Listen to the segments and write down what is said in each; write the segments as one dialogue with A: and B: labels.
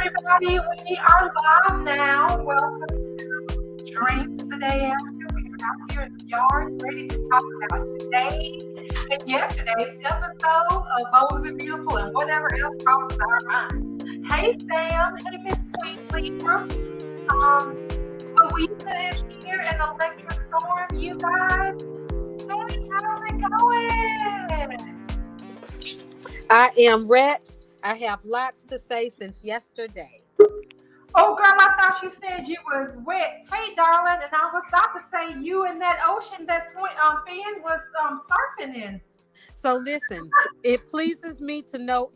A: everybody. We are live now. Welcome to Drinks the Day After. We're out here in the yard ready to talk about today and yesterday's episode of Bold and Beautiful and whatever else crosses our mind. Hey, Sam. Hey, Miss Queen Libra. Louisa is here and Electra Storm, you guys. Hey, how's it going?
B: I am wrecked. I have lots to say since yesterday.
A: Oh, girl, I thought you said you was wet. Hey, darling, and I was about to say you in that ocean that Finn was surfing in.
B: So listen, it pleases me to know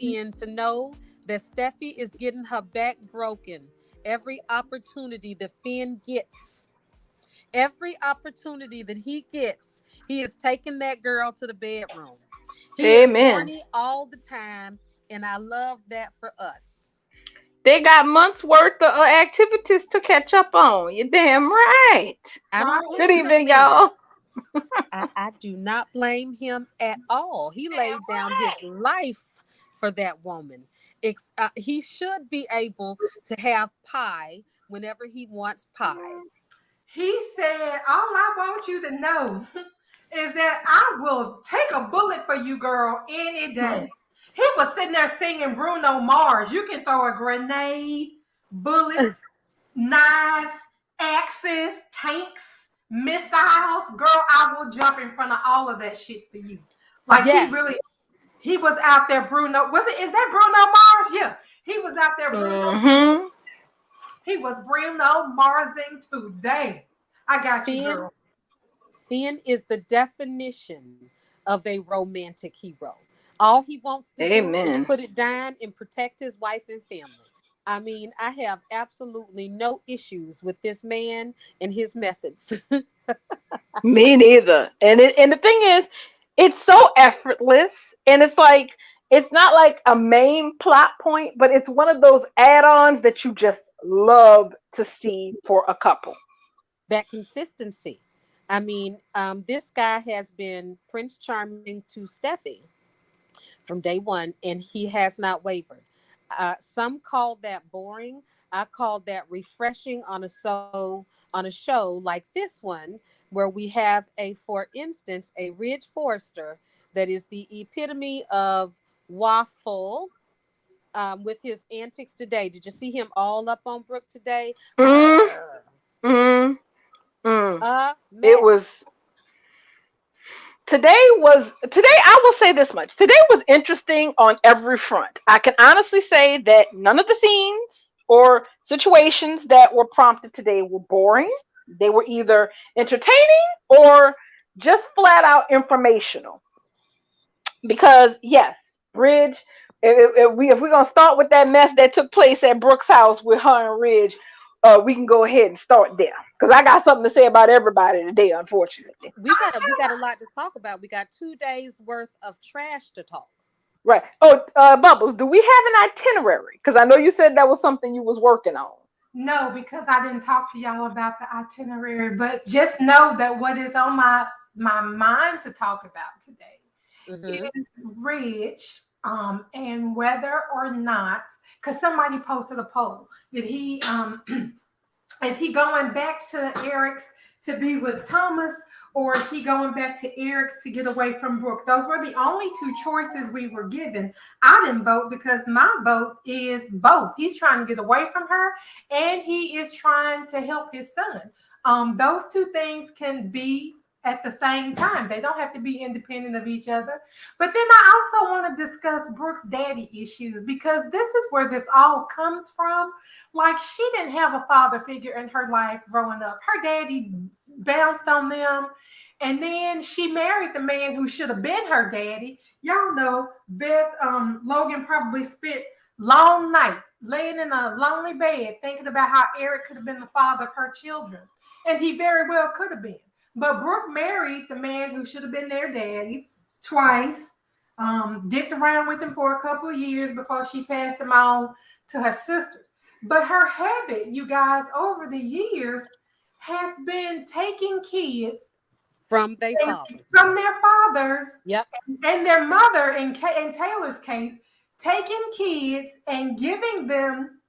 B: that Steffi is getting her back broken every opportunity that Finn gets. Every opportunity that he gets, he is taking that girl to the bedroom. He is horny all the time, and I love that for us.
C: They got months worth of activities to catch up on. You're damn right. Good evening, y'all.
B: I do not blame him at all. He laid down his life for that woman. He should be able to have pie whenever he wants pie.
A: He said, all I want you to know is that I will take a bullet for you, girl, any day. He was sitting there singing Bruno Mars. You can throw a grenade, bullets, knives, axes, tanks, missiles. Girl, I will jump in front of all of that shit for you. Like, yes. He was out there, Bruno. Is that Bruno Mars? Yeah. He was out there, Bruno. Mm-hmm. He was Bruno Marsing today. I got you, girl.
B: Finn is the definition of a romantic hero. All he wants to do is put it down and protect his wife and family. I mean, I have absolutely no issues with this man and his methods.
C: Me neither. And the thing is, it's so effortless, and it's like it's not like a main plot point, but it's one of those add-ons that you just love to see for a couple.
B: That consistency. I mean, this guy has been Prince Charming to Steffi from day one, and he has not wavered. Some call that boring. I call that refreshing on a show like this one, where we have for instance, a Ridge Forrester that is the epitome of waffle with his antics today. Did you see him all up on Brooke today?
C: It was today. I will say this much. Today was interesting on every front. I can honestly say that none of the scenes or situations that were prompted today were boring. They were either entertaining or just flat out informational. Because yes, Ridge, if we're gonna start with that mess that took place at Brooke's house with her and Ridge, we can go ahead and start there. Because I got something to say about everybody today, unfortunately.
B: We got a lot to talk about. We got 2 days worth of trash to talk.
C: Right. Oh, Bubbles, do we have an itinerary? Because I know you said that was something you was working on.
A: No, because I didn't talk to y'all about the itinerary, but just know that what is on my mind to talk about today is Ridge, and whether or not, because somebody posted a poll, that he is he going back to Eric's to be with Thomas, or is he going back to Eric's to get away from Brooke? Those were the only 2 choices we were given. I didn't vote because my vote is both. He's trying to get away from her, and he is trying to help his son. Those 2 things can be at the same time. They don't have to be independent of each other. But then I also want to discuss Brooke's daddy issues, because this is where this all comes from. Like, she didn't have a father figure in her life growing up. Her daddy bounced on them, and then she married the man who should have been her daddy. Y'all know Beth Logan probably spent long nights laying in a lonely bed thinking about how Eric could have been the father of her children, and he very well could have been. But Brooke married the man who should have been their daddy twice, dipped around with him for a couple of years before she passed him on to her sisters. But her habit, you guys, over the years has been taking kids
B: from their
A: fathers,
B: yep,
A: and their mother, in Taylor's case, taking kids and giving them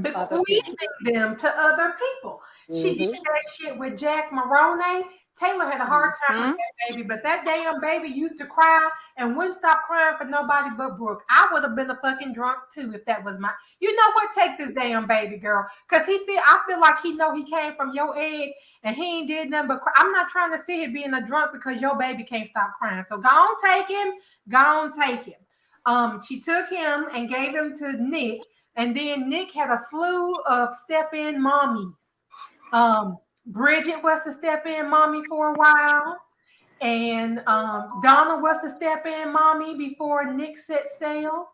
A: bequeathing them to other people. She did that shit with Jack Maroney. Taylor had a hard time with that baby, but that damn baby used to cry and wouldn't stop crying for nobody but Brooke. I would have been a fucking drunk too if that was my. You know what? Take this damn baby girl, cause I feel like he know he came from your egg and he ain't did nothing but cry. I'm not trying to see it being a drunk because your baby can't stop crying. So go on, take him. Go on, take him. She took him and gave him to Nick. And then Nick had a slew of step-in mommies. Bridget was the step-in mommy for a while. And Donna was the step-in mommy before Nick set sail.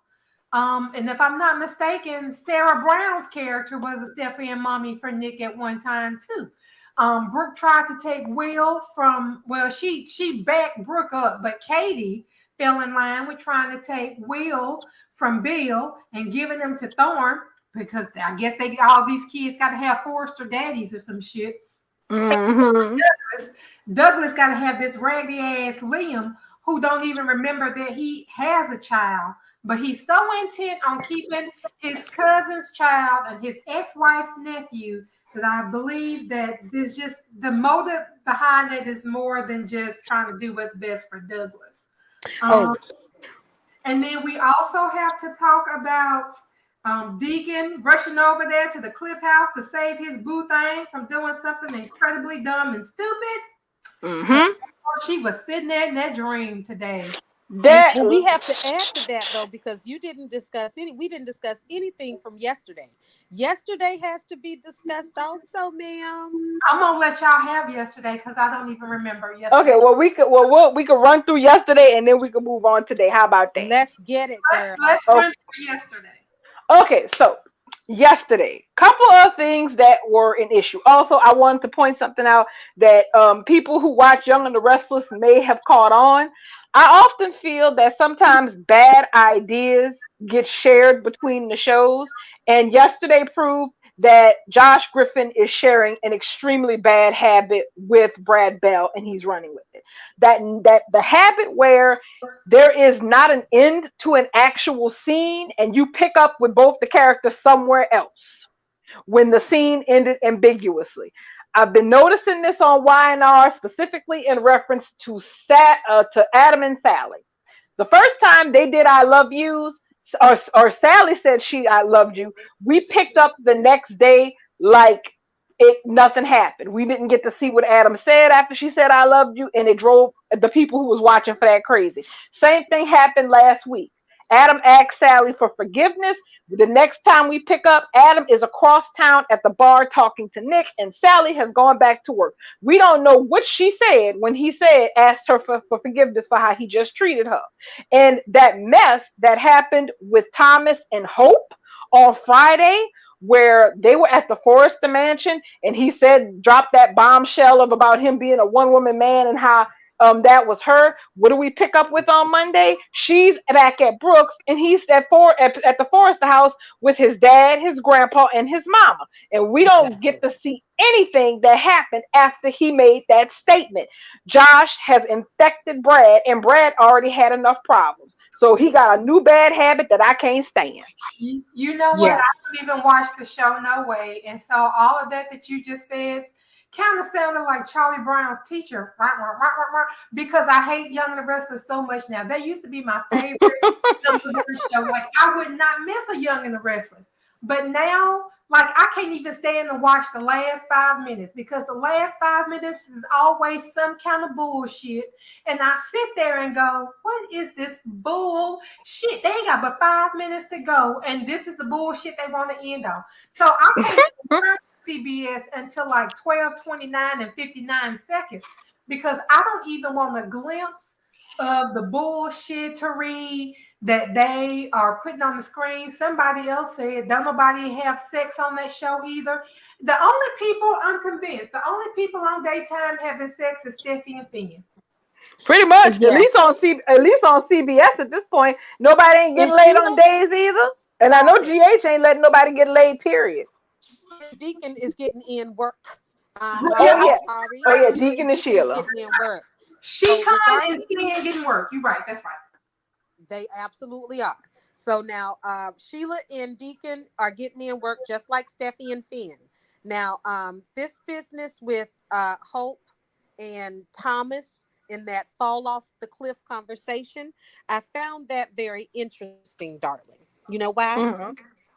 A: And if I'm not mistaken, Sarah Brown's character was a step-in mommy for Nick at one time too. Brooke tried to take Will from, she backed Brooke up, but Katie fell in line with trying to take Will from Bill and giving them to Thorne because I guess all these kids got to have Forrester daddies or some shit. Douglas got to have this raggedy ass Liam who don't even remember that he has a child, but he's so intent on keeping his cousin's child and his ex-wife's nephew that I believe that there's just the motive behind it is more than just trying to do what's best for Douglas. And then we also have to talk about Deacon rushing over there to the cliff house to save his boo thing from doing something incredibly dumb and stupid. She was sitting there in that dream today.
B: And we have to add to that though, because we didn't discuss anything from yesterday. Yesterday has to be discussed also, ma'am.
A: I'm gonna let y'all have yesterday because I don't even remember yesterday.
C: Okay, well we could run through yesterday and then we can move on today. How about that?
B: Let's get it, girl.
A: Let's run through yesterday.
C: Okay, so yesterday, couple of things that were an issue. Also, I wanted to point something out that people who watch Young and the Restless may have caught on. I often feel that sometimes bad ideas get shared between the shows, and yesterday proved that Josh Griffin is sharing an extremely bad habit with Brad Bell, and he's running with it. That the habit where there is not an end to an actual scene, and you pick up with both the characters somewhere else when the scene ended ambiguously. I've been noticing this on Y&R specifically in reference to Adam and Sally. The first time they did I Love Yous, or Sally said I loved you, we picked up the next day like nothing happened. We didn't get to see what Adam said after she said I loved you, and it drove the people who was watching for that crazy. Same thing happened last week. Adam asked Sally for forgiveness. The next time we pick up, Adam is across town at the bar talking to Nick, and Sally has gone back to work. We don't know what she said when he asked her for forgiveness for how he just treated her. And that mess that happened with Thomas and Hope on Friday, where they were at the Forrester mansion, and he dropped that bombshell about him being a one-woman man and how that was her. What do we pick up with on Monday? She's back at Brooks, and he's at the Forrester house with his dad, his grandpa, and his mama. And we don't get to see anything that happened after he made that statement. Josh has infected Brad, and Brad already had enough problems. So he got a new bad habit that I can't stand.
A: You know what? I don't even watch the show no way. And so all of that you just said kind of sounded like Charlie Brown's teacher, because I hate Young and the Restless so much now. They used to be my favorite show. Like I would not miss a Young and the Restless. But now, like I can't even stand to watch the last 5 minutes because the last 5 minutes is always some kind of bullshit. And I sit there and go, what is this bullshit? They ain't got but 5 minutes to go. And this is the bullshit they want to end on. So I can't CBS until like 12:29 and 59 seconds because I don't even want a glimpse of the bullshittery that they are putting on the screen. Somebody else said don't nobody have sex on that show either. The only people I'm convinced, the only people on daytime having sex is Steffi and Finn.
C: Pretty much, at least on CBS at this point, nobody ain't getting laid on days either. And I know GH ain't letting nobody get laid, period.
B: Deacon is getting in work.
C: Deacon and Shelia.
A: She and getting work. You're right. That's right.
B: They absolutely are. So now Sheila and Deacon are getting in work just like Steffi and Finn. Now, this business with Hope and Thomas in that fall off the cliff conversation, I found that very interesting, darling. You know why?
C: Mm-hmm.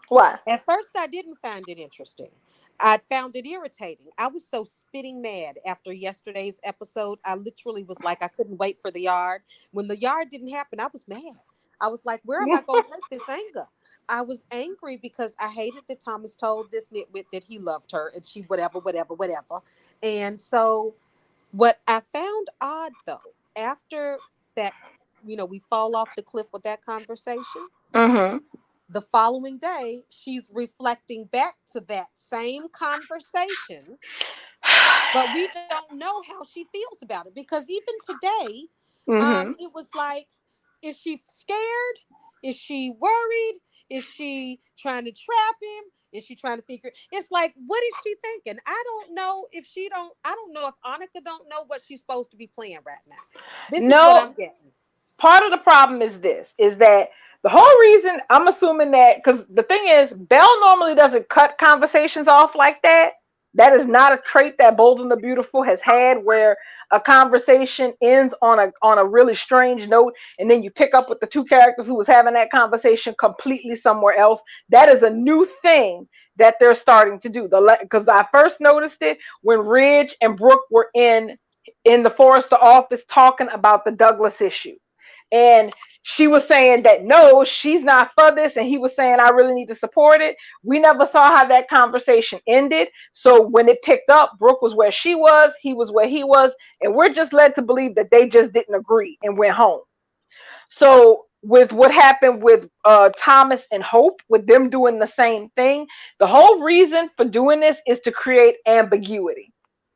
C: Why?
B: At first, I didn't find it interesting. I found it irritating. I was so spitting mad after yesterday's episode. I literally was like, I couldn't wait for the yard. When the yard didn't happen, I was mad. I was like, where am I going to take this anger? I was angry because I hated that Thomas told this nitwit that he loved her and she whatever, whatever, whatever. And so, what I found odd though, after that, we fall off the cliff with that conversation,
C: Mm-hmm.
B: the following day, she's reflecting back to that same conversation, but we don't know how she feels about it because even today,
C: Mm-hmm.
B: it was like, is she scared? Is she worried? Is she trying to trap him? Is she trying to figure? It's like, what is she thinking? I don't know if Annika don't know what she's supposed to be playing right now. This is what
C: No,
B: I'm getting.
C: part of the problem is this: is that the whole reason I'm assuming that because the thing is, Belle normally doesn't cut conversations off like that. That is not a trait that Bold and the Beautiful has had, where a conversation ends on a really strange note, and then you pick up with the two characters who was having that conversation completely somewhere else. That is a new thing that they're starting to do. Because I first noticed it when Ridge and Brooke were in the Forrester office talking about the Douglas issue, and she was saying that no, she's not for this, and he was saying I really need to support it. We never saw how that conversation ended. So when it picked up, Brooke was where she was, he was where he was, and we're just led to believe that they just didn't agree and went home. So with what happened with Thomas and Hope, with them doing the same thing, the whole reason for doing this is to create ambiguity.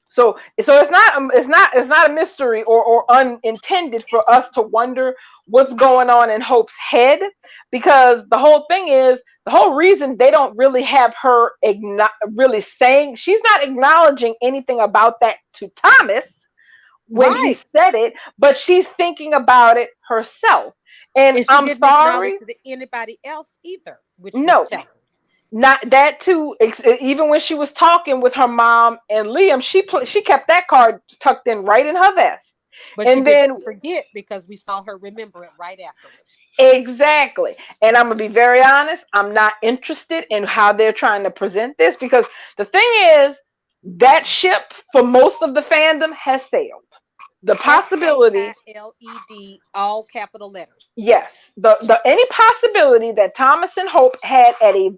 C: So it's not a mystery or unintended for us to wonder what's going on in Hope's head, because the whole thing is the whole reason they don't really have her really saying, she's not acknowledging anything about that to Thomas when he
B: Right.
C: said it, but she's thinking about it herself. And
B: And she
C: I'm
B: didn't acknowledge
C: sorry,
B: it to anybody else either, which was
C: no,
B: telling.
C: not that too. Even when she was talking with her mom and Liam, she kept that card tucked in right in her vest.
B: But she
C: And
B: didn't
C: then
B: forget because we saw her remember it right afterwards.
C: exactly. And I'm gonna be very honest, I'm not interested in how they're trying to present this, because the thing is that ship for most of the fandom has sailed. The possibility,
B: SKILED, all capital letters.
C: yes, the any possibility that Thomas and Hope had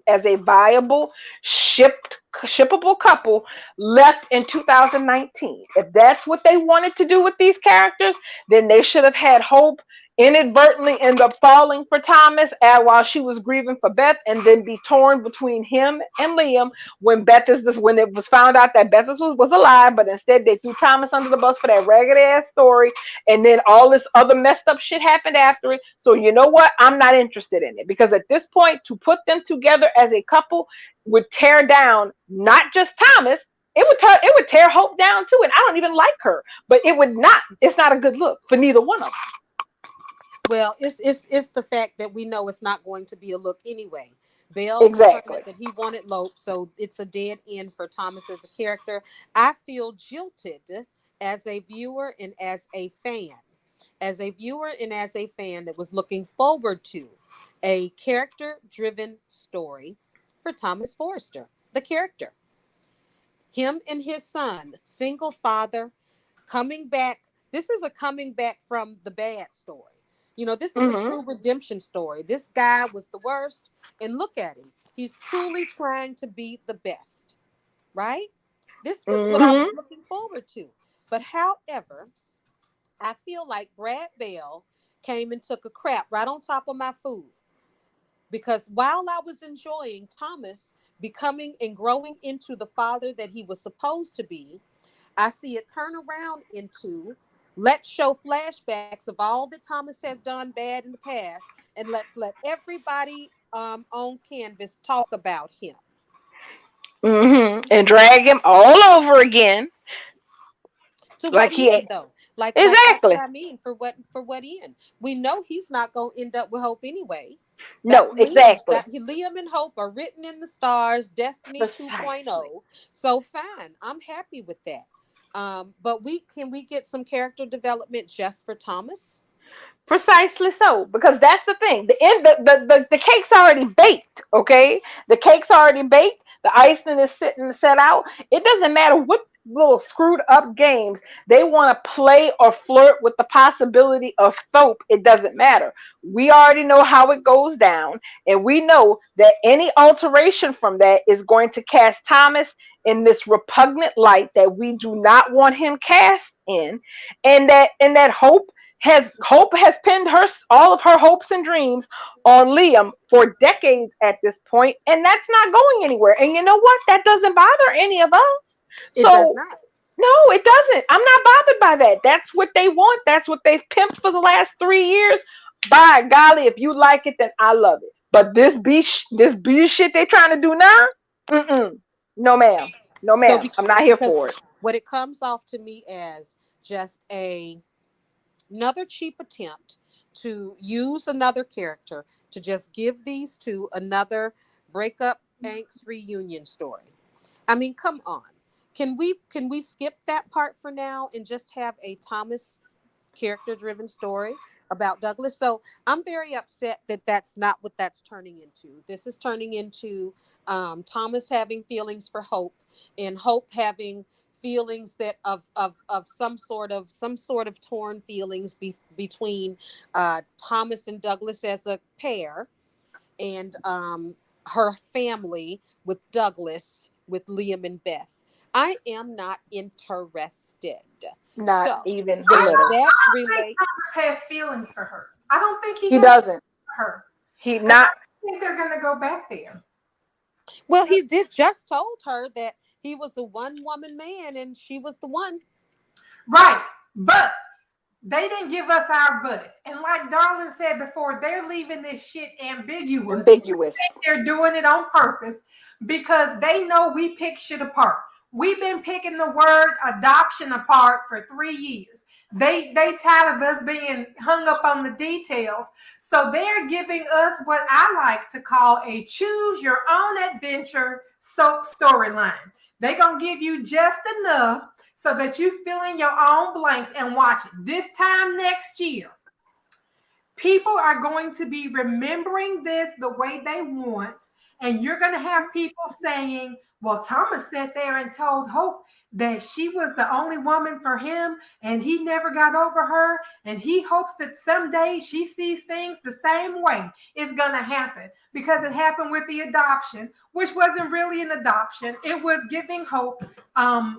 C: as a viable shippable couple left in 2019. If that's what they wanted to do with these characters, then they should have had Hope inadvertently end up falling for Thomas while she was grieving for Beth, and then be torn between him and Liam when it was found out that Beth was alive, but instead they threw Thomas under the bus for that ragged ass story, and then all this other messed up shit happened after it. So you know what? I'm not interested in it, because at this point, to put them together as a couple would tear down not just Thomas. It would tear Hope down too, and I don't even like her. But it would not. It's not a good look for neither one of them.
B: Well, it's the fact that we know it's not going to be a look anyway. Bell determined
C: Exactly.
B: that he wanted Lope, so it's a dead end for Thomas as a character. I feel jilted as a viewer and as a fan. As a viewer and as a fan that was looking forward to a character-driven story for Thomas Forrester, the character. Him and his son, single father, coming back. This is a coming back from the bad story. This is a
C: Mm-hmm.
B: true redemption story. This guy was the worst, and look at him. He's truly trying to be the best, right? This was what I was
C: Mm-hmm.
B: looking forward to. But however, I feel like Brad Bell came and took a crap right on top of my food. Because while I was enjoying Thomas becoming and growing into the father that he was supposed to be, I see it turn around into, let's show flashbacks of all that Thomas has done bad in the past, and let's let everybody on canvas talk about him.
C: Mm-hmm. And drag him all over again,
B: To
C: like
B: what
C: he
B: end
C: ain't.
B: though? Like that's what
C: Exactly.
B: I mean. For what end? We know he's not gonna end up with Hope anyway.
C: No,
B: That's Liam's.
C: exactly.
B: That Liam and Hope are written in the stars, Destiny
C: Precisely.
B: 2.0. So fine, I'm happy with that. But we get some character development just for Thomas?
C: Precisely so, because that's the thing. The cake's already baked. Okay, the cake's already baked. The icing is sitting set out. It doesn't matter what little screwed up games they want to play or flirt with the possibility of Thope. It doesn't matter. We already know how it goes down, and we know that any alteration from that is going to cast Thomas in this repugnant light that we do not want him cast in, and that Hope has pinned her all of her hopes and dreams on Liam for decades at this point, and that's not going anywhere. And you know what? That doesn't bother any of us.
B: It does
C: So
B: not.
C: no, it doesn't. I'm not bothered by that. That's what they want. That's what they've pimped for the last 3 years. By golly, if you like it, then I love it. But this B shit they trying to do now, mm-mm. No ma'am, no
B: So
C: ma'am. I'm not here
B: because
C: for it.
B: what it comes off to me as just another cheap attempt to use another character to just give these two another breakup angst reunion story. I mean, come on. Can we skip that part for now and just have a Thomas character driven story about Douglas? So I'm very upset that that's not what that's turning into. This is turning into Thomas having feelings for Hope, and Hope having feelings that of some sort of torn feelings between Thomas and Douglas as a pair, and her family with Douglas, with Liam and Beth. I am not interested.
C: Not
B: So
C: even the
A: I
B: as
C: little.
A: don't,
B: that
A: I don't think
B: relates,
A: Thomas has feelings for her. I don't think he
C: He
A: has feelings
C: doesn't.
A: for her.
C: He
A: And I
C: not.
A: don't think they're gonna go back there.
B: well, he did just told her that he was a one woman man and she was the one.
A: Right. But they didn't give us our but. And like Darlin said before, they're leaving this shit ambiguous.
C: Ambiguous.
A: They're doing it on purpose because they know we pick shit apart. We've been picking the word adoption apart for 3 years. They tired of us being hung up on the details. So they're giving us what I like to call a choose your own adventure soap storyline. They're gonna give you just enough so that you fill in your own blanks and watch it. This time next year, people are going to be remembering this the way they want. And you're going to have people saying, well, Thomas sat there and told Hope that she was the only woman for him and he never got over her. And he hopes that someday she sees things the same way. It's going to happen because it happened with the adoption, which wasn't really an adoption. It was giving Hope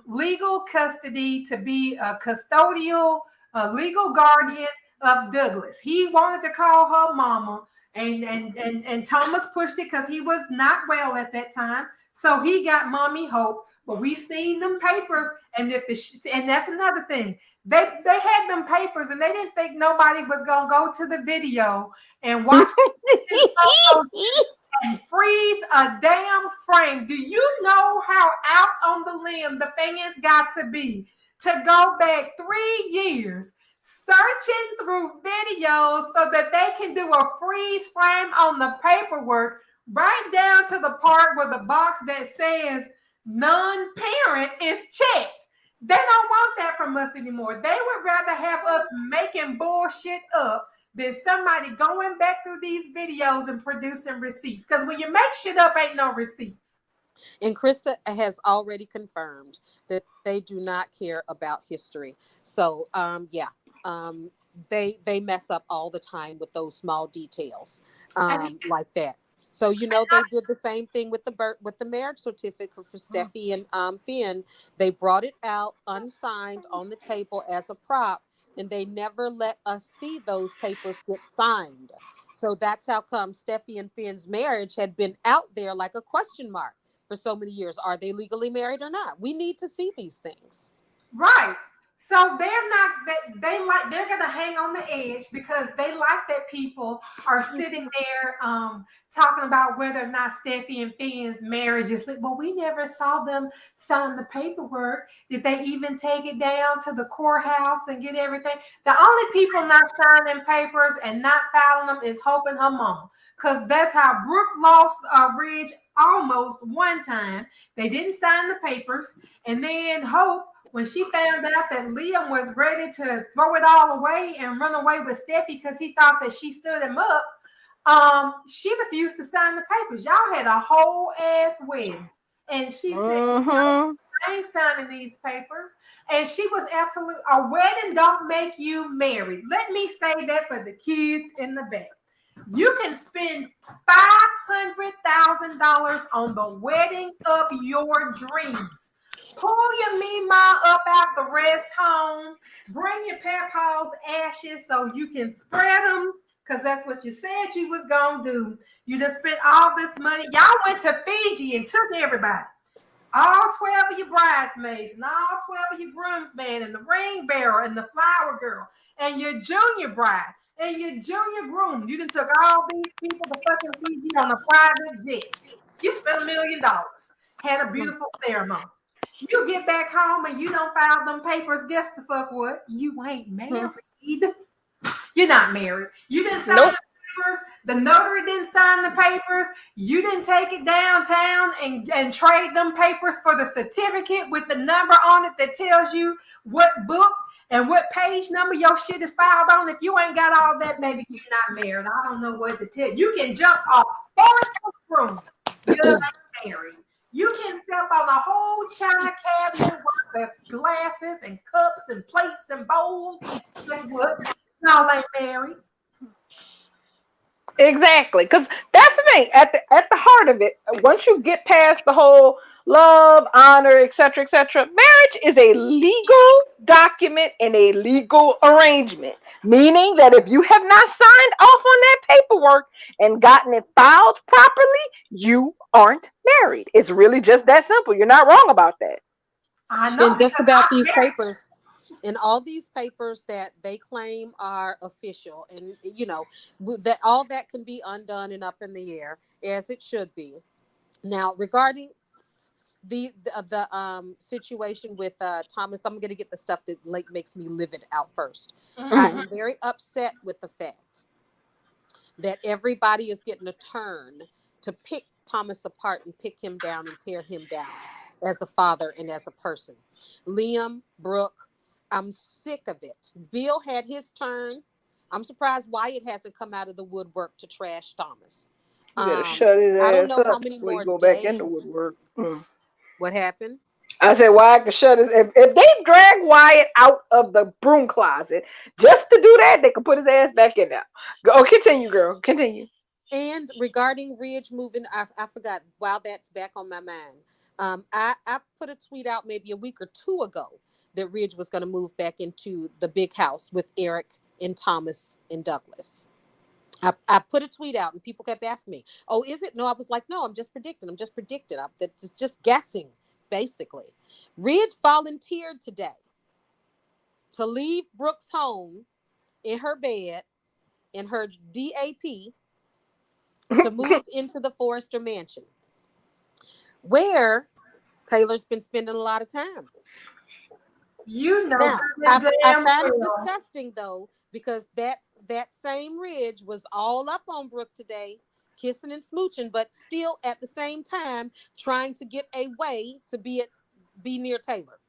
A: legal custody to be a custodial, a legal guardian of Douglas. He wanted to call her mama, and Thomas pushed it because he was not well at that time. So he got Mommy Hope. But we seen them papers, and and that's another thing. They had them papers, and they didn't think nobody was gonna go to the video and watch and freeze a damn frame. Do you know how out on the limb the fans got to be to go back 3 years searching through videos so that they can do a freeze frame on the paperwork, right down to the part where the box that says non-parent is checked? They don't want that from us anymore. They would rather have us making bullshit up than somebody going back through these videos and producing receipts. Because when you make shit up, ain't no receipts.
B: And Krista has already confirmed that they do not care about history. So yeah, um, they mess up all the time with those small details like that. So they did the same thing with the marriage certificate for Steffi and Finn. They brought it out unsigned on the table as a prop, and they never let us see those papers get signed. So that's how come Steffi and Finn's marriage had been out there like a question mark for so many years. Are they legally married or not? We need to see these things.
A: Right. So So they're not that they're gonna hang on the edge because they like that people are sitting there talking about whether or not Steffi and Finn's marriage is well, we never saw them sign the paperwork. Did they even take it down to the courthouse and get everything? The only people not signing papers and not filing them is Hope and her mom. Because that's how Brooke lost Ridge almost one time. They didn't sign the papers. And then Hope, when she found out that Liam was ready to throw it all away and run away with Steffi because he thought that she stood him up, she refused to sign the papers. Y'all had a whole ass wedding. And she said, I ain't signing these papers. And she was absolute. A wedding don't make you married. Let me say that for the kids in the back. You can spend $500,000 on the wedding of your dreams. Pull your Mima up out the rest home. Bring your papa's ashes so you can spread them, because that's what you said you was going to do. You just spent all this money. Y'all went to Fiji and took everybody. All 12 of your bridesmaids and all 12 of your groomsmen and the ring bearer and the flower girl and your junior bride and your junior groom. You done took all these people to fucking Fiji on a private jet. You spent $1 million. Had a beautiful ceremony. You get back home and you don't file them papers. Guess the fuck what? You ain't married. You're not married. You didn't sign the papers. The notary didn't sign the papers. You didn't take it downtown and trade them papers for the certificate with the number on it that tells you what book and what page number your shit is filed on. If you ain't got all that, maybe you're not married. I don't know what to tell you. You can jump off 4 rooms. You're not married. You can step on a whole china cabinet worth of glasses and cups and plates and bowls. Guess what? Y'all ain't married.
C: Exactly, because that's the thing. At the heart of it, once you get past the whole love, honor, etc., marriage is a legal document and a legal arrangement. Meaning that if you have not signed off on that paperwork and gotten it filed properly, you aren't married. It's really just that simple. You're not wrong about that.
A: I know.
B: And just about these papers. And all these papers that they claim are official, and that all that can be undone and up in the air as it should be. Now, regarding the situation with Thomas, I'm going to get the stuff that makes me livid out first. I am very upset with the fact that everybody is getting a turn to pick Thomas apart and pick him down and tear him down as a father and as a person. Liam, Brooke, I'm sick of it. Bill had his turn. I'm surprised Wyatt hasn't come out of the woodwork to trash Thomas.
C: You better shut his
B: I don't
C: ass
B: know
C: up
B: how many
C: before
B: more
C: you go
B: days.
C: back into woodwork.
B: What happened?
C: I said Wyatt can shut his. If they drag Wyatt out of the broom closet just to do that, they can put his ass back in there. Continue, girl. Continue.
B: And regarding Ridge moving, I forgot. While that's back on my mind, I put a tweet out maybe a week or two ago that Ridge was going to move back into the big house with Eric and Thomas and Douglas. I put a tweet out and people kept asking me, "Oh, is it?" No, I was like, "No, I'm just predicting. That's just guessing, basically." Ridge volunteered today to leave Brooke's home in her bed in her DAP to move into the Forrester mansion, where Taylor's been spending a lot of time. Now, I find it disgusting though, because that same Ridge was all up on Brooke today, kissing and smooching, but still at the same time trying to get a way to be near Taylor.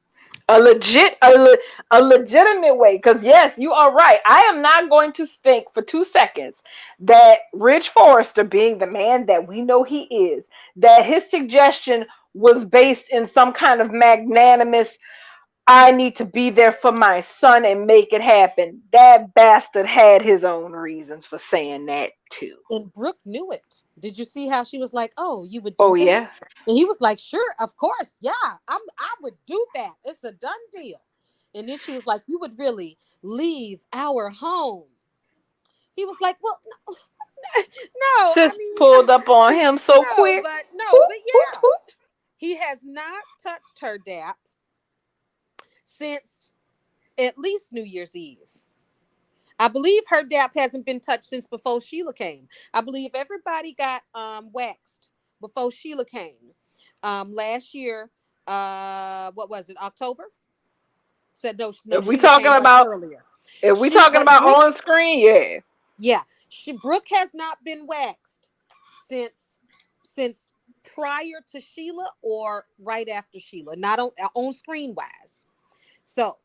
C: A legitimate way, because yes, you are right. I am not going to think for 2 seconds that Ridge Forrester, being the man that we know he is, that his suggestion was based in some kind of magnanimous, I need to be there for my son and make it happen. That bastard had his own reasons for saying that too.
B: And Brooke knew it. Did you see how she was like, "Oh, you would do
C: Oh
B: that?"
C: yeah.
B: And he was like, "Sure, of course, yeah, I would do that. It's a done deal." And then she was like, "You would really leave our home?" He was like, "Well, no,
C: Just
B: I mean,
C: pulled up on him so quick.
B: but
C: Hoot,
B: yeah,
C: hoot.
B: he has not touched her dap since at least New Year's Eve. I believe her dap hasn't been touched since before Sheila came. I believe everybody got waxed before Sheila came. Last year, what was it, October? Said no,
C: If we
B: Sheila
C: talking
B: came much
C: about
B: earlier.
C: if we talking
B: But
C: about on screen, yeah.
B: Yeah, Brooke has not been waxed since prior to Sheila or right after Sheila, not on screen wise. So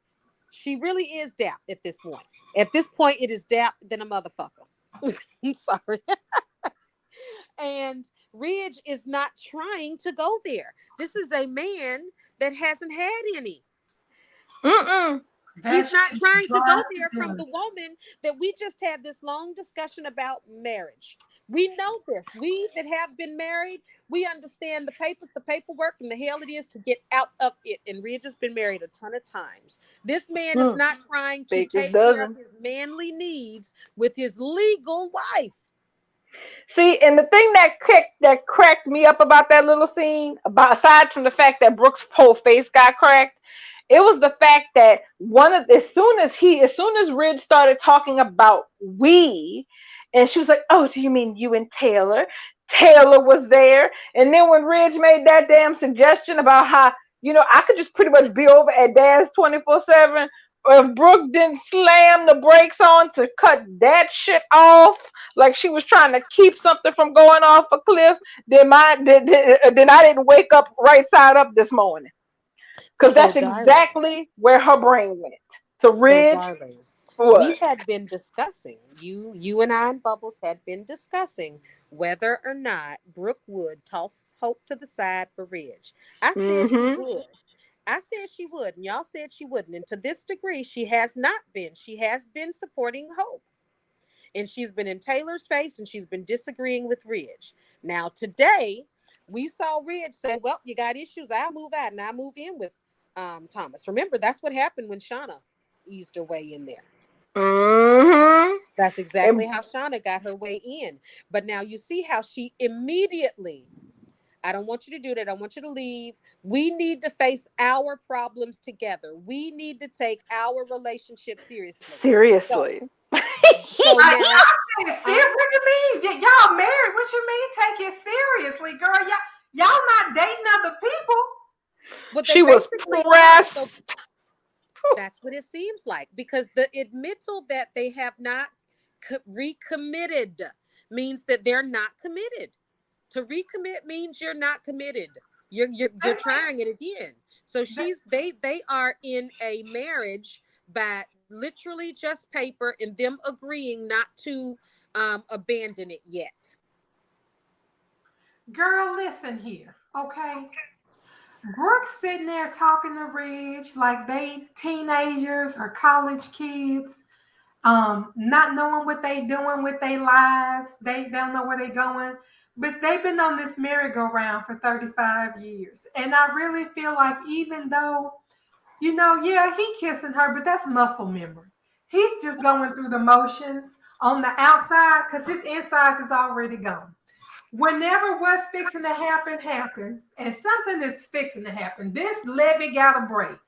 B: she really is dap at this point. At this point, it is dap than a motherfucker. I'm sorry. And Ridge is not trying to go there. This is a man that hasn't had any.
C: Mm-mm.
B: He's not trying to go there from the woman that we just had this long discussion about marriage. We know this. We that have been married, we understand the papers, the paperwork, and the hell it is to get out of it. And Ridge has been married a ton of times. This man is not trying to take care of his manly needs with his legal wife.
C: See, and the thing that cracked me up about that little scene, aside from the fact that Brooke's whole face got cracked, it was the fact that as soon as Ridge started talking about we, and she was like, "Oh, do you mean you and Taylor?" Taylor was there, and then when Ridge made that damn suggestion about how I could just pretty much be over at Dad's 24/7. If Brooke didn't slam the brakes on to cut that shit off, like she was trying to keep something from going off a cliff, then I didn't wake up right side up this morning. Because that's exactly where her brain went. To Ridge.
B: We had been discussing, you and I and Bubbles had been discussing whether or not Brooke would toss Hope to the side for Ridge. I said she would. I said she would, and y'all said she wouldn't. And to this degree, she has not been. She has been supporting Hope. And she's been in Taylor's face, and she's been disagreeing with Ridge. Now, today, we saw Ridge say, well, you got issues. I'll move out, and I'll move in with Thomas. Remember, that's what happened when Shauna eased her way in there. That's exactly how Shauna got her way in. But now you see how she immediately, I don't want you to do that. I want you to leave. We need to face our problems together. We need to take our relationship seriously.
A: So now, what do you mean? Y'all married? What you mean? Take it seriously, girl. Y'all not dating other people.
B: But she was pressed. So that's what it seems like, because the admittal that they have not recommitted means that they're not committed. To recommit means you're not committed. You're trying it again. So they are in a marriage by literally just paper and them agreeing not to abandon it yet.
A: Girl, listen here, okay? Brooke's sitting there talking to Ridge like they teenagers or college kids, not knowing what they doing with their lives. They don't know where they going. But they've been on this merry-go-round for 35 years. And I really feel like even though, yeah, he kissing her, but that's muscle memory. He's just going through the motions on the outside because his insides is already gone. Whenever what's fixing to happen happens, and something is fixing to happen, this levee got a break.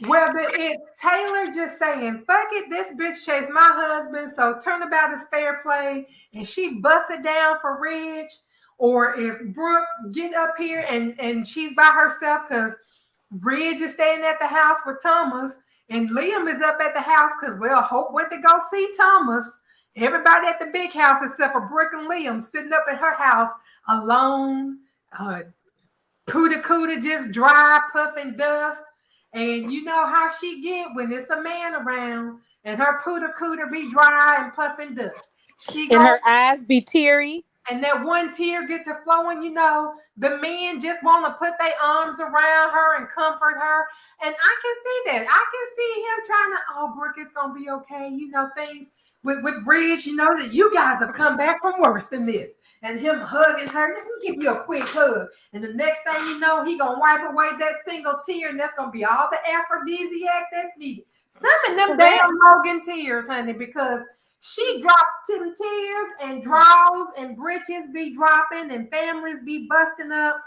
A: Whether it's Taylor just saying, fuck it, this bitch chased my husband, so turnabout is fair play, and she busts it down for Ridge, or if Brooke get up here and she's by herself because Ridge is staying at the house with Thomas, and Liam is up at the house because, well, Hope went to go see Thomas. Everybody at the big house except for Brooke and Liam sitting up at her house alone, cooter just dry, puffing dust. And you know how she get when it's a man around and her cooter be dry and puffing dust.
B: Her eyes be teary.
A: And that one tear get to flowing, the men just want to put their arms around her and comfort her. And I can see that. I can see him trying to, Brooke, it's going to be okay. Things with Ridge, that you guys have come back from worse than this. And him hugging her, let me give you a quick hug. And the next thing you know, he going to wipe away that single tear, and that's going to be all the aphrodisiac that's needed. Some of them damn Logan tears, honey, because she dropped them tears and draws and britches be dropping and families be busting up.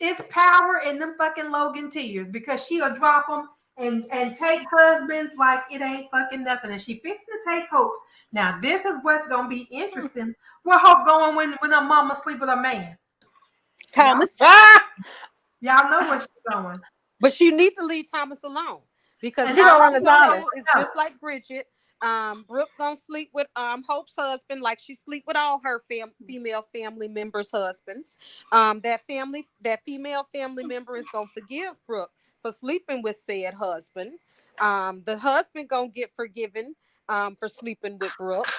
A: It's power in them fucking Logan tears because she'll drop them and take husbands like it ain't fucking nothing. And she fixing to take Hope's. Now, this is what's gonna be interesting. Where Hope going when her mama sleep with a man?
B: Thomas.
A: Y'all know where she's going.
B: But you need to leave Thomas alone because
A: And
C: She gonna
B: all
C: run
B: you
C: to
B: gonna
C: Thomas.
B: do is just like Bridget. Brooke gonna sleep with Hope's husband like she sleep with all her female family members' husbands. That female family member is gonna forgive Brooke for sleeping with said husband. The husband gonna get forgiven for sleeping with Brooke.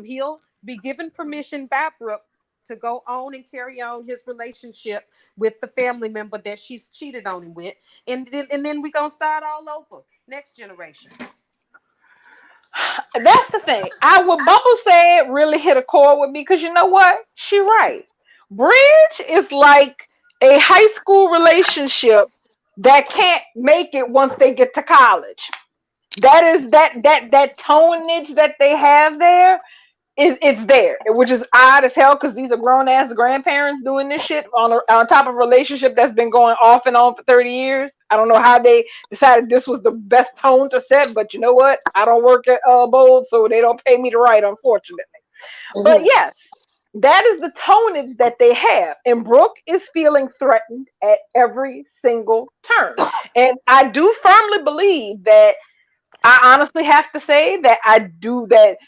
B: He'll be given permission by Brooke to go on and carry on his relationship with the family member that she's cheated on him with, and then we're gonna start all over next generation.
C: That's the thing. What Bubble said really hit a chord with me because you know what? She right. Bridge is like a high school relationship that can't make it once they get to college. That is that tonage that they have there it's there, which is odd as hell because these are grown ass grandparents doing this shit on top of a relationship that's been going off and on for 30 years. I don't know how they decided this was the best tone to set, but you know what? I don't work at Bold, so they don't pay me to write, unfortunately. But yes, that is the tonage that they have, and Brooke is feeling threatened at every single turn. And I do firmly believe that I honestly have to say that I do that.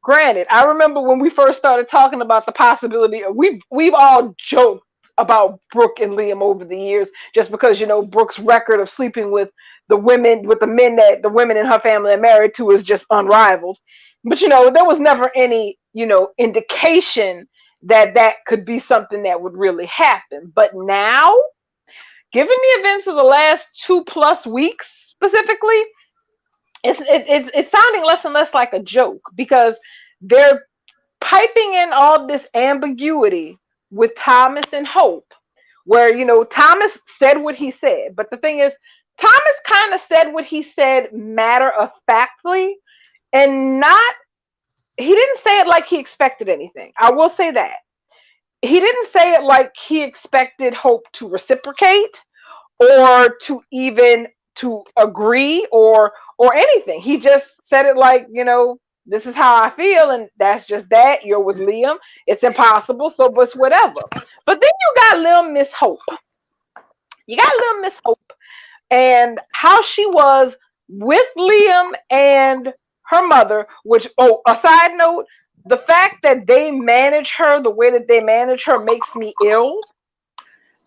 C: Granted, I remember when we first started talking about the possibility of we've all joked about Brooke and Liam over the years, just because Brooke's record of sleeping with the men that the women in her family are married to is just unrivaled. But there was never any indication that that could be something that would really happen. But now, given the events of the last 2+ weeks specifically, it's sounding less and less like a joke because they're piping in all this ambiguity with Thomas and Hope, where Thomas said what he said, but the thing is, Thomas kind of said what he said matter of factly, and not he didn't say it like he expected anything. I will say that he didn't say it like he expected Hope to reciprocate or to even to agree or anything. He just said it like, this is how I feel, and that's just that. You're with Liam. It's impossible, so but it's whatever. But then you got little Miss Hope. You got little Miss Hope and how she was with Liam and her mother, which a side note, the fact that they manage her the way that they manage her makes me ill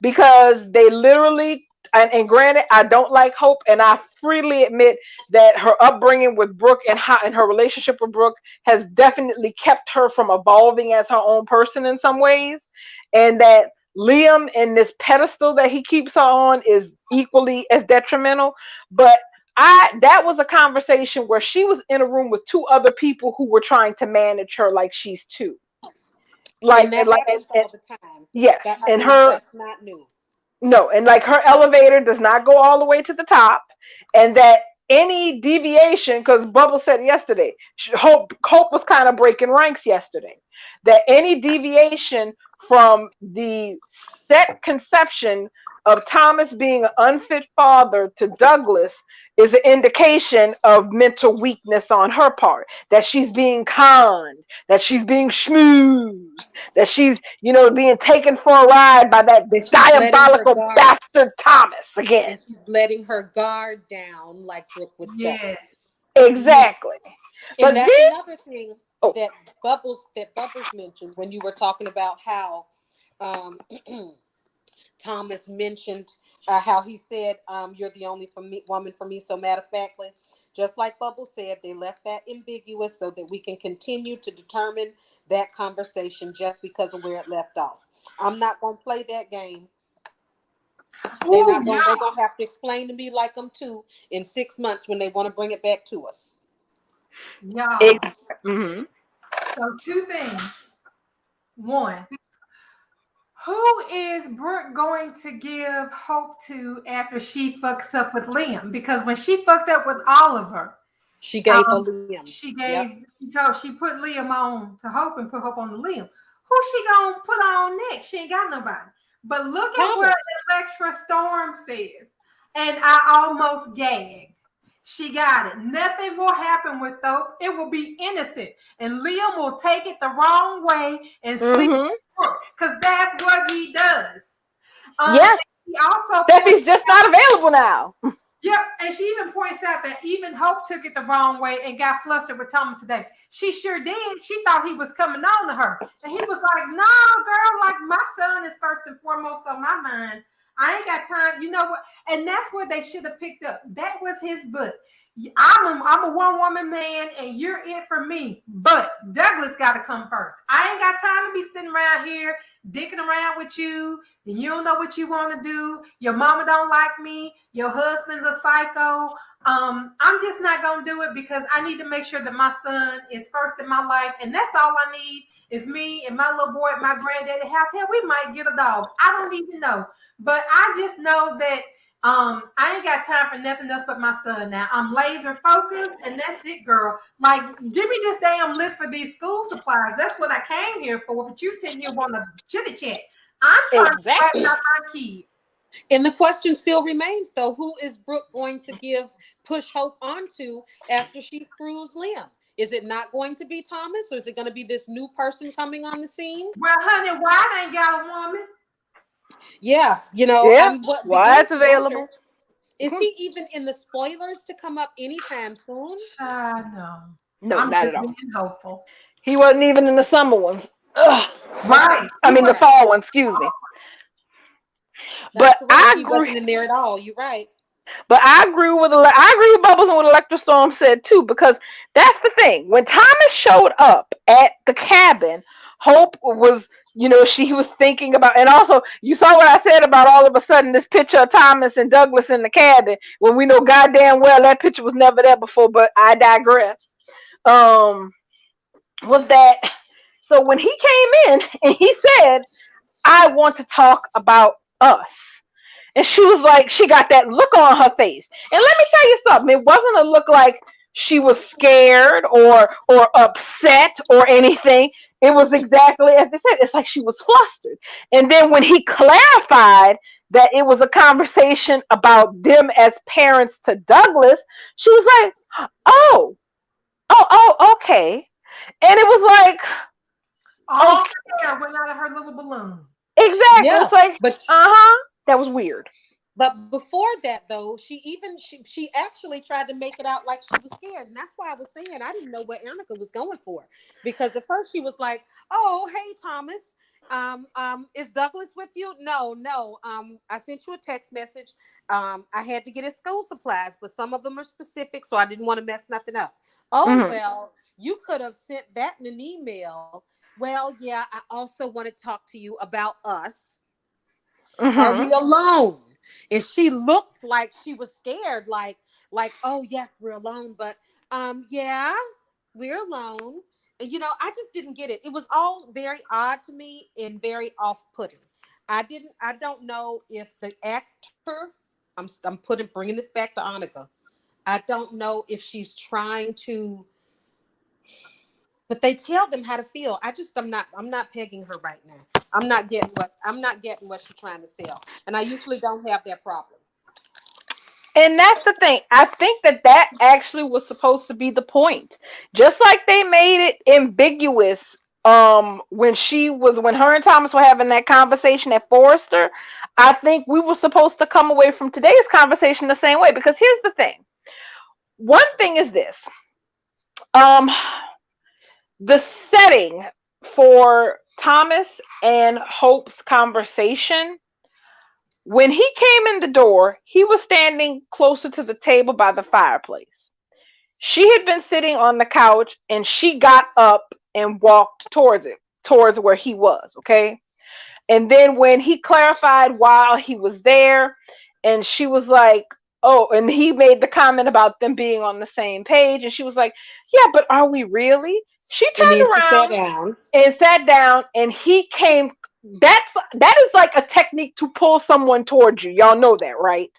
C: because they literally and granted, I don't like Hope, and I freely admit that her upbringing with Brooke and her relationship with Brooke has definitely kept her from evolving as her own person in some ways, and that Liam and this pedestal that he keeps her on is equally as detrimental. But that was a conversation where she was in a room with two other people who were trying to manage her like she's two.
B: And that happens all the time.
C: Yes, that's
B: not new.
C: No, and like her elevator does not go all the way to the top, and that any deviation, because Bubble said yesterday, Hope was kind of breaking ranks yesterday, that any deviation from the set conception of Thomas being an unfit father to Douglas is an indication of mental weakness on her part, that she's being conned, that she's being schmoozed, that she's, being taken for a ride by that diabolical bastard Thomas again.
B: And she's letting her guard down, like Brooke would say.
A: Yes.
C: Exactly.
B: And that's another thing that Bubbles mentioned when you were talking about how Thomas mentioned how he said, you're the only woman for me. So matter of factly, just like Bubble said, they left that ambiguous so that we can continue to determine that conversation just because of where it left off. I'm not going to play that game. They're going to have to explain to me like I'm two in 6 months when they want to bring it back to us.
A: Yeah.
C: Mm-hmm.
A: So 2 things. 1, who is Brooke going to give hope to after she fucks up with Liam? Because when she fucked up with Oliver,
B: she gave her Liam.
A: She put Liam on to Hope and put Hope on the Liam. Who she gonna put on next? She ain't got nobody. But look at what Electra Storm says. and I almost gagged. She got it. Nothing will happen with Thope. It will be innocent. And Liam will take it the wrong way and sleep because that's what he does.
C: Yes.
A: He also
C: Steffi's just not available now.
A: Yeah, and she even points out that even Hope took it the wrong way and got flustered with Thomas today. She sure did. She thought he was coming on to her. And he was like, no, girl, like my son is first and foremost on my mind. I ain't got time. You know what? And that's where they should have picked up. That was his book. I'm a one-woman man, and you're it for me. But Douglas got to come first. I ain't got time to be sitting around here dicking around with you, and you don't know what you want to do. Your mama don't like me. Your husband's a psycho. I'm just not gonna do it because I need to make sure that my son is first in my life, and that's all I need is me and my little boy at my granddaddy's house. Hell, we might get a dog. I don't even know, but I just know that I ain't got time for nothing else but my son now. I'm laser focused, and that's it, girl. Like, give me this damn list for these school supplies. That's what I came here for. But you sitting here want to chitty chat. I'm trying to grab my kid.
B: And the question still remains, though: who is Brooke going to push Hope onto after she screws Liam? Is it not going to be Thomas, or is it going to be this new person coming on the scene?
A: Well, honey, Wyatt ain't got a woman.
B: Yeah, you know,
C: Wyatt's available.
B: Is he even in the spoilers to come up anytime soon?
A: No,
C: not at all.
A: Being hopeful.
C: He wasn't even in the summer ones. Ugh.
A: Right.
C: I mean, the fall one. Excuse me.
B: But he wasn't in there at all. You're right.
C: But I agree with Bubbles and what Electrostorm said too, because that's the thing. When Thomas showed up at the cabin, Hope was, she was thinking about, and also you saw what I said about all of a sudden this picture of Thomas and Douglas in the cabin when we know goddamn well that picture was never there before. But I digress. Was that so when he came in and he said, "I want to talk about us." And she was like, she got that look on her face. And let me tell you something. It wasn't a look like she was scared or upset or anything. It was exactly as they said. It's like she was flustered. And then when he clarified that it was a conversation about them as parents to Douglas, she was like, oh, okay. And it was like,
A: all the air went out of her little balloon.
C: Exactly. Yeah, it's like, that was weird.
B: But before that, though, she actually tried to make it out like she was scared. And that's why I was saying I didn't know what Annika was going for. Because at first she was like, oh, hey, Thomas, is Douglas with you? No. I sent you a text message. I had to get his school supplies, but some of them are specific, so I didn't want to mess nothing up. Oh, well, you could have sent that in an email. Well, yeah, I also want to talk to you about us. Are we alone? And she looked like she was scared, like, oh yes, we're alone, but yeah, we're alone. And I just didn't get it. It was all very odd to me and very off-putting. I don't know if the actor, I'm bringing this back to Annika. I don't know if she's trying to, but they tell them how to feel. I'm not pegging her right now. I'm not getting what she's trying to sell. And I usually don't have that problem.
C: And that's the thing. I think that actually was supposed to be the point. Just like they made it ambiguous when her and Thomas were having that conversation at Forrester. I think we were supposed to come away from today's conversation the same way, because here's the thing. One thing is this. The setting for Thomas and Hope's conversation, when he came in the door, he was standing closer to the table by the fireplace. She had been sitting on the couch and she got up and walked towards where he was, okay? And then when he clarified while he was there, and she was like, oh, and he made the comment about them being on the same page, and she was like, yeah, but are we really? She turned around and sat down, and he came. That is like a technique to pull someone towards you. Y'all know that, right?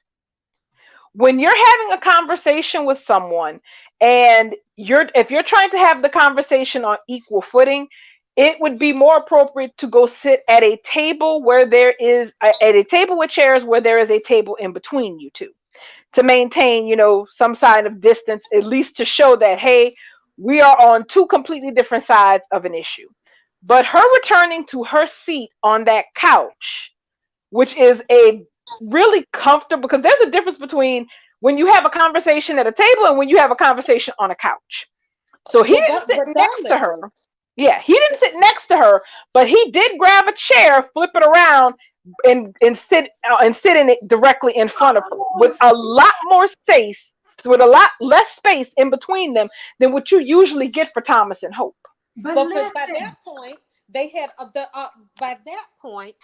C: When you're having a conversation with someone, and if you're trying to have the conversation on equal footing, it would be more appropriate to go sit at a table where there is at a table with chairs where there is a table in between you two. to maintain, some sign of distance, at least to show that, hey, we are on two completely different sides of an issue. But her returning to her seat on that couch, which is a really comfortable, because there's a difference between when you have a conversation at a table and when you have a conversation on a couch. So he didn't sit next to her. Yeah, he didn't sit next to her, but he did grab a chair, flip it around, and sit in it directly in front of her with a lot more space, with a lot less space in between them than what you usually get for Thomas and Hope.
A: But
B: by that point, they had by that point,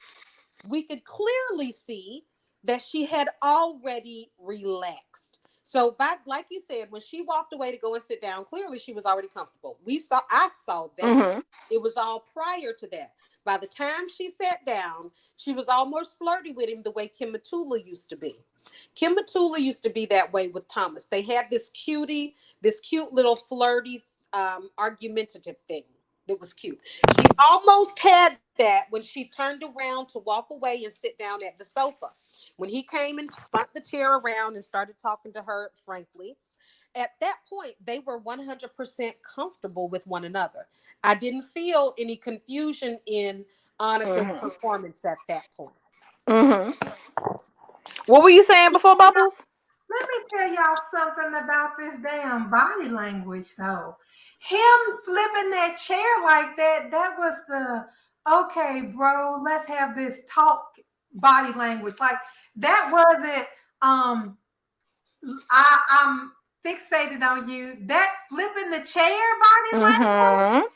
B: we could clearly see that she had already relaxed. So, like you said, when she walked away to go and sit down, clearly she was already comfortable. I saw that.
C: Mm-hmm.
B: It was all prior to that. By the time she sat down, she was almost flirty with him the way Kim Matula used to be. Kim Matula used to be that way with Thomas. They had this cute little flirty, argumentative thing that was cute. She almost had that when she turned around to walk away and sit down at the sofa. When he came and spun the chair around and started talking to her frankly, at that point, they were 100% comfortable with one another. I didn't feel any confusion in Annika's performance at that point.
C: Mm-hmm. What were you saying before, Bubbles?
A: Let me tell y'all something about this damn body language, though. Him flipping that chair like that was the, okay, bro, let's have this talk body language. Like, that wasn't, I'm fixated on you. That flipping the chair body language,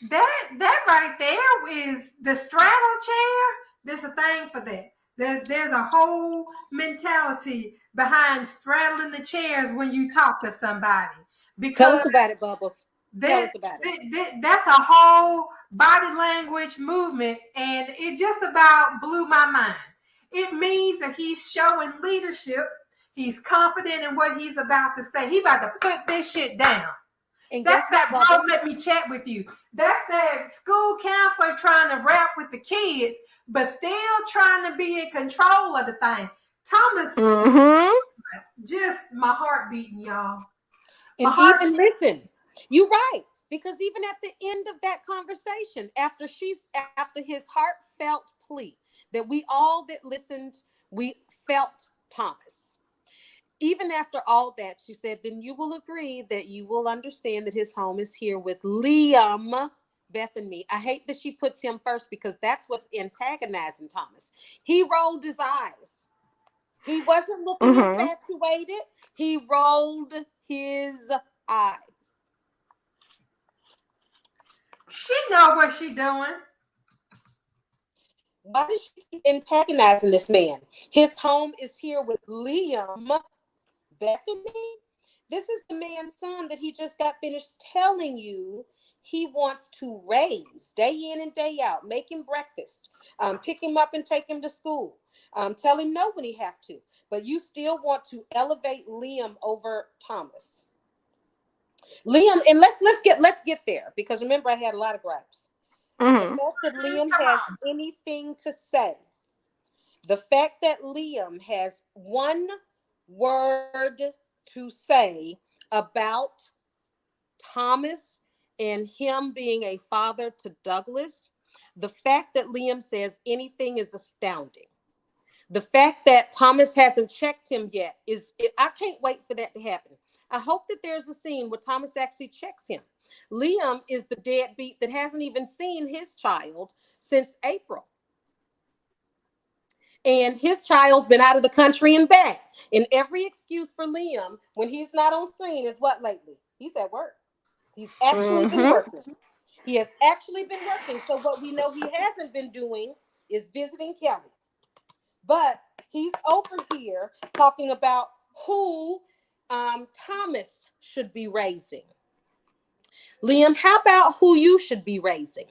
A: that right there is the straddle chair. There's a thing for that. There's a whole mentality behind straddling the chairs when you talk to somebody. Because
B: tell us about it, Bubbles. Tell us about
A: it. That's a whole body language movement, and it just about blew my mind. It means that he's showing leadership. He's confident in what he's about to say. He about to put this shit down. And that's that, bro, let me chat with you. That's that school counselor trying to rap with the kids, but still trying to be in control of the thing. Thomas, just my heart beating, y'all.
B: And even listen, you're right, because even at the end of that conversation, after his heartfelt plea that we all that listened, we felt Thomas. Even after all that, she said, then you will agree that you will understand that his home is here with Liam, Beth, and me. I hate that she puts him first because that's what's antagonizing Thomas. He rolled his eyes. He wasn't looking infatuated. He rolled his eyes.
A: She know what she doing.
B: Why does she keep antagonizing this man? His home is here with Liam, Bethany. This is the man's son that he just got finished telling you he wants to raise day in and day out. Make him breakfast, pick him up and take him to school, tell him no when he have to. But you still want to elevate Liam over Thomas. Liam, and let's get there, because remember I had a lot of gripes. The fact that Liam has anything to say, the fact that Liam has one word to say about Thomas and him being a father to Douglas, the fact that Liam says anything is astounding. The fact that Thomas hasn't checked him yet I can't wait for that to happen. I hope that there's a scene where Thomas actually checks him. Liam is the deadbeat that hasn't even seen his child since April. And his child's been out of the country and back. And every excuse for Liam when he's not on screen is what lately? He's at work. He's actually been working. He has actually been working. So what we know he hasn't been doing is visiting Kelly. But he's over here talking about who Thomas should be raising. Liam, how about who you should be raising?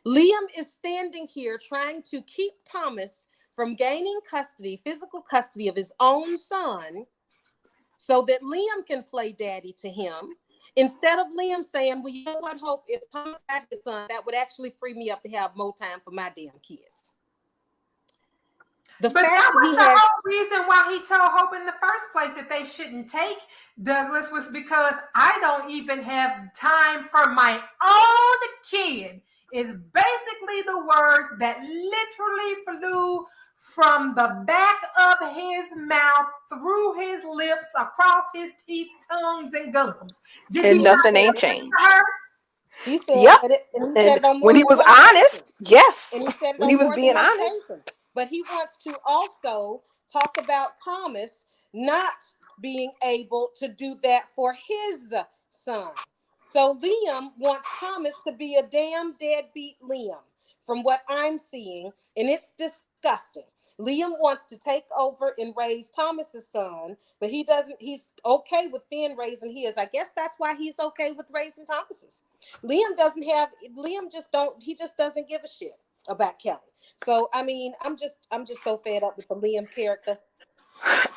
B: Liam is standing here trying to keep Thomas from gaining physical custody of his own son, so that Liam can play daddy to him, instead of Liam saying, well, you know what, Hope, if Thomas had his son, that would actually free me up to have more time for my damn kids. The
A: But
B: fact
A: that
B: that
A: was
B: he
A: the
B: has,
A: whole reason why he told Hope in the first place that they shouldn't take Douglas, was because I don't even have time for my own kid, is basically the words that literally flew from the back of his mouth, through his lips, across his teeth, tongues, and gums. Did he
C: And
A: not
C: nothing
A: say
C: ain't
A: it to
C: changed.
A: her?
B: he said
C: Yep.
B: it, and he said
C: And
B: it on
C: when
B: more
C: he
B: than
C: was
B: one
C: honest,
B: occasion.
C: yes.
B: And he said it
C: When he
B: on
C: was
B: more than
C: being
B: one
C: honest.
B: occasion. But he wants to also talk about Thomas not being able to do that for his son. So Liam wants Thomas to be a damn deadbeat Liam, from what I'm seeing, and it's disgusting. Liam wants to take over and raise Thomas's son, but he doesn't. He's okay with Finn raising his. I guess that's why he's okay with raising Thomas's. Liam doesn't have. Liam just don't. He just doesn't give a shit about Kelly. So I mean, I'm just so fed up with the Liam character.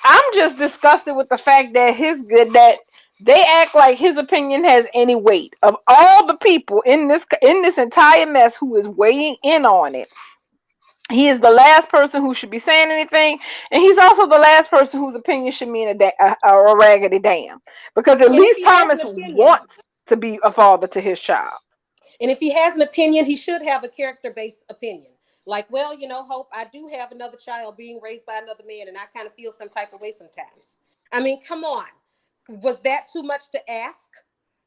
C: I'm just disgusted with the fact that that they act like his opinion has any weight. Of all the people in this entire mess who is weighing in on it, he is the last person who should be saying anything, and he's also the last person whose opinion should mean a raggedy damn. Because at
B: And if
C: least
B: he has an
C: Thomas
B: opinion,
C: wants to be a father to his child.
B: and if he has an opinion, he should have a character-based opinion. Like, well, Hope, I do have another child being raised by another man, and I kind of feel some type of way sometimes. I mean, come on. Was that too much to ask?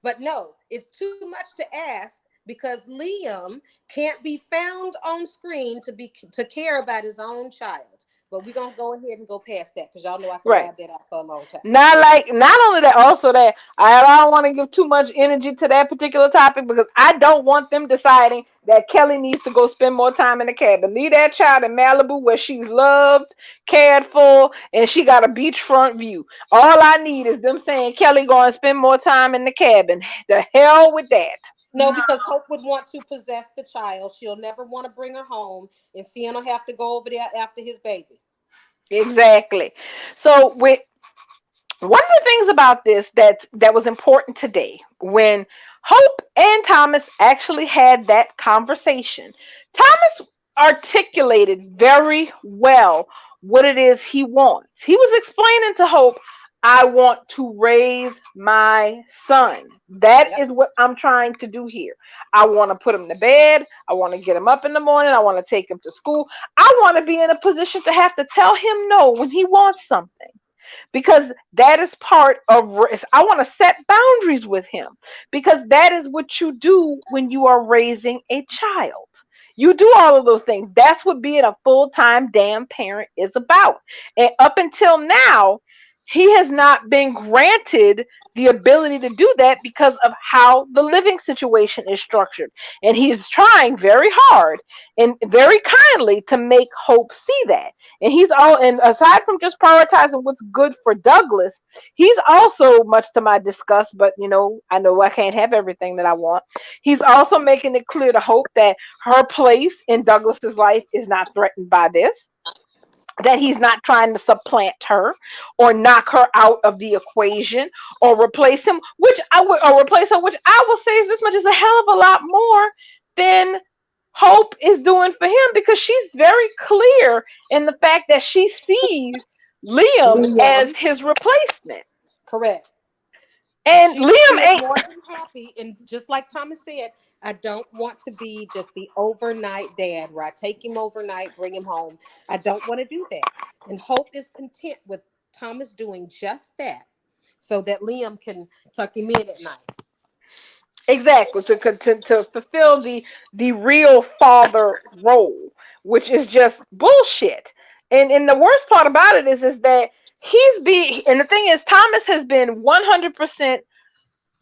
B: But no, it's too much to ask because Liam can't be found on screen to care about his own child. But we're gonna go ahead and go past that because y'all know I can
C: Right.
B: ride that out for a long time.
C: Not only that, also that I don't want to give too much energy to that particular topic because I don't want them deciding that Kelly needs to go spend more time in the cabin. Leave that child in Malibu where she's loved, cared for, and she got a beachfront view. All I need is them saying Kelly going to spend more time in the cabin. The hell with that.
B: No, because Hope would want to possess the child. She'll never want to bring her home, and Finn will have to go over there after his baby.
C: Exactly. So with one of the things about this that was important today when Hope and Thomas actually had that conversation, Thomas articulated very well what it is he wants. He was explaining to Hope, I want to raise my son. That
B: Yep.
C: is what I'm trying to do here. I want to put him to bed. I want to get him up in the morning. I want to take him to school. I want to be in a position to have to tell him no when he wants something, because that is part of I want to set boundaries with him, because that is what you do when you are raising a child. You do all of those things. That's what being a full-time damn parent is about. And up until now, he has not been granted the ability to do that because of how the living situation is structured. And he is trying very hard and very kindly to make Hope see that. And aside from just prioritizing what's good for Douglas, he's also, much to my disgust, but I know I can't have everything that I want. He's also making it clear to Hope that her place in Douglas's life is not threatened by this, that he's not trying to supplant her or knock her out of the equation or replace him, or replace her, which I will say is this much, is a hell of a lot more than Hope is doing for him, because she's very clear in the fact that she sees Liam as
B: Liam,
C: his replacement.
B: correct.
C: And
B: She
C: Liam
B: is
C: ain't
B: more than happy, and just like Thomas said, I don't want to be just the overnight dad where I take him overnight, bring him home. I don't want to do that. And Hope is content with Thomas doing just that, so that Liam can tuck him in at night.
C: exactly to fulfill the real father role, which is just bullshit. And the worst part about it is that and the thing is, Thomas has been 100%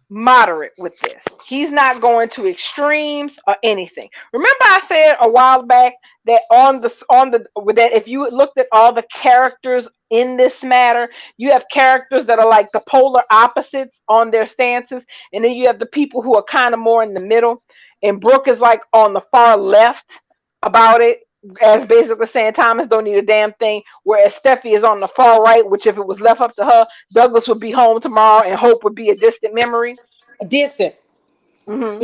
C: moderate with this. He's not going to extremes or anything. Remember, I said a while back that that if you looked at all the characters in this matter, you have characters that are like the polar opposites on their stances, and then you have the people who are kind of more in the middle. And Brooke is like on the far left about it, as basically saying Thomas don't need a damn thing, whereas Steffi is on the far right, which if it was left up to her, Douglas would be home tomorrow and Hope would be a distant memory.
B: Distant.
C: Hmm.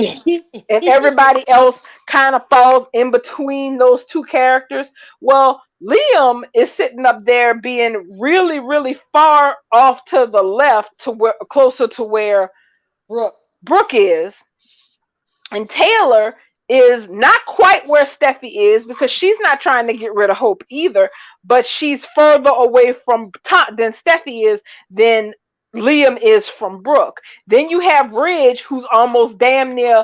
C: And everybody else kind of falls in between those two characters. Well, Liam is sitting up there being really, really far off to the left, to where closer to where
B: Brooke.
C: Brooke is, and Taylor is not quite where Steffi is because she's not trying to get rid of Hope either, but she's further away from than Steffi is than Liam is from Brooke. Then you have Ridge, who's almost damn near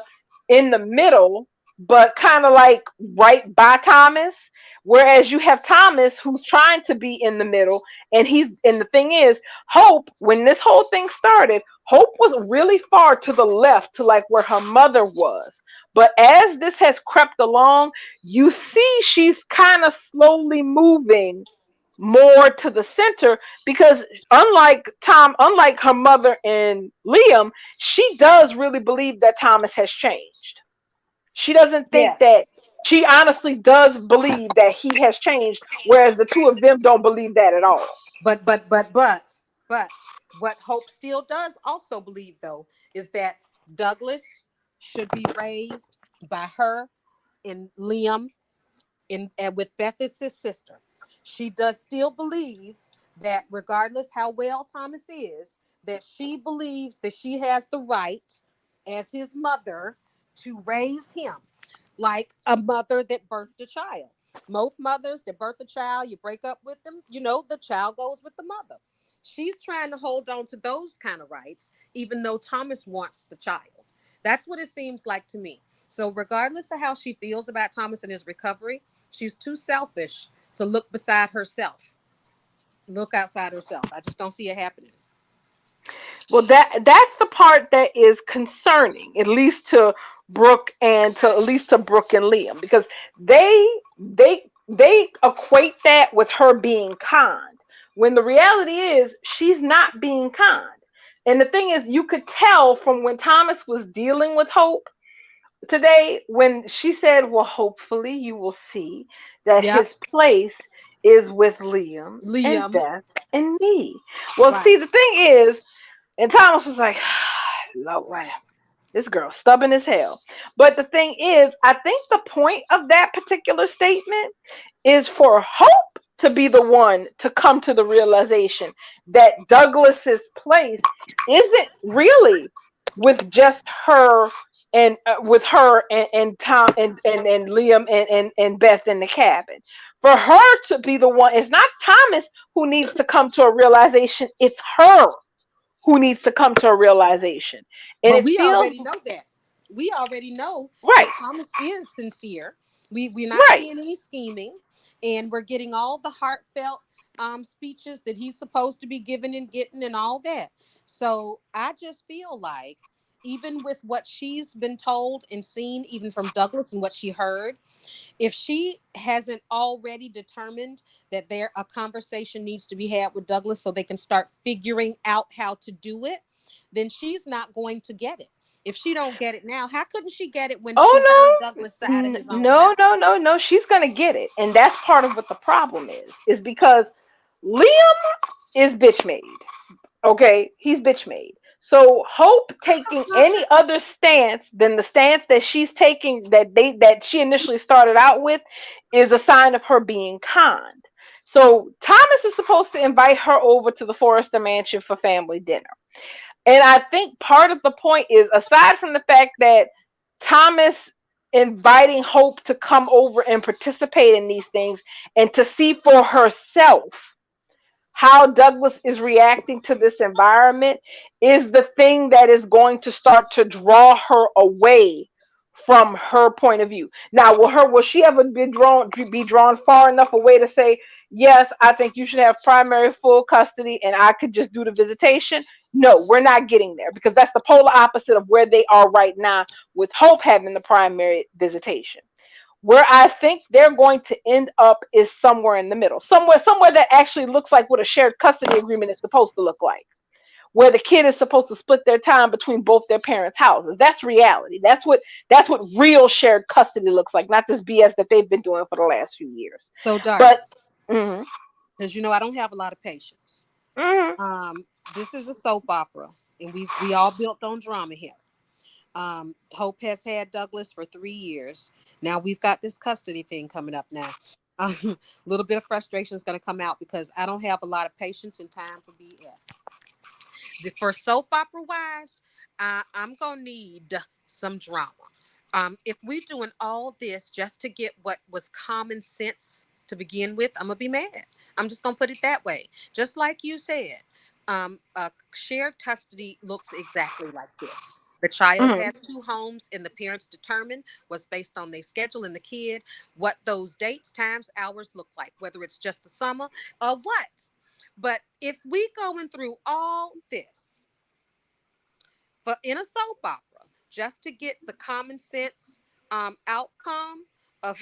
C: in the middle, but kind of like right by Thomas. Whereas you have Thomas, who's trying to be in the middle, and the thing is, Hope, when this whole thing started, Hope was really far to the left, to like where her mother was. But as this has crept along, you see she's kind of slowly moving more to the center, because unlike her mother and Liam, she does really believe that Thomas has changed. She doesn't think
B: Yes.
C: that She honestly does believe that he has changed, whereas the two of them don't believe that at all.
B: But what Hope still does also believe, though, is that Douglas should be raised by her and Liam and with Beth as his sister. She does still believe that regardless how well Thomas is, that she believes that she has the right as his mother to raise him like a mother that birthed a child. Most mothers that birth a child, you break up with them, the child goes with the mother. She's trying to hold on to those kind of rights, even though Thomas wants the child. That's what it seems like to me. So, regardless of how she feels about Thomas and his recovery, she's too selfish to look beside herself, look outside herself. I just don't see it happening.
C: Well, that's the part that is concerning, at least to Brooke and to Brooke and Liam, because they equate that with her being kind, when the reality is she's not being kind. And the thing is, you could tell from when Thomas was dealing with Hope today, when she said, "Well, hopefully you will see that
B: Yep.
C: his place is with Liam and
B: Liam.
C: Beth and me." Well,
B: Right.
C: see, the thing is, and Thomas was like, Lord,
B: Right.
C: this girl's stubborn as hell. But the thing is, I think the point of that particular statement is for Hope to be the one to come to the realization that Douglas's place isn't really with just her, and and Tom and Liam and Beth in the cabin. For her to be the one, it's not Thomas who needs to come to a realization, it's her who needs to come to a realization. And
B: But
C: it
B: we
C: feels
B: already know that. We already know
C: right,
B: that Thomas is sincere. We're not
C: right.
B: seeing any scheming, and we're getting all the heartfelt speeches that he's supposed to be giving and getting and all that. So I just feel like even with what she's been told and seen, even from Douglas and what she heard, if she hasn't already determined that there a conversation needs to be had with Douglas so they can start figuring out how to do it, then she's not going to get it. If she don't get it now, how couldn't she get it when she heard
C: Oh
B: Douglas
C: no,
B: out of his own
C: no,
B: mouth?
C: no, no, no. She's gonna get it, and that's part of what the problem is because Liam is bitch made. Okay, he's bitch made. So Hope taking any other stance than the stance that she's taking, that she initially started out with, is a sign of her being kind. So Thomas is supposed to invite her over to the Forrester Mansion for family dinner. And I think part of the point is, aside from the fact that Thomas inviting Hope to come over and participate in these things and to see for herself how Douglas is reacting to this environment, is the thing that is going to start to draw her away from her point of view. Now, will she ever be drawn far enough away to say, yes, I think you should have primary full custody and I could just do the visitation? No, we're not getting there, because that's the polar opposite of where they are right now, with Hope having the primary visitation. Where I think they're going to end up is somewhere in the middle. Somewhere that actually looks like what a shared custody agreement is supposed to look like, where the kid is supposed to split their time between both their parents' houses. That's reality. That's what real shared custody looks like, not this BS that they've been doing for the last few years.
B: So,
C: But
B: darling,
C: mhm,
B: because I don't have a lot of patience.
C: mhm.
B: This is a soap opera, and we all built on drama here. Hope has had Douglas for 3 years. Now we've got this custody thing coming up now. A little bit of frustration is going to come out because I don't have a lot of patience and time for BS. For soap opera wise, I'm gonna need some drama. If we're doing all this just to get what was common sense to begin with, I'm gonna be mad. I'm just gonna put it that way. Just like you said, shared custody looks exactly like this. The child
C: Mhm.
B: has two homes, and the parents determine what's based on their schedule and the kid, what those dates, times, hours look like, whether it's just the summer or what. But if we going through all this for in a soap opera just to get the common sense outcome of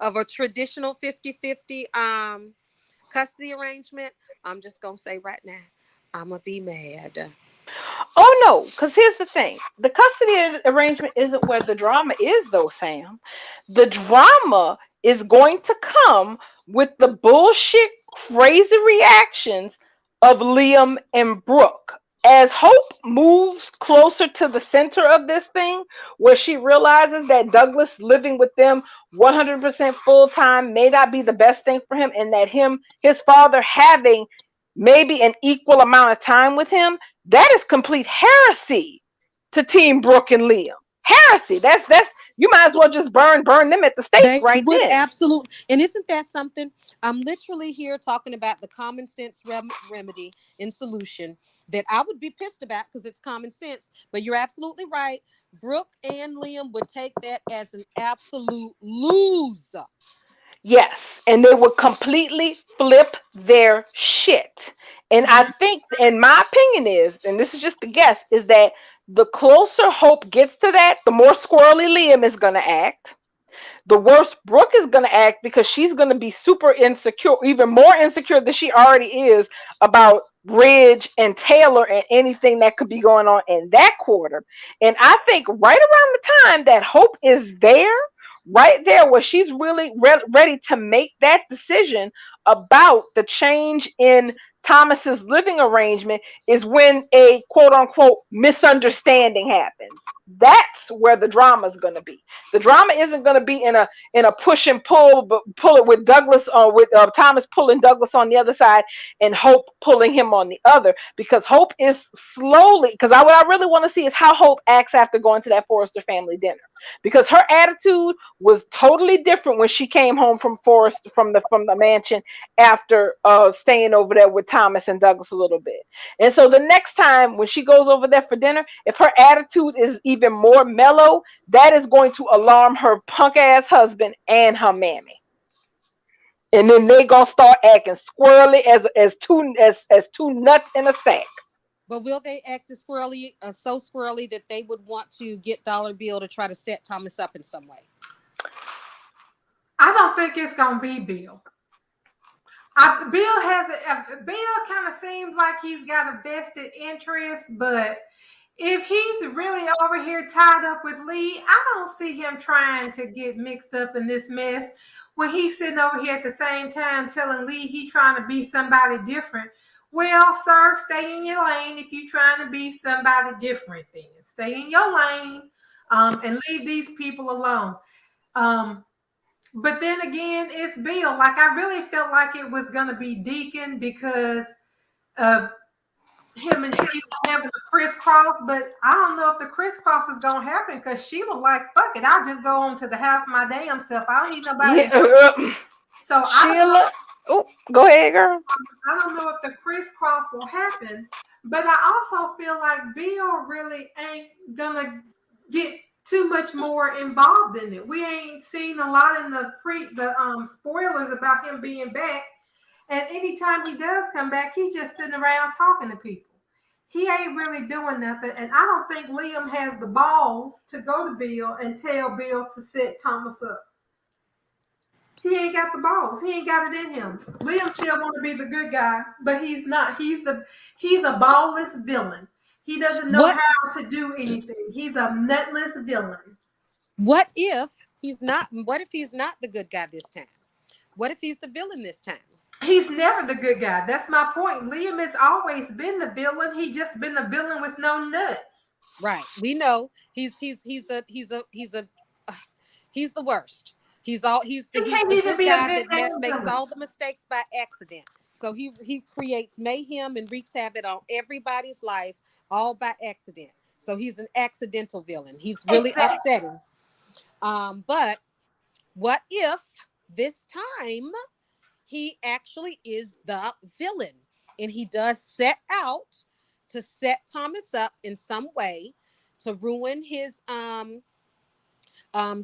B: of a traditional 50-50 custody arrangement, I'm just gonna say right now, I'm gonna be mad.
C: Oh no, because here's the thing: the custody arrangement isn't where the drama is, though, Sam. The drama is going to come with the bullshit, crazy reactions of Liam and Brooke. As Hope moves closer to the center of this thing, where she realizes that Douglas living with them 100% full time may not be the best thing for him, and that his father having maybe an equal amount of time with him, that is complete heresy to Team Brooke and Liam. Heresy. That's you might as well just burn them at the stake
B: They
C: right
B: would
C: then.
B: absolutely, and isn't that something? I'm literally here talking about the common sense remedy and solution that I would be pissed about because it's common sense. But you're absolutely right. Brooke and Liam would take that as an absolute loser.
C: Yes, and they would completely flip their shit. And I
B: Mhm.
C: think, and my opinion is, and this is just a guess, is that the closer Hope gets to that, the more squirrely Liam is going to act. The worse Brooke is going to act because she's going to be super insecure, even more insecure than she already is about Ridge and Taylor and anything that could be going on in that quarter. And I think right around the time that Hope is there, right there where she's really ready to make that decision about the change in Thomas's living arrangement, is when a quote unquote misunderstanding happens. That's where the drama is going to be. The drama isn't going to be in a push and pull, but pull it with Douglas, with Thomas pulling Douglas on the other side and Hope pulling him on the other, because Hope is slowly, because what I really want to see is how Hope acts after going to that Forrester family dinner, because her attitude was totally different when she came home from Forrest from the mansion after staying over there with Thomas and Douglas a little bit. And so the next time when she goes over there for dinner, if her attitude is even more mellow, that is going to alarm her punk ass husband and her mammy. And then they gonna start acting squirrely as two nuts in a sack.
B: But will they act as squirrely, so squirrely that they would want to get Dollar Bill to try to set Thomas up in some way?
A: I don't think it's gonna be Bill. Bill kind of seems like he's got a vested interest, but if he's really over here tied up with Lee, I don't see him trying to get mixed up in this mess when he's sitting over here at the same time telling Lee he trying to be somebody different. Well, sir, stay in your lane if you're trying to be somebody different. Then stay in your lane, and leave these people alone. Um, but then again, it's Bill. Like I really felt like it was gonna be Deacon because of him and Sheila having a crisscross, but I don't know if the crisscross is gonna happen because Sheila like, fuck it, I'll just go on to the house my damn self. I don't need nobody
C: Yeah,
A: to go. So
C: Sheila. Oh, go ahead, girl.
A: I don't know if the crisscross will happen, but I also feel like Bill really ain't gonna get too much more involved in it. We ain't seen a lot in the spoilers about him being back. And anytime he does come back, he's just sitting around talking to people. He ain't really doing nothing. And I don't think Liam has the balls to go to Bill and tell Bill to set Thomas up. He ain't got the balls. He ain't got it in him. Liam still want to be the good guy, but he's not. He's a ballless villain. He doesn't know
B: What
A: how to do anything. He's a nutless villain.
B: what if he's not? What if he's not the good guy this time? What if he's the villain this time?
A: He's never the good guy. That's my point. Liam has always been the villain. He just been the villain with no nuts.
B: Right. We know he's the worst. He's
A: He can't
B: the
A: even
B: good
A: be a
B: guy
A: good
B: that
A: damn
B: makes
A: villain.
B: all the mistakes by accident. So he creates mayhem and wreaks havoc on everybody's life, all by accident. So he's an accidental villain. He's really
A: Exactly.
B: upsetting. But what if this time he actually is the villain and he does set out to set Thomas up in some way to ruin his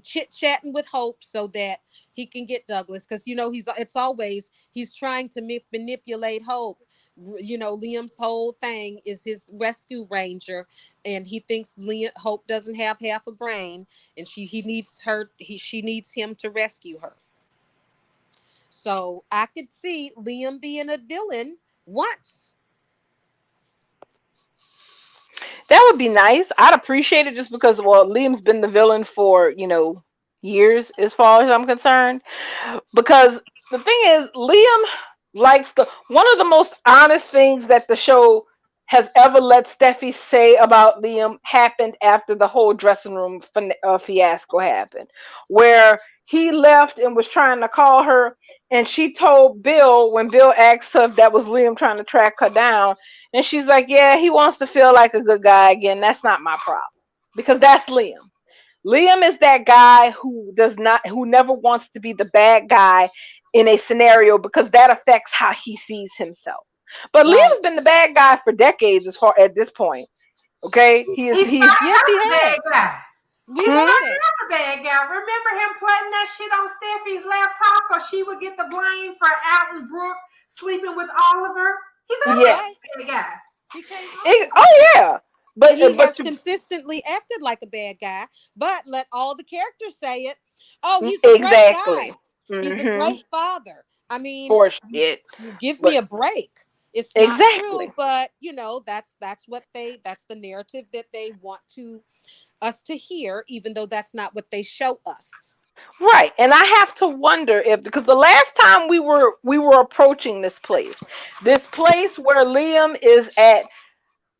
B: chit chatting with Hope so that he can get Douglas, because he's trying to manipulate Hope. Liam's whole thing is his rescue ranger, and he thinks Hope doesn't have half a brain, and she needs him to rescue her. So I could see Liam being a villain once.
C: That would be nice. I'd appreciate it just because, well, Liam's been the villain for, years as far as I'm concerned. Because the thing is, Liam likes one of the most honest things that the show has ever let Steffi say about Liam happened after the whole dressing room fiasco happened, where he left and was trying to call her, and she told Bill, when Bill asked her if that was Liam trying to track her down, and she's like, yeah, he wants to feel like a good guy again. That's not my problem. Because that's Liam. Liam is that guy who never wants to be the bad guy in a scenario, because that affects how he sees himself. But
B: Right.
C: Liam's been the bad guy for decades as far at this point. Okay?
A: He
C: He's
A: started
B: Yes,
A: out
B: he
A: the bad
B: has.
A: guy.
B: We
A: He
B: know
C: hmm?
A: started
B: that.
A: out the bad guy. Remember him putting that shit on Steffi's laptop so she would get the blame for outing Brooke sleeping with Oliver? He's
B: That's
C: Yes.
A: always
B: right.
A: a bad guy.
B: He came off as a
C: Oh
B: bad guy.
C: yeah.
B: And he
C: But
B: has consistently acted like a bad guy, but let all the characters say it. Oh, he's a great
C: exactly.
B: guy. He's a
C: Hmm.
B: great father. I mean,
C: For shit.
B: give me
C: But
B: a break. It's not true,
C: exactly.
B: but that's the narrative that they want to us to hear, even though that's not what they show us.
C: Right. And I have to wonder if, because the last time we were approaching this place where Liam is at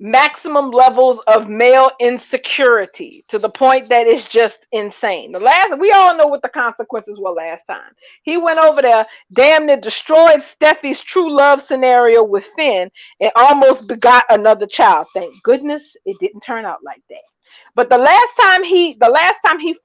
C: maximum levels of male insecurity to the point that it's just insane. The last We all know what the consequences were last time. He went over there, damn near destroyed Steffi's true love scenario with Finn, and almost begot another child. Thank goodness it didn't turn out like that. But the last time he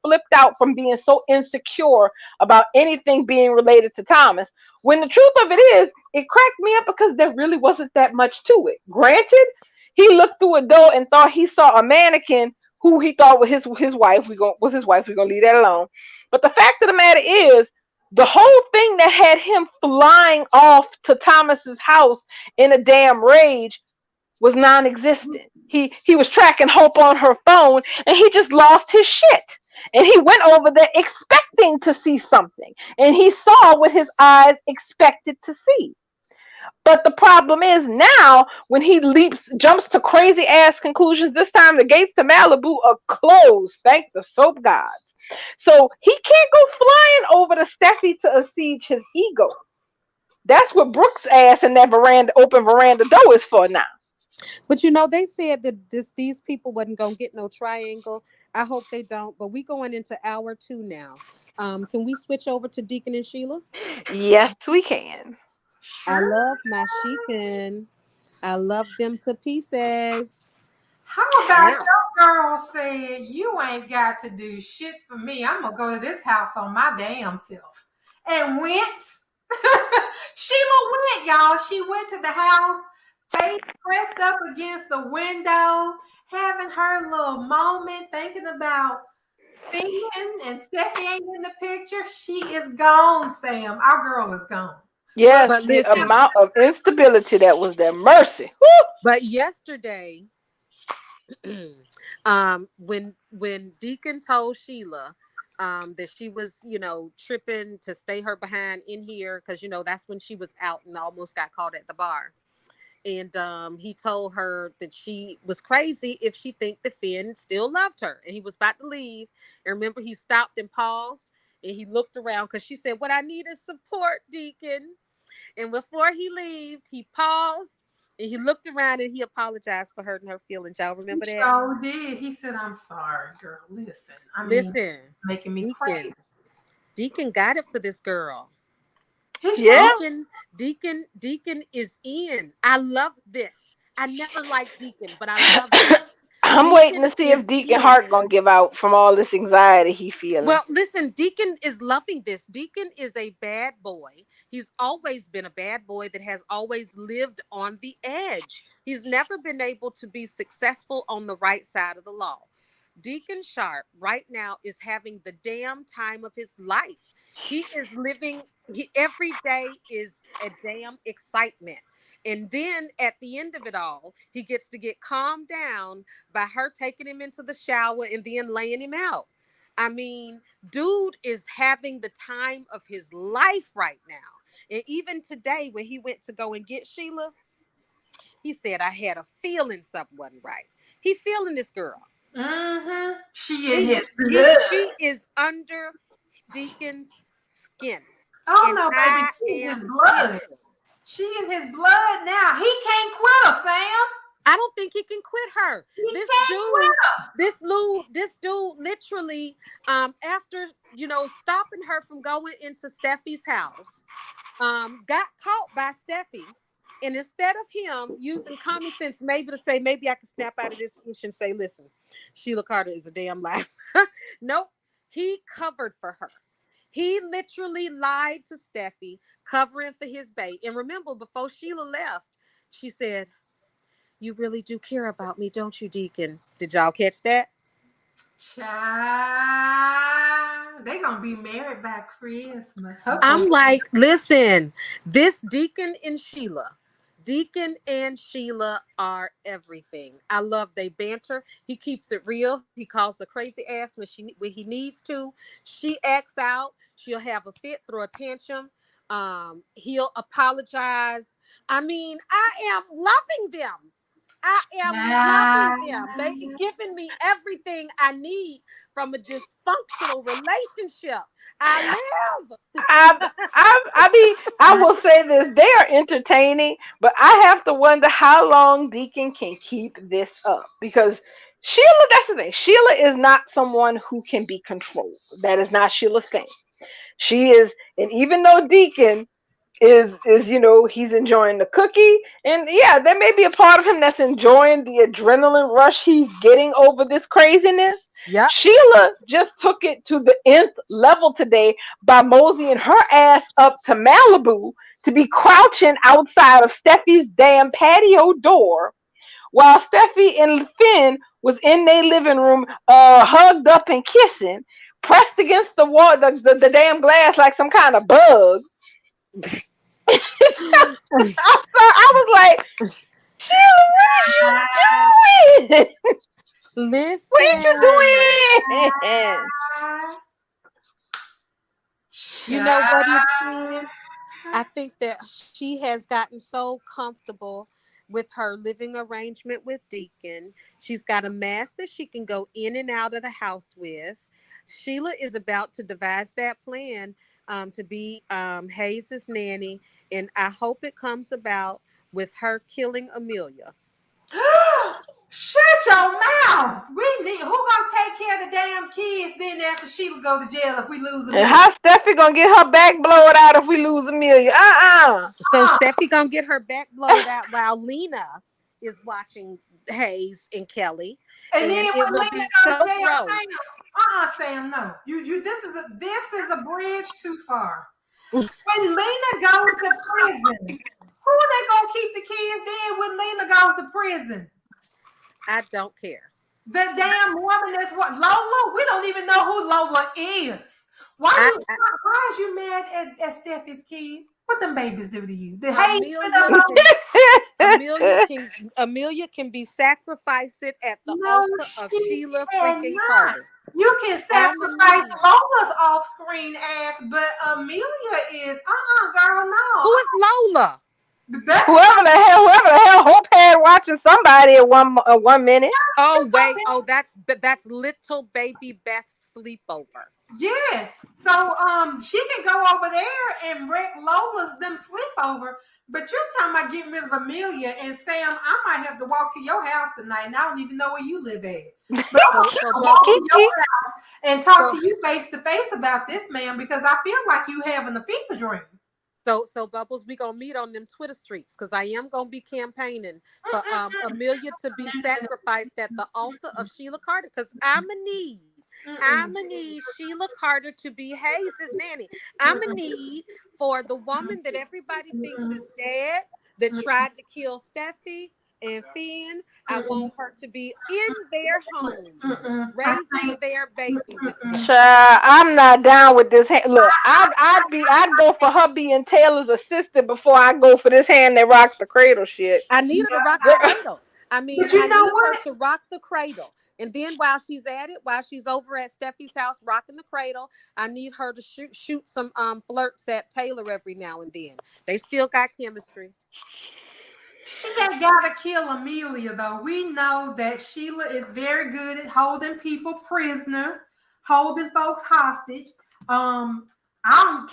C: flipped out from being so insecure about anything being related to Thomas, when the truth of it is, it cracked me up because there really wasn't that much to it. Granted, he looked through a door and thought he saw a mannequin who he thought was his wife. Was his wife. We're gonna leave that alone. But the fact of the matter is, the whole thing that had him flying off to Thomas's house in a damn rage was non-existent. He was tracking Hope on her phone, and he just lost his shit. And he went over there expecting to see something, and he saw what his eyes expected to see. But the problem is, now when he jumps to crazy ass conclusions, this time the gates to Malibu are closed. Thank the soap gods. So he can't go flying over to Steffi to assuage his ego. That's what Brooks' ass in that open veranda door is for now.
B: But they said that these people wasn't gonna get no triangle. I hope they don't. But we going into hour 2 now. Can we switch over to Deacon and Sheila?
C: Yes, we can.
B: I
A: Sure.
B: love my Sheikah. I love them to pieces.
A: How about
C: Yeah.
A: your girl said you ain't got to do shit for me? I'm gonna go to this house on my damn self. And went. Sheila went, y'all. She went to the house, face pressed up against the window, having her little moment, thinking about Finn and Steffi ain't in the picture. She is gone, Sam. Our girl is gone. Look,
C: Yes,
B: But
C: the
B: listen,
C: amount of instability that was there. Mercy. Woo!
B: but yesterday, when Deacon told Sheila that she was, tripping to stay her behind in here, because that's when she was out and almost got caught at the bar. And he told her that she was crazy if she think the Finn still loved her, and he was about to leave. And remember, he stopped and paused, and he looked around because she said, "What I need is support, Deacon." And before he left, he paused and he looked around and he apologized for hurting her feelings. Y'all
A: he
B: remember that?
A: sure did. He said, I'm sorry, girl. Listen, I mean,
B: Listen,
A: making me
B: Deacon,
A: crazy.
B: Deacon got it for this girl.
A: He's
C: Yeah.
A: strong.
B: Deacon is in. I love this. I never liked Deacon, but I love this.
C: I'm waiting
B: Deacon
C: to see if
B: is
C: Deacon
B: in.
C: Heart gonna give out from all this anxiety he feeling.
B: Well, listen, Deacon is loving this. Deacon is a bad boy. He's always been a bad boy that has always lived on the edge. He's never been able to be successful on the right side of the law. Deacon Sharp right now is having the damn time of his life. He is living, every day is a damn excitement. And then at the end of it all, he gets to get calmed down by her taking him into the shower and then laying him out. I mean, dude is having the time of his life right now. And even today, when he went to go and get Sheila, he said, I had a feeling something wasn't right. He feeling this girl.
A: Mm-hmm. She
B: He
A: is his
B: is
A: blood.
B: she is under Deacon's skin.
A: Oh
B: And
A: no, baby,
B: I
A: she is his
B: am
A: blood.
B: too.
A: She is his blood now. He can't quit her, Sam.
B: I don't think he can quit her.
A: He
B: This
A: can't
B: dude,
A: quit her.
B: this dude literally, after stopping her from going into Steffi's house, got caught by Steffi. And instead of him using common sense, maybe to say, maybe I can snap out of this issue and say, listen, Sheila Carter is a damn lie. Nope. He covered for her. He literally lied to Steffi, covering for his bait. And remember, before Sheila left, she said, you really do care about me, don't you, Deacon? Did y'all catch that?
A: Child, they gonna be married by Christmas.
B: I'm like, listen, this Deacon and Sheila are everything. I love they banter. He keeps it real. He calls her crazy ass when he needs to. She acts out. She'll have a fit, throw a tantrum. He'll apologize. I mean, I am loving them. I am loving them. They giving me everything I need from a dysfunctional relationship. I live.
C: I mean, I will say this: they are entertaining, but I have to wonder how long Deacon can keep this up because Sheila. That's the thing. Sheila is not someone who can be controlled. That is not Sheila's thing. She is, and even though Deacon is he's enjoying the cookie, and yeah, there may be a part of him that's enjoying the adrenaline rush he's getting over this craziness.
B: Yep.
C: Sheila just took it to the nth level today by moseying her ass up to Malibu to be crouching outside of Steffi's damn patio door while Steffi and Finn was in their living room, hugged up and kissing, pressed against the wall, the damn glass like some kind of bug. I was like, Sheila, what are you doing?
B: Listen.
C: What are you doing?
B: You know what it is? I think that she has gotten so comfortable with her living arrangement with Deacon. She's got a mask that she can go in and out of the house with. Sheila is about to devise that plan to be Hayes's nanny, and I hope it comes about with her killing Amelia.
A: Shut your mouth. Who gonna take care of the damn kids then after Sheila go to jail if we lose Amelia?
C: And how Steffi gonna get her back blowed out if we lose Amelia?
B: So Steffi gonna get her back blowed out while Lena is watching Hayes and Kelly.
A: And then
B: it will be so gross.
A: Sam, no. This is a bridge too far. When Lena goes to prison, who are they gonna keep the kids then when Lena goes to prison?
B: I don't care.
A: The damn woman that's what Lola. We don't even know who Lola is. Why is you mad at Steffi's kids? What them babies do to you?
B: Amelia can be sacrificed at the altar of Sheila freaking Carter.
A: You can sacrifice Lola's off-screen ass, but Amelia is girl, no.
B: Who is Lola?
A: That's
C: whoever the hell Hope had watching somebody at one minute.
B: Oh wait, that's little baby Beth's sleepover.
A: yes. So she can go over there and wreck Lola's them sleepover. But you're talking about getting rid of Amelia and Sam. I might have to walk to your house tonight, and I don't even know where you live at. But I'll walk to your house and talk to you face to face about this, man, because I feel like you having a fever dream.
B: So Bubbles, we gonna meet on them Twitter streets because I am gonna be campaigning for Amelia to be sacrificed at the altar of Sheila Carter because I'ma need Sheila Carter to be Hayes' nanny. I'ma need for the woman that everybody thinks is dead that tried to kill Steffi and Finn. I want her to be in their home, raising their baby with them.
C: Child, I'm not down with this hand. Look, I'd go for her being Taylor's assistant before I go for this hand that rocks the cradle shit.
B: I need her to rock the cradle. I mean,
A: But you know
B: need
A: what?
B: her to rock the cradle. And then while she's at it, while she's over at Steffi's house rocking the cradle, I need her to shoot some flirts at Taylor every now and then. They still got chemistry.
A: She ain't gotta kill Amelia though. We know that Sheila is very good at holding people prisoner, holding folks hostage. Can't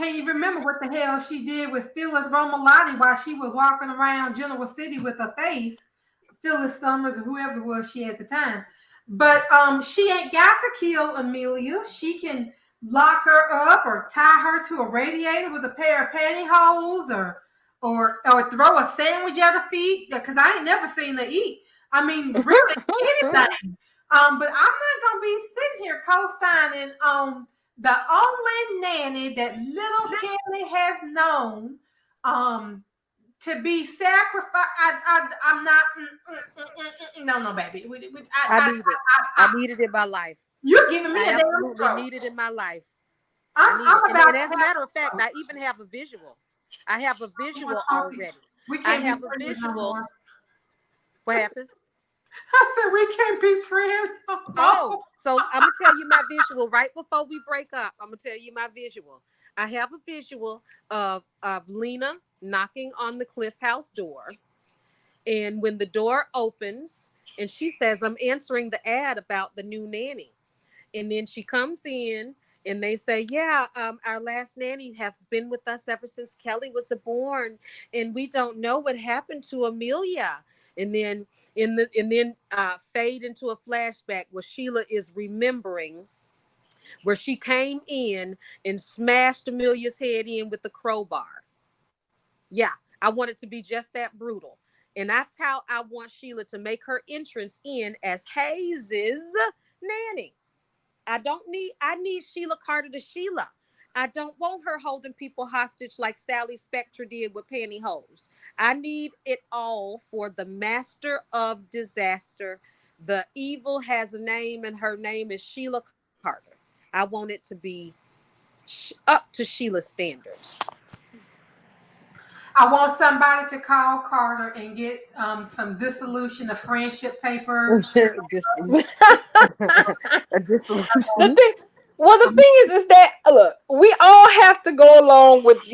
A: even remember what the hell she did with Phyllis Romalotti while she was walking around Genoa City with her face. Phyllis Summers or whoever it was she at the time. But she ain't got to kill Amelia. She can lock her up or tie her to a radiator with a pair of pantyhose or throw a sandwich at her feet because I ain't never seen her eat. I mean, really anything. But I'm not gonna be sitting here co-signing on the only nanny that little Kelly has known to be sacrificed. I'm not. No, baby.
B: I need it in my life.
A: You're giving me
B: I
A: a
B: absolutely need it in my life.
A: I'm
B: and as a matter of fact, I even have a visual. I have a visual already. I have a visual. What happened?
A: I said we can't be friends.
B: Oh, so I'm gonna tell you my visual right before we break up. I'm gonna tell you my visual. I have a visual of Lena knocking on the cliffhouse door, and when the door opens, and she says, "I'm answering the ad about the new nanny," and then she comes in. And they say, yeah, our last nanny has been with us ever since Kelly was born, and we don't know what happened to Amelia. And then fade into a flashback where Sheila is remembering where she came in and smashed Amelia's head in with the crowbar. Yeah, I want it to be just that brutal. And that's how I want Sheila to make her entrance in as Hayes's nanny. I need Sheila Carter to Sheila. I don't want her holding people hostage like Sally Spectre did with pantyhose. I need it all for the master of disaster. The evil has a name, and her name is Sheila Carter. I want it to be up to Sheila's standards.
A: I want somebody to call Carter and get some dissolution of friendship papers.
B: A dissolution.
C: The thing is that look, we all have to go along with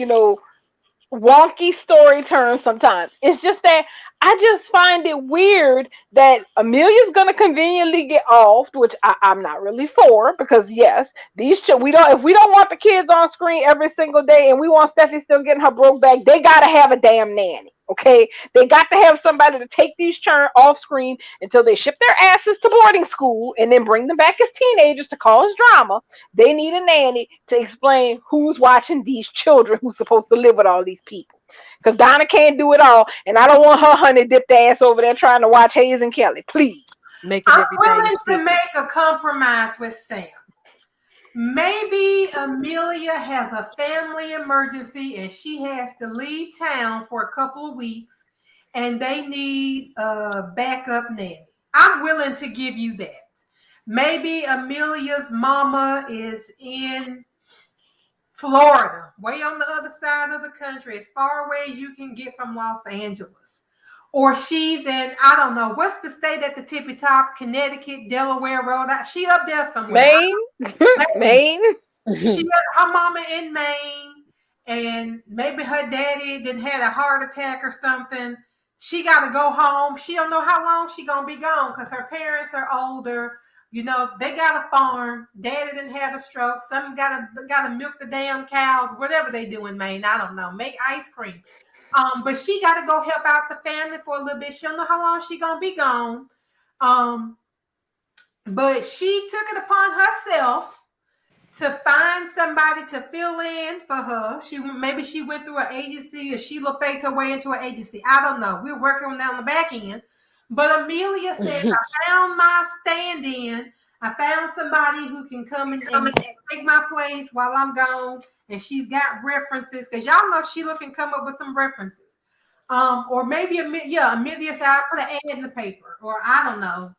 C: wonky story turns sometimes. It's just that I just find it weird that Amelia's gonna conveniently get offed, which I'm not really for, because yes, if we don't want the kids on screen every single day and we want Steffi still getting her broke back, they gotta have a damn nanny. Okay, they got to have somebody to take these churn off screen until they ship their asses to boarding school and then bring them back as teenagers to cause drama. They need a nanny to explain who's watching these children who's supposed to live with all these people. Because Donna can't do it all, and I don't want her honey dipped ass over there trying to watch Hayes and Kelly. Please.
A: I'm willing to make a compromise with Sam. Maybe Amelia has a family emergency and she has to leave town for a couple of weeks and they need a backup nanny. I'm willing to give you that. Maybe Amelia's mama is in Florida, way on the other side of the country, as far away as you can get from Los Angeles. Or she's in, I don't know, what's the state at the tippy top? Connecticut, Delaware, Rhode Island. She up there somewhere.
C: Maine.
A: She her mama in Maine, and maybe her daddy didn't had a heart attack or something. She got to go home. She don't know how long she gonna be gone because her parents are older. You know, they got a farm. Daddy didn't have a stroke. Some gotta milk the damn cows. Whatever they do in Maine, I don't know. Make ice cream. But she got to go help out the family for a little bit. She don't know how long she gonna be gone. Um, but she took it upon herself to find somebody to fill in for her. Maybe she went through an agency or Sheila faked her way into an agency. I don't know. We're working on that on the back end. But Amelia said, I found my stand-in. I found somebody who can come and take my place while I'm gone. And she's got references. Because y'all know Sheila can come up with some references. Or maybe Amelia said, I'll put an ad in the paper. Or I don't know.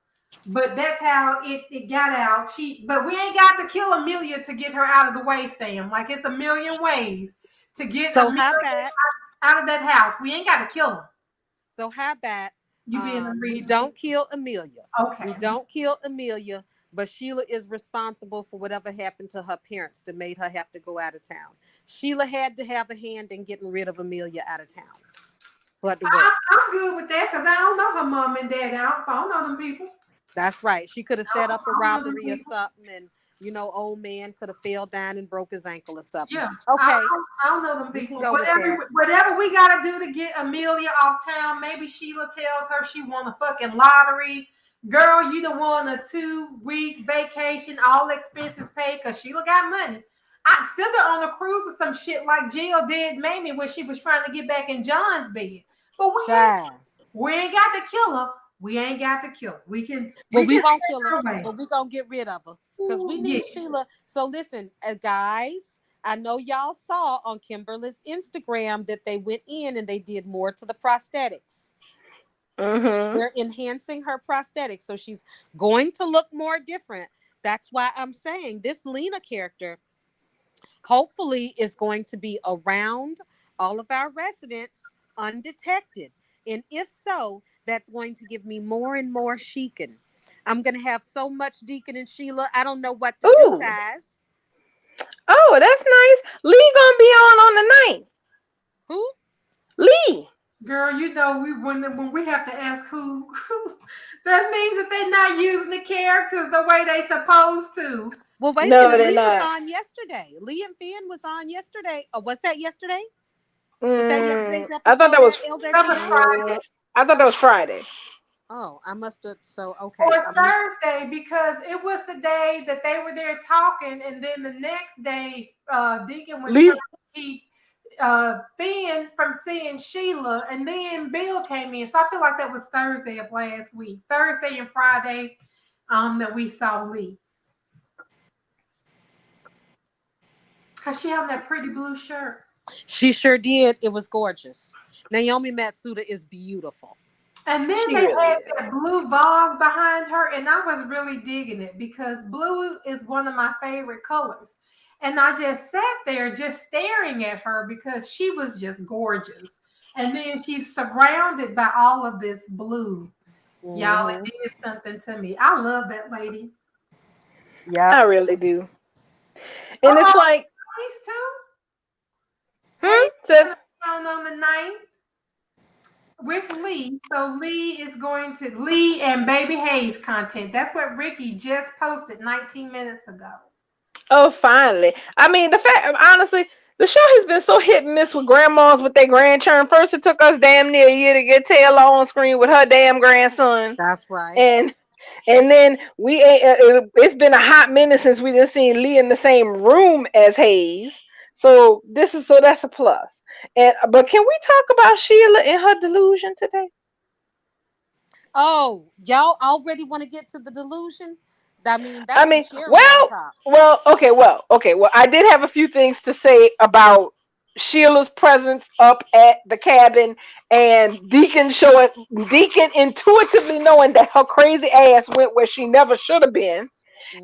A: But that's how it got out. But we ain't got to kill Amelia to get her out of the way, Sam. Like it's a million ways to get Amelia out of that house. We ain't got to kill her.
B: So how about we
A: don't
B: kill Amelia?
A: Okay.
B: We don't kill Amelia, but Sheila is responsible for whatever happened to her parents that made her have to go out of town. Sheila had to have a hand in getting rid of Amelia out of town. But
A: I'm good with that because I don't know her mom and dad. I don't know them people.
B: That's right. She could have set up a robbery or something, and old man could have fell down and broke his ankle or something.
A: Yeah.
B: Okay.
A: I don't know them people. Whatever we gotta do to get Amelia off town. Maybe Sheila tells her she won a fucking lottery. Girl, you done won a 2-week vacation, all expenses paid, because Sheila got money. I send her on a cruise or some shit like Jill did Mamie when she was trying to get back in John's bed. But we ain't got to kill her. We ain't got to kill her. We won't
B: kill her, but we're going to get rid of her. Because we need Sheila. So listen, guys, I know y'all saw on Kimberly's Instagram that they went in and they did more to the prosthetics.
C: Mm-hmm.
B: They're enhancing her prosthetics. So she's going to look more different. That's why I'm saying this Lena character hopefully is going to be around all of our residents undetected. And if so, that's going to give me more and more Sheekin. I'm going to have so much Deacon and Sheila. I don't know what to do, guys.
C: Oh, that's nice. Lee going to be on the 9th.
B: Who?
C: Lee.
A: Girl, when we have to ask who, that means that they're not using the characters the way they supposed to.
B: Well, wait a minute. Lee was on yesterday. Lee and Finn was on yesterday. Oh, was that yesterday? Was that yesterday's episode?
C: I thought that was Friday. I thought that was Friday.
B: Oh, I must have. So, okay.
A: Or Thursday, because it was the day that they were there talking, and then the next day, Deacon was trying to keep Finn from seeing Sheila, and then Bill came in. So I feel like that was Thursday of last week. Thursday and Friday that we saw Lee. Because she had that pretty blue shirt.
B: She sure did. It was gorgeous. Naomi Matsuda is beautiful.
A: And then they had that blue vase behind her, and I was really digging it because blue is one of my favorite colors. And I just sat there just staring at her because she was just gorgeous. And then she's surrounded by all of this blue. Mm-hmm. Y'all, it did something to me. I love that lady.
C: Yeah, I really do. And it's like
A: these two on the 9th with Lee. So Lee and Baby Hayes content. That's what Ricky just posted 19 minutes ago.
C: Oh, finally. I mean, honestly, the show has been so hit and miss with grandmas with their grandchildren. First, it took us damn near a year to get Taylor on screen with her damn grandson.
B: That's right.
C: And then it's been a hot minute since we didn't see Lee in the same room as Hayes. So that's a plus. But can we talk about Sheila and her delusion today?
B: Oh, y'all already want to get to the delusion? Okay.
C: I did have a few things to say about Sheila's presence up at the cabin and Deacon intuitively knowing that her crazy ass went where she never should have been,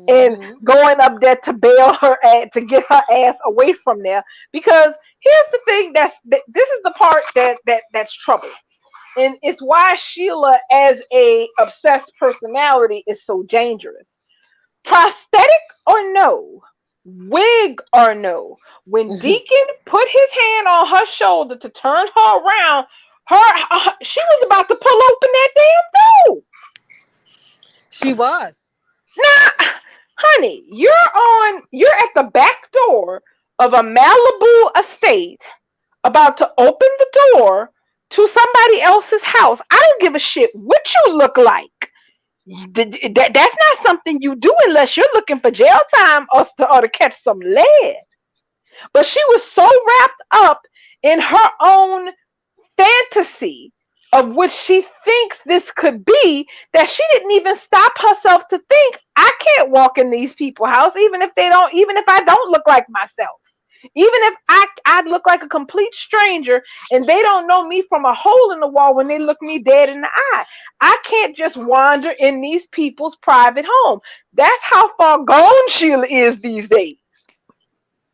C: and going up there to bail her to get her ass away from there. Because here's the thing, this is the part that's trouble. And it's why Sheila as a obsessed personality is so dangerous. Prosthetic or no, wig or no, when
B: Mhm.
C: Deacon put his hand on her shoulder to turn her around, she was about to pull open that damn door.
B: She was.
C: Now, honey, you're at the back door of a Malibu estate about to open the door to somebody else's house. I don't give a shit what you look like. That's not something you do unless you're looking for jail time or to catch some lead. But she was so wrapped up in her own fantasy of what she thinks this could be that she didn't even stop herself to think, I can't walk in these people's house even if I don't look like myself. Even if I look like a complete stranger and they don't know me from a hole in the wall when they look me dead in the eye. I can't just wander in these people's private home. That's how far gone Sheila is these days.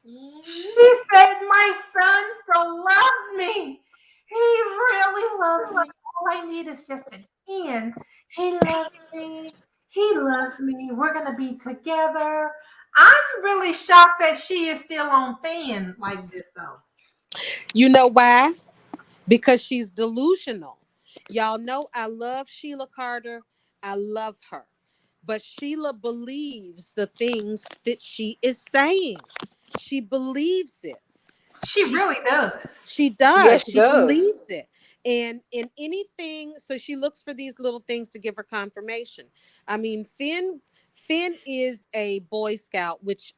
A: She said, my son still loves me. He really loves me. All I need is just an in. He loves me. He loves me. We're going to be together. I'm really shocked that she is still on fan like this, though.
B: You know why? Because she's delusional. Y'all know I love Sheila Carter. I love her. But Sheila believes the things that she is saying. She believes it.
A: She
B: She
A: really does.
B: she does.
C: Yes, she
B: She
C: does.
B: believes it. And in anything, so she looks for these little things to give her confirmation. I mean, Finn is a Boy Scout, which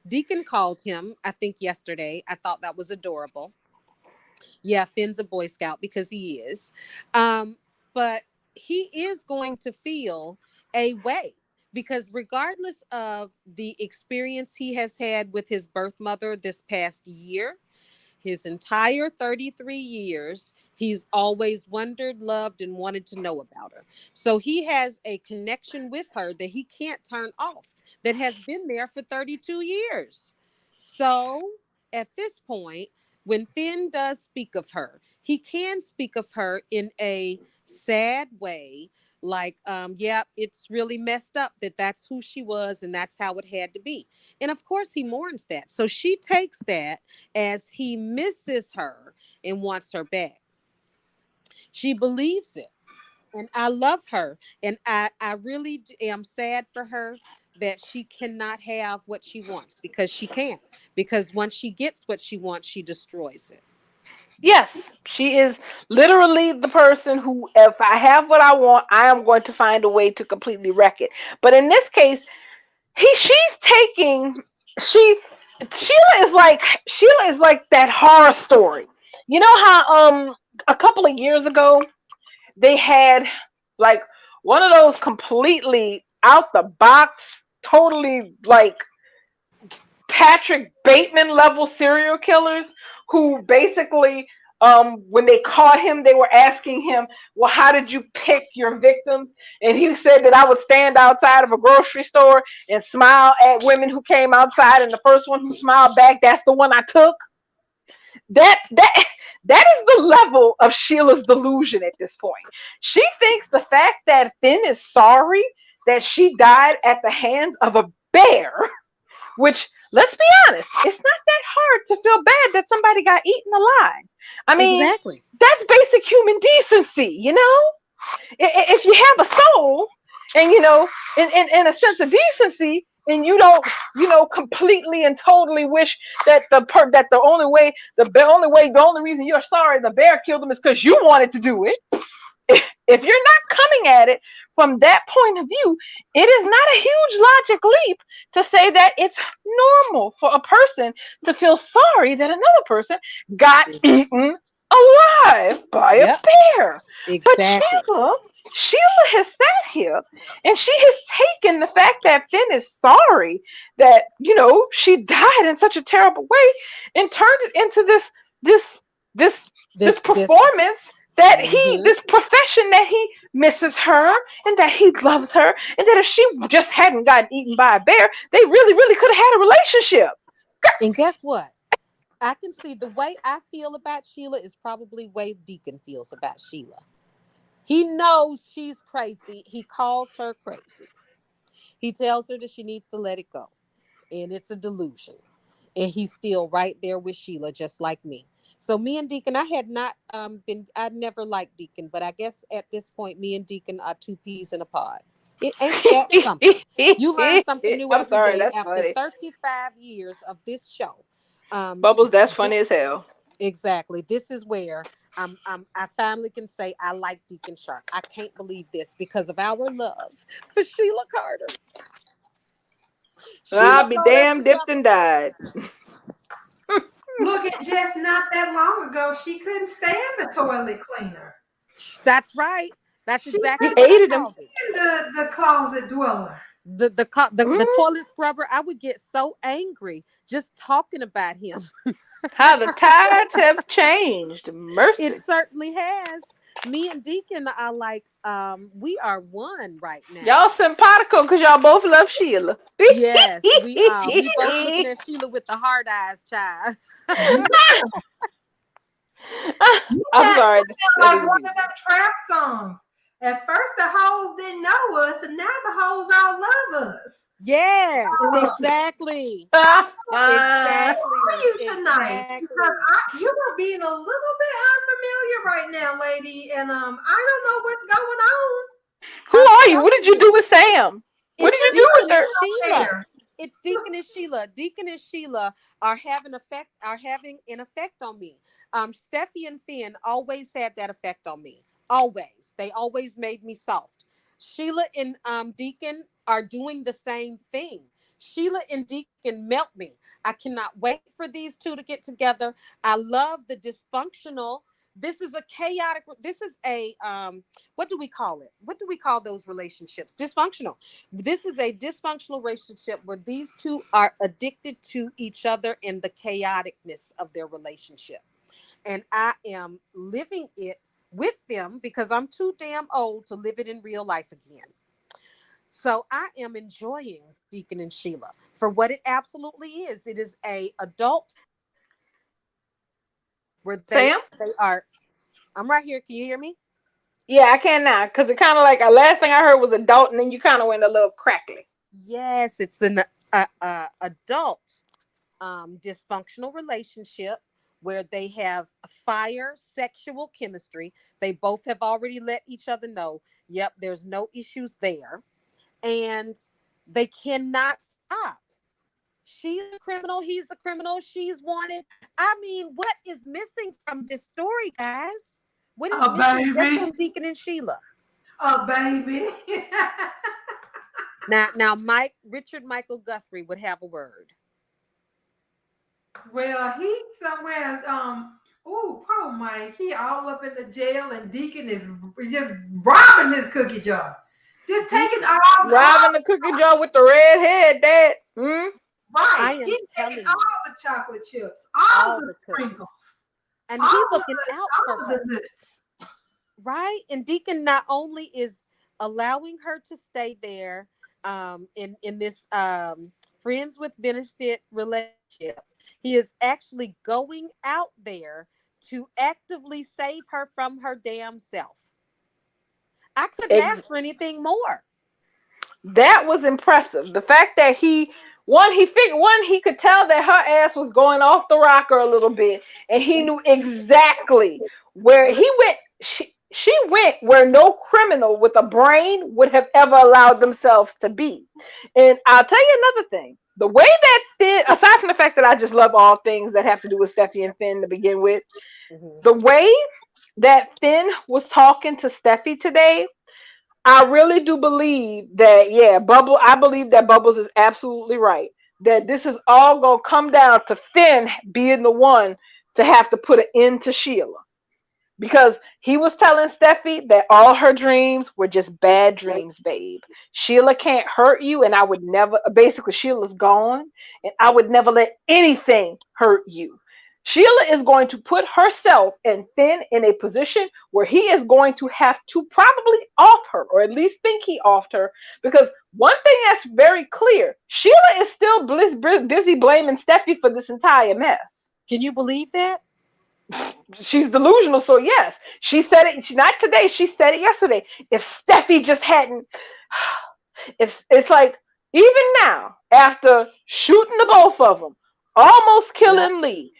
B: Deacon called him, I think yesterday. I thought that was adorable. Yeah, Finn's a Boy Scout because he is. But he is going to feel a way because regardless of the experience he has had with his birth mother this past year, his entire 33 years, he's always wondered, loved, and wanted to know about her. So he has a connection with her that he can't turn off, that has been there for 32 years. So at this point, when Finn does speak of her, he can speak of her in a sad way, like, yeah, it's really messed up that that's who she was and that's how it had to be. And of course, he mourns that. So she takes that as he misses her and wants her back. She believes it. And I love her. And I really am sad for her that she cannot have what she wants because she can't. Because once she gets what she wants, she destroys it.
C: Yes, she is literally the person who, if I have what I want, I am going to find a way to completely wreck it. But in this case, she's taking she Sheila is like that horror story. You know how a couple of years ago they had like one of those completely out the box, totally like Patrick Bateman level serial killers who basically when they caught him they were asking him, well, how did you pick your victims? And he said that I would stand outside of a grocery store and smile at women who came outside, and the first one who smiled back, that's the one I took. That is the level of Sheila's delusion at this point. She thinks the fact that Finn is sorry that she died at the hands of a bear, which, let's be honest, it's not that hard to feel bad that somebody got eaten alive. I mean,
B: Exactly.
C: that's basic human decency, you know? If you have a soul and, in a sense of decency, and you don't, completely and totally wish that that the only reason you're sorry the bear killed him is because you wanted to do it. If you're not coming at it from that point of view, it is not a huge logic leap to say that it's normal for a person to feel sorry that another person got eaten alive by a
B: Yep.
C: bear. But
B: Exactly.
C: Sheila has sat here and she has taken the fact that Finn is sorry that, she died in such a terrible way and turned it into this this this
B: This.
C: performance that
B: Mhm.
C: this profession that he misses her and that he loves her, and that if she just hadn't gotten eaten by a bear, they really, really could have had a relationship.
B: And guess what? I can see the way I feel about Sheila is probably way Deacon feels about Sheila. He knows she's crazy. He calls her crazy. He tells her that she needs to let it go. and it's a delusion. And he's still right there with Sheila, just like me. So me and Deacon, I had not I never liked Deacon, but I guess at this point, me and Deacon are two peas in a pod. It ain't that something. You learn something new
C: I'm
B: every
C: sorry,
B: day
C: that's
B: after
C: funny.
B: 35 years of this show. Um,
C: Bubbles, that's
B: th-
C: funny as hell.
B: exactly. This is where I finally can say I like Deacon Sharp. I can't believe this because of our love for Sheila Carter. Sheila
C: I'll be
B: throw us
C: damn dipped
B: together.
C: and died.
A: Look at just not that long ago, she couldn't stand the toilet cleaner.
B: That's right. That's
A: She
B: exactly
C: He
B: what I
A: couldn't
C: hated him.
B: called it.
A: stand the closet dweller.
B: The
C: Mhm.
B: toilet scrubber. I would get so angry just talking about him.
C: How the tides have changed.
B: It
C: Mercy.
B: certainly has. Me and Deacon are like we are one right now.
C: Y'all simpatico because y'all both love Sheila.
B: Yes, we are. We both looking at Sheila with the hard eyes, child.
C: I'm
A: That
C: sorry. That
A: like
C: is
A: one of
C: amusing.
A: them trap songs. At first the hoes didn't know us, and now the hoes all love us.
B: Yes, exactly.
A: How
B: Exactly.
A: are you tonight? Because
B: Exactly.
A: you are being a little bit unfamiliar right now, lady, and I don't know what's going on.
C: Who
B: I'm
C: are you? What
B: telling
C: did you
B: you,
C: do with Sam? What did
B: it's
C: you do with
B: Deacon and
C: her?
B: Sheila.
A: There.
B: It's Deacon and Sheila. Deacon and Sheila are having an effect on me. Steffi and Finn always had that effect on me. Always. They always made me soft. Sheila and Deacon are doing the same thing. Sheila and Deacon melt me. I cannot wait for these two to get together. I love the dysfunctional. This is a chaotic. This is a what do we call it? What do we call those relationships? Dysfunctional. This is a dysfunctional relationship where these two are addicted to each other and the chaoticness of their relationship. And I am living it with them because I'm too damn old to live it in real life again. So I am enjoying Deacon and Sheila for what it absolutely is. It is a adult where
C: Sam?
B: they are. I'm right here. Can you hear me?
C: Yeah, I can now. Because it kind of like, last thing I heard was adult, and then you kind of went a little crackly.
B: Yes, it's an adult dysfunctional relationship where they have fire sexual chemistry. They both have already let each other know, yep, there's no issues there. And they cannot stop. She's a criminal, he's a criminal, she's wanted. I mean, what is missing from this story, guys? What is
A: Oh,
B: missing just
A: baby.
B: from Deacon and Sheila?
A: Oh, baby.
B: Now, Richard Michael Guthrie would have a word.
A: Well, he somewhere, oh, poor Mike. He all up in the jail, and Deacon is just robbing his cookie jar. Just taking all
C: Robbing the cookie jar with the red head, Dad. Hmm?
A: right.
B: I am
A: He's taking
B: telling
A: all
B: you,
A: the chocolate chips, all
B: all
A: the
B: the cookies.
A: sprinkles,
B: And he
A: all
B: looking out for
A: the
B: her,
A: nuts.
B: right? And Deacon not only is allowing her to stay there in this friends with benefit relationship, he is actually going out there to actively save her from her damn self. I couldn't
C: Ex-
B: ask for anything more.
C: that was impressive. The fact that he could tell that her ass was going off the rocker a little bit, and he knew exactly where he went. She went where no criminal with a brain would have ever allowed themselves to be. And I'll tell you another thing. The way that Finn, aside from the fact that I just love all things that have to do with Steffi and Finn to begin with,
B: Mhm.
C: the way that Finn was talking to Steffi today, I really do believe that, yeah, I believe that Bubbles is absolutely right. That this is all gonna come down to Finn being the one to have to put an end to Sheila. Because he was telling Steffi that all her dreams were just bad dreams, babe. Sheila can't hurt you, and I would never, basically, Sheila's gone, and I would never let anything hurt you. Sheila is going to put herself and Finn in a position where he is going to have to probably off her, or at least think he offed her. Because one thing that's very clear, Sheila is still busy blaming Steffi for this entire mess.
B: Can you believe that?
C: She's delusional, so yes, she said it. Not today. She said it yesterday. If Steffi just hadn't, if it's like, even now, after shooting the both of them, almost
B: Yep.
C: killing Lee,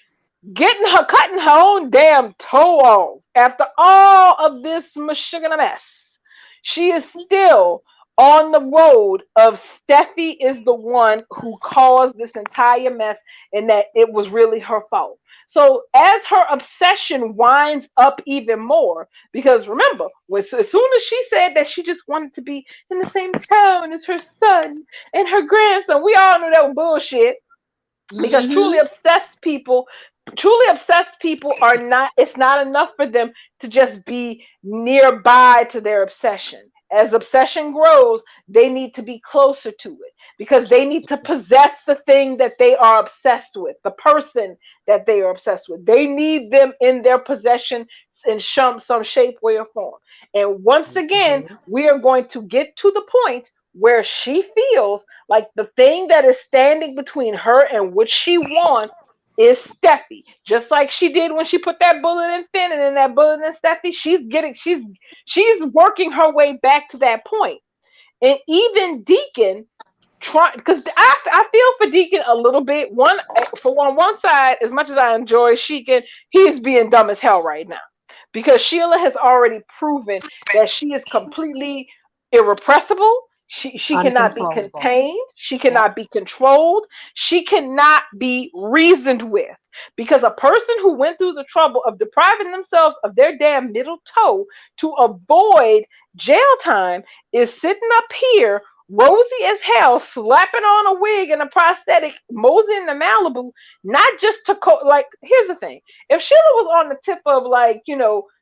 C: cutting her own damn toe off. After all of this mess, she is still on the road of Steffi is the one who caused this entire mess and that it was really her fault. So as her obsession winds up even more, because remember, as soon as she said that she just wanted to be in the same town as her son and her grandson, we all knew that was bullshit, because
B: Mm-hmm.
C: truly obsessed people are not, it's not enough for them to just be nearby to their obsession. As obsession grows, they need to be closer to it, because they need to possess the thing that they are obsessed with, the person that they are obsessed with. They need them in their possession in some shape, way, or form. And once again,
B: Mm-hmm.
C: we are going to get to the point where she feels like the thing that is standing between her and what she wants is Steffi. Just like she did when she put that bullet in Finn and then that bullet in Steffi, she's working her way back to that point. And even Deacon try, because I feel for Deacon a little bit. On one side, as much as I enjoy Sheikah, he is being dumb as hell right now, because Sheila has already proven that she is completely irrepressible. She cannot be
B: Uncontrollable.
C: contained. She
B: Yep.
C: cannot be controlled. She cannot be reasoned with, because a person who went through the trouble of depriving themselves of their damn middle toe to avoid jail time is sitting up here rosy as hell, slapping on a wig and a prosthetic, moseying to Malibu, not just to like. Here's the thing: if Sheila was on the tip of, like,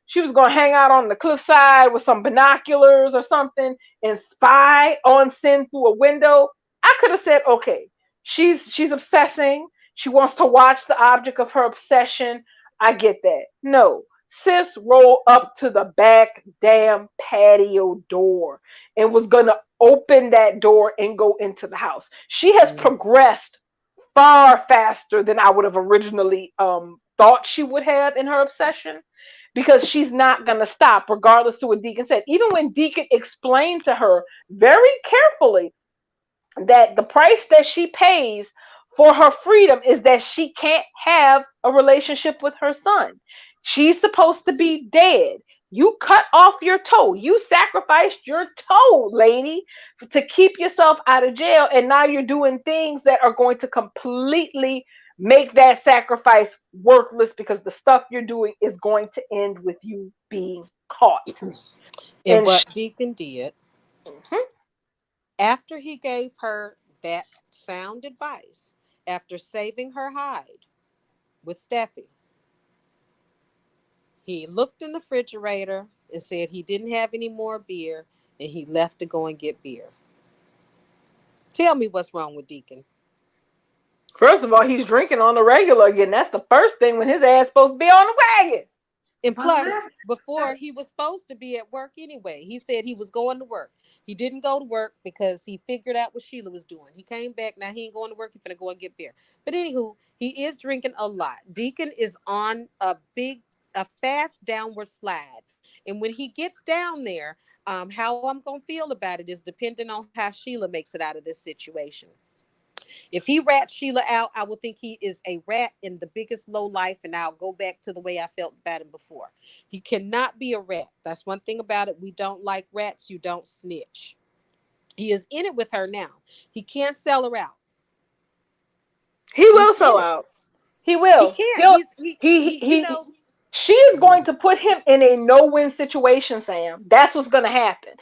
C: she was gonna hang out on the cliffside with some binoculars or something and spy on Sin through a window, I could have said, okay, she's obsessing. She wants to watch the object of her obsession. I get that. No, sis rolled up to the back damn patio door and was gonna open that door and go into the house. She has
B: Mm-hmm.
C: progressed far faster than I would have originally thought she would have in her obsession, because she's not going to stop regardless to what Deacon said. Even when Deacon explained to her very carefully that the price that she pays for her freedom is that she can't have a relationship with her son. She's supposed to be dead. You cut off your toe. You sacrificed your toe, lady, to keep yourself out of jail. And now you're doing things that are going to completely make that sacrifice worthless, because the stuff you're doing is going to end with you being caught.
B: And
C: And
B: what Deacon did
C: mhm.
B: after he gave her that sound advice, after saving her hide with Steffi, he looked in the refrigerator and said he didn't have any more beer, and he left to go and get beer. Tell me what's wrong with Deacon.
C: First of all, he's drinking on the regular again. That's the first thing when his ass supposed to be on the wagon.
B: And
A: But
B: plus,
A: listen,
B: before he was supposed to be at work anyway. He said he was going to work. He didn't go to work because he figured out what Sheila was doing. He came back. Now he ain't going to work. He's gonna go and get beer. But anywho, he is drinking a lot. Deacon is on a fast downward slide. And when he gets down there, how I'm gonna feel about it is depending on how Sheila makes it out of this situation. If he rats Sheila out, I will think he is a rat in the biggest low life, and I'll go back to the way I felt about him before. He cannot be a rat. That's one thing about it. We don't like rats. You don't snitch. He is in it with her now. He can't sell her out.
C: He
B: He's
C: will
B: in
C: sell
B: it.
C: out. He
B: He
C: will.
B: can't.
C: He'll
B: He's
C: he
B: you
C: he.
B: know.
C: She is going
B: Mhm.
C: to put him in a no-win situation, Sam. That's what's going to happen.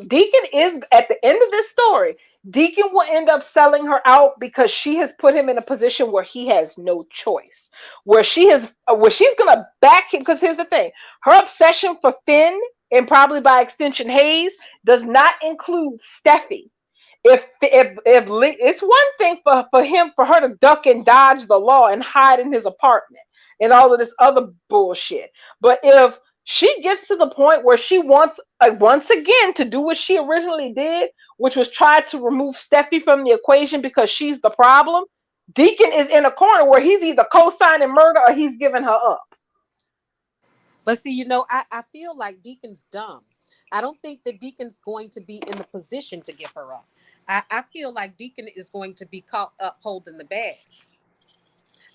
C: Deacon is at the end of this story. Deacon will end up selling her out because she has put him in a position where he has no choice. Where she's going to back him, because here's the thing. Her obsession for Finn, and probably by extension Hayes, does not include Steffi. It's one thing for her to duck and dodge the law and hide in his apartment and all of this other bullshit. But if she gets to the point where she wants, once again, to do what she originally did, which was try to remove Steffi from the equation because she's the problem, Deacon is in a corner where he's either co-signing murder or he's giving her up.
B: But see, I feel like Deacon's dumb. I don't think that Deacon's going to be in the position to give her up. I feel like Deacon is going to be caught up holding the bag.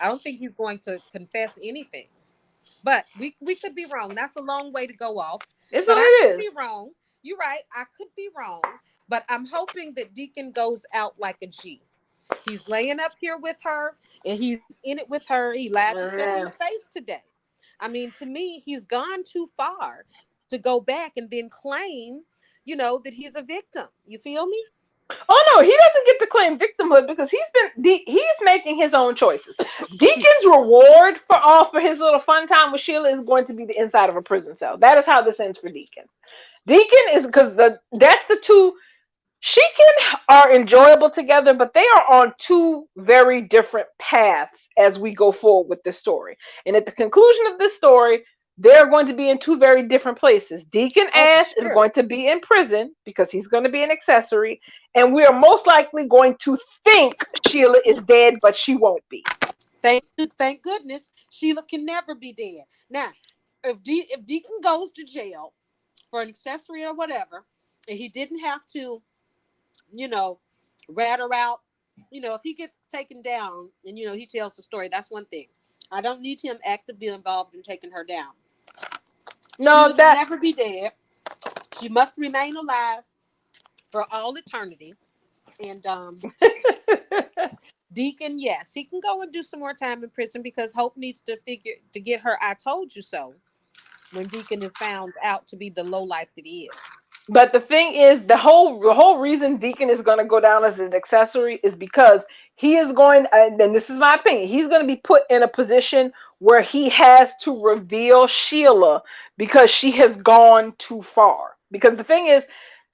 B: I don't think he's going to confess anything. But we could be wrong. That's a long way to go off.
C: It's
B: But
C: what
B: I
C: it
B: could
C: is.
B: be wrong. You're right. I could be wrong. But I'm hoping that Deacon goes out like a G. He's laying up here with her and he's in it with her. He laughed at Stephanie's face today. I mean, to me, he's gone too far to go back and then claim, that he's a victim. You feel me?
C: Oh no, he doesn't get to claim victimhood because he's making his own choices. Deacon's reward for his little fun time with Sheila is going to be the inside of a prison cell. That is how this ends for Deacon. Deacon is because that's the two. She can are enjoyable together, but they are on two very different paths as we go forward with this story. And at the conclusion of this story, they're going to be in two very different places. Deacon
B: Oh, for
C: Ass is
B: sure.
C: going to be in prison because he's going to be an accessory, and we are most likely going to think Sheila is dead, but she won't be.
B: Thank goodness Sheila can never be dead. Now, if Deacon goes to jail for an accessory or whatever, and he didn't have to, you know, rat her out, if he gets taken down and he tells the story, that's one thing. I don't need him actively involved in taking her down.
C: No,
B: Sheila can never be dead. She must remain alive for all eternity. And Deacon, yes, he can go and do some more time in prison because Hope needs to get her "I told you so" when Deacon is found out to be the lowlife that he is.
C: But the thing is, the whole reason Deacon is going to go down as an accessory is because he is going, and this is my opinion, he's going to be put in a position where he has to reveal Sheila because she has gone too far. Because the thing is,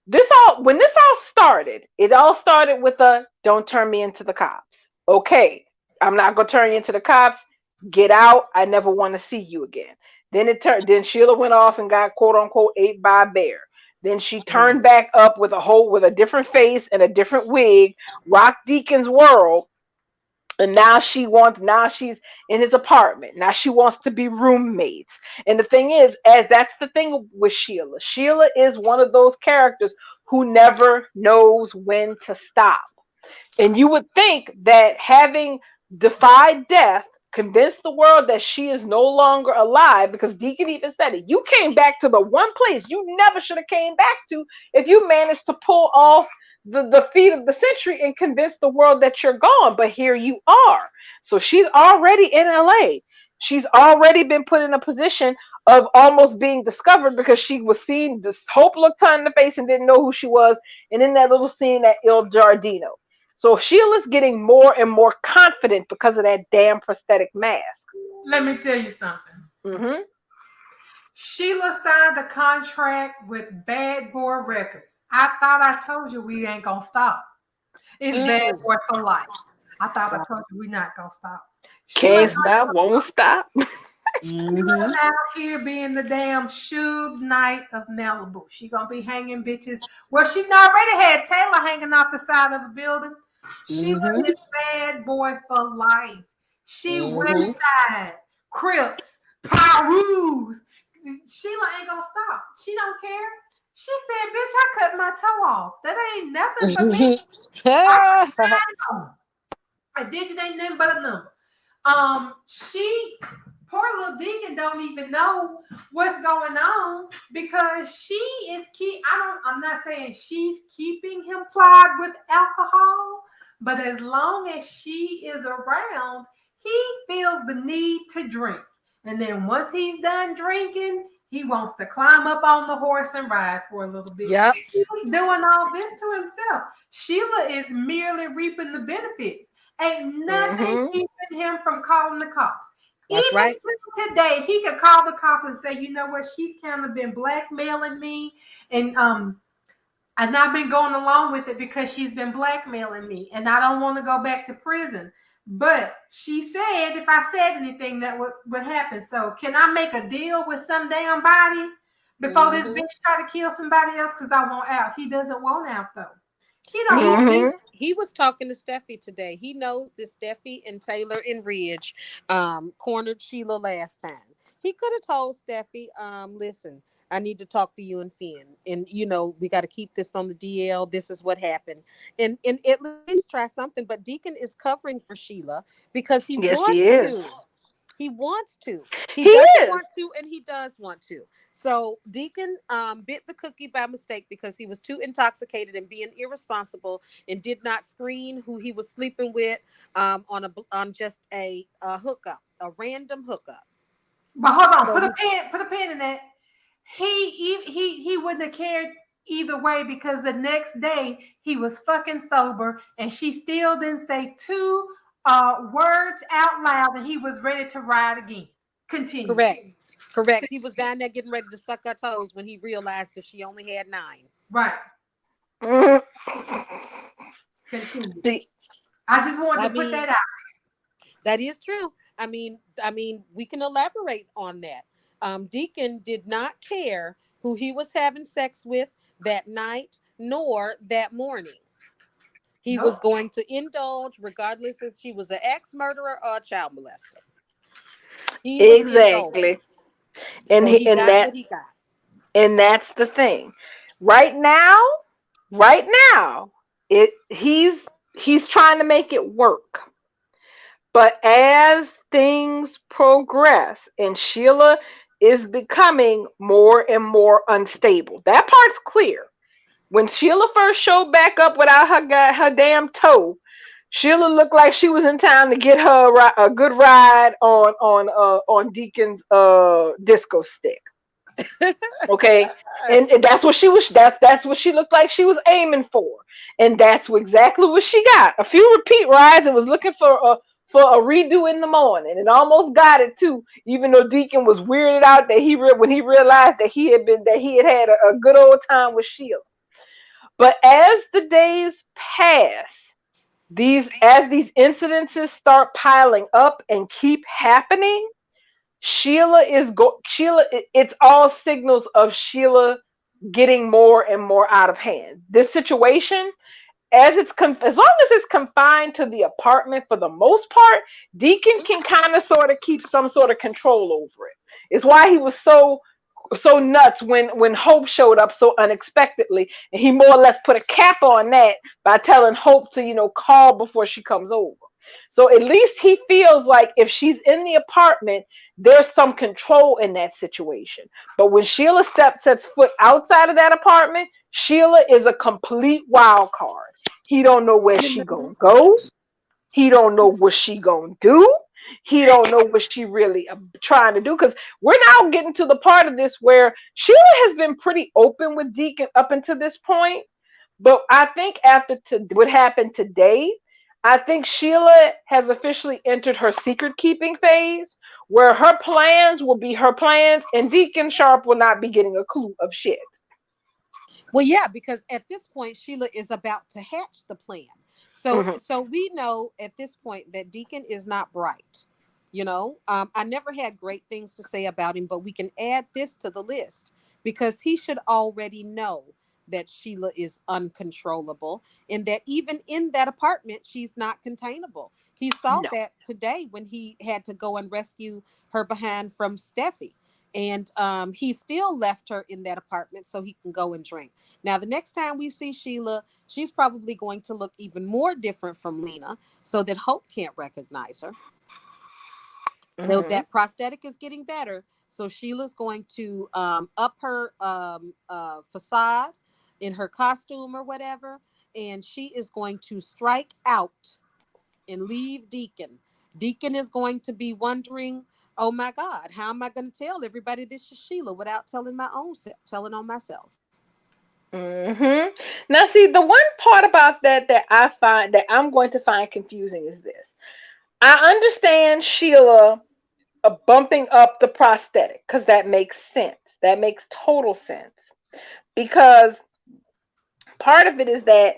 C: when this all started, it all started with a "don't turn me into the cops." Okay, I'm not gonna turn you into the cops. Get out. I never want to see you again. Then Sheila went off and got quote unquote ate by a bear. Then she turned back up with a different face and a different wig, rocked Deacon's world, and now she's in his apartment. Now she wants to be roommates. And the thing is, as that's the thing with Sheila. Sheila is one of those characters who never knows when to stop. And you would think that having defied death, convinced the world that she is no longer alive, because Deacon even said it. You came back to the one place you never should have came back to if you managed to pull off the feat of the century and convince the world that you're gone. But here you are. So she's already in LA. She's already been put in a position of almost being discovered because she was seen. This Hope looked her in the face and didn't know who she was. And in that little scene at Il Giardino. So Sheila's getting more and more confident because of that damn prosthetic mask.
A: Let me tell you something.
C: Mm-hmm.
A: Sheila signed a contract with Bad Boy Records. I thought I told you we ain't gonna stop. It's Bad Boy for life. I thought I told you we not gonna stop.
C: Can't stop, won't stop.
A: Sheila out here being the damn Suge Knight of Malibu. She gonna be hanging bitches. Well, she already had Taylor hanging off the side of the building. Sheila is Bad Boy for life. She West Side, Crips, Pyrus. Sheila ain't gonna stop. She don't care. She said, "Bitch, I cut my toe off. That ain't nothing for me. A digit ain't nothing but a number." Poor little Deacon don't even know what's going on because she is I'm not saying she's keeping him plied with alcohol, but as long as she is around, he feels the need to drink. And then once he's done drinking, he wants to climb up on the horse and ride for a little bit.
B: Yep.
A: He's doing all this to himself. Sheila is merely reaping the benefits. Ain't nothing keeping him from calling the cops.
B: That's
A: Even
B: right.
A: today, he could call the cops and say, "You know what? She's kind of been blackmailing me, and I've been going along with it because she's been blackmailing me, and I don't want to go back to prison." But she said if I said anything that would happen. So can I make a deal with some damn body before this bitch try to kill somebody else? Because I want out. He doesn't want out though. He don't.
B: He was talking to Steffi today. He knows that Steffi and Taylor and Ridge cornered Sheila last time. He could have told Steffi, listen, I need to talk to you and Finn. And we got to keep this on the DL. This is what happened. And at least try something. But Deacon is covering for Sheila because he
C: Yes, he
B: wants
C: is.
B: to. He wants to. He
C: He
B: doesn't
C: is.
B: want to, and he does want to. So Deacon bit the cookie by mistake because he was too intoxicated and being irresponsible and did not screen who he was sleeping with on just a hookup, a random hookup.
A: But hold on,
B: So he's
A: put a pin in that. He wouldn't have cared either way because the next day he was fucking sober and she still didn't say two words out loud and he was ready to ride again. Continue.
B: correct. Correct. He was down there getting ready to suck her toes when he realized that she only had 9.
A: Right.
C: Mhm.
A: Continue.
C: See,
A: I just wanted
B: I
A: to put that
B: mean,
A: out.
B: that is true. We can elaborate on that. Deacon did not care who he was having sex with that night nor that morning. He was
A: Nope.
B: going to indulge regardless if she was an ex-murderer or a child molester. He was indulging.
C: exactly. And
B: So
C: he,
B: he
C: and
B: got
C: that
B: what he got.
C: and that's the thing. Right now, right now, he's trying to make it work. But as things progress and Sheila is becoming more and more unstable. That part's clear. When Sheila first showed back up without her damn toe, Sheila looked like she was in town to get her a good ride on Deacon's disco stick. Okay, and that's what she was. That's what she looked like she was aiming for, and that's exactly what she got. A few repeat rides and was looking for a redo in the morning, and almost got it too. Even though Deacon was weirded out that when he realized that he had a good old time with Sheila. But as the days pass, these incidences start piling up and keep happening. It's all signals of Sheila getting more and more out of hand. This situation, as long as it's confined to the apartment for the most part, Deacon can kind of sort of keep some sort of control over it. It's why he was so nuts when Hope showed up so unexpectedly, and he more or less put a cap on that by telling Hope to call before she comes over. So at least he feels like if she's in the apartment, there's some control in that situation. But when Sheila sets foot outside of that apartment, Sheila is a complete wild card. He don't know where
B: You
C: she
B: know,
C: gonna go. He don't know what she gonna do. He don't know what she really trying to do, because we're now getting to the part of this where Sheila has been pretty open with Deacon up until this point. But I think after what happened today, I think Sheila has officially entered her secret keeping phase, where her plans will be her plans, and Deacon Sharp will not be getting a clue of shit.
B: well, yeah, because at this point Sheila is about to hatch the plan. So
C: Hmm.
B: so we know at this point that Deacon is not bright. I never had great things to say about him, but we can add this to the list because he should already know that Sheila is uncontrollable and that even in that apartment, she's not containable. He saw
C: No.
B: that today when he had to go and rescue her behind from Steffi. And he still left her in that apartment so he can go and drink. Now, the next time we see Sheila, she's probably going to look even more different from Lena so that Hope can't recognize her. Though
C: Hmm.
B: that prosthetic is getting better. So Sheila's going to up her facade in her costume or whatever. And she is going to strike out and leave Deacon. Deacon is going to be wondering, oh my God, how am I going to tell everybody this is Sheila without telling on myself?
C: Hmm. Now, see, the one part about that I'm going to find confusing is this. I understand Sheila bumping up the prosthetic because that makes sense. That makes total sense because part of it is that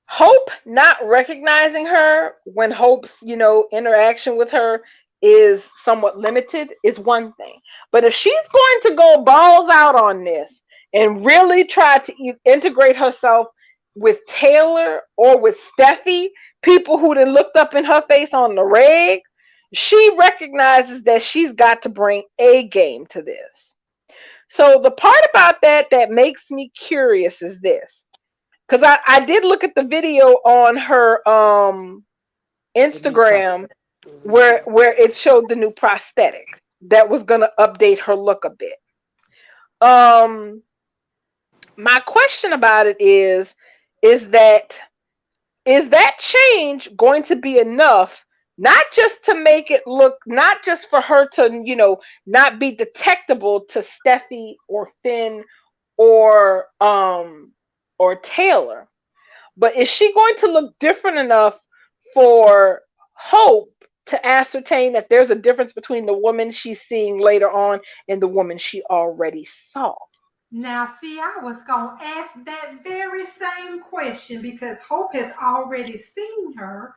C: Hope not recognizing her when Hope's, interaction with her is somewhat limited is one thing. But if she's going to go balls out on this and really try to integrate herself with Taylor or with Steffi, people who then looked up in her face on the reg, she recognizes that she's got to bring a game to this. So the part about that makes me curious is this. Because I did look at the video on her
B: The new
C: Instagram
B: prosthetic.
C: where it showed the new prosthetic that was gonna update her look a bit. Um my question about it is that is that change going to be enough, not just to make it look, not just for her to, not be detectable to Steffi or Finn or Taylor, but is she going to look different enough for Hope to ascertain that there's a difference between the woman she's seeing later on and the woman she already saw?
A: Now, see, I was going to ask that very same question because Hope has already seen her.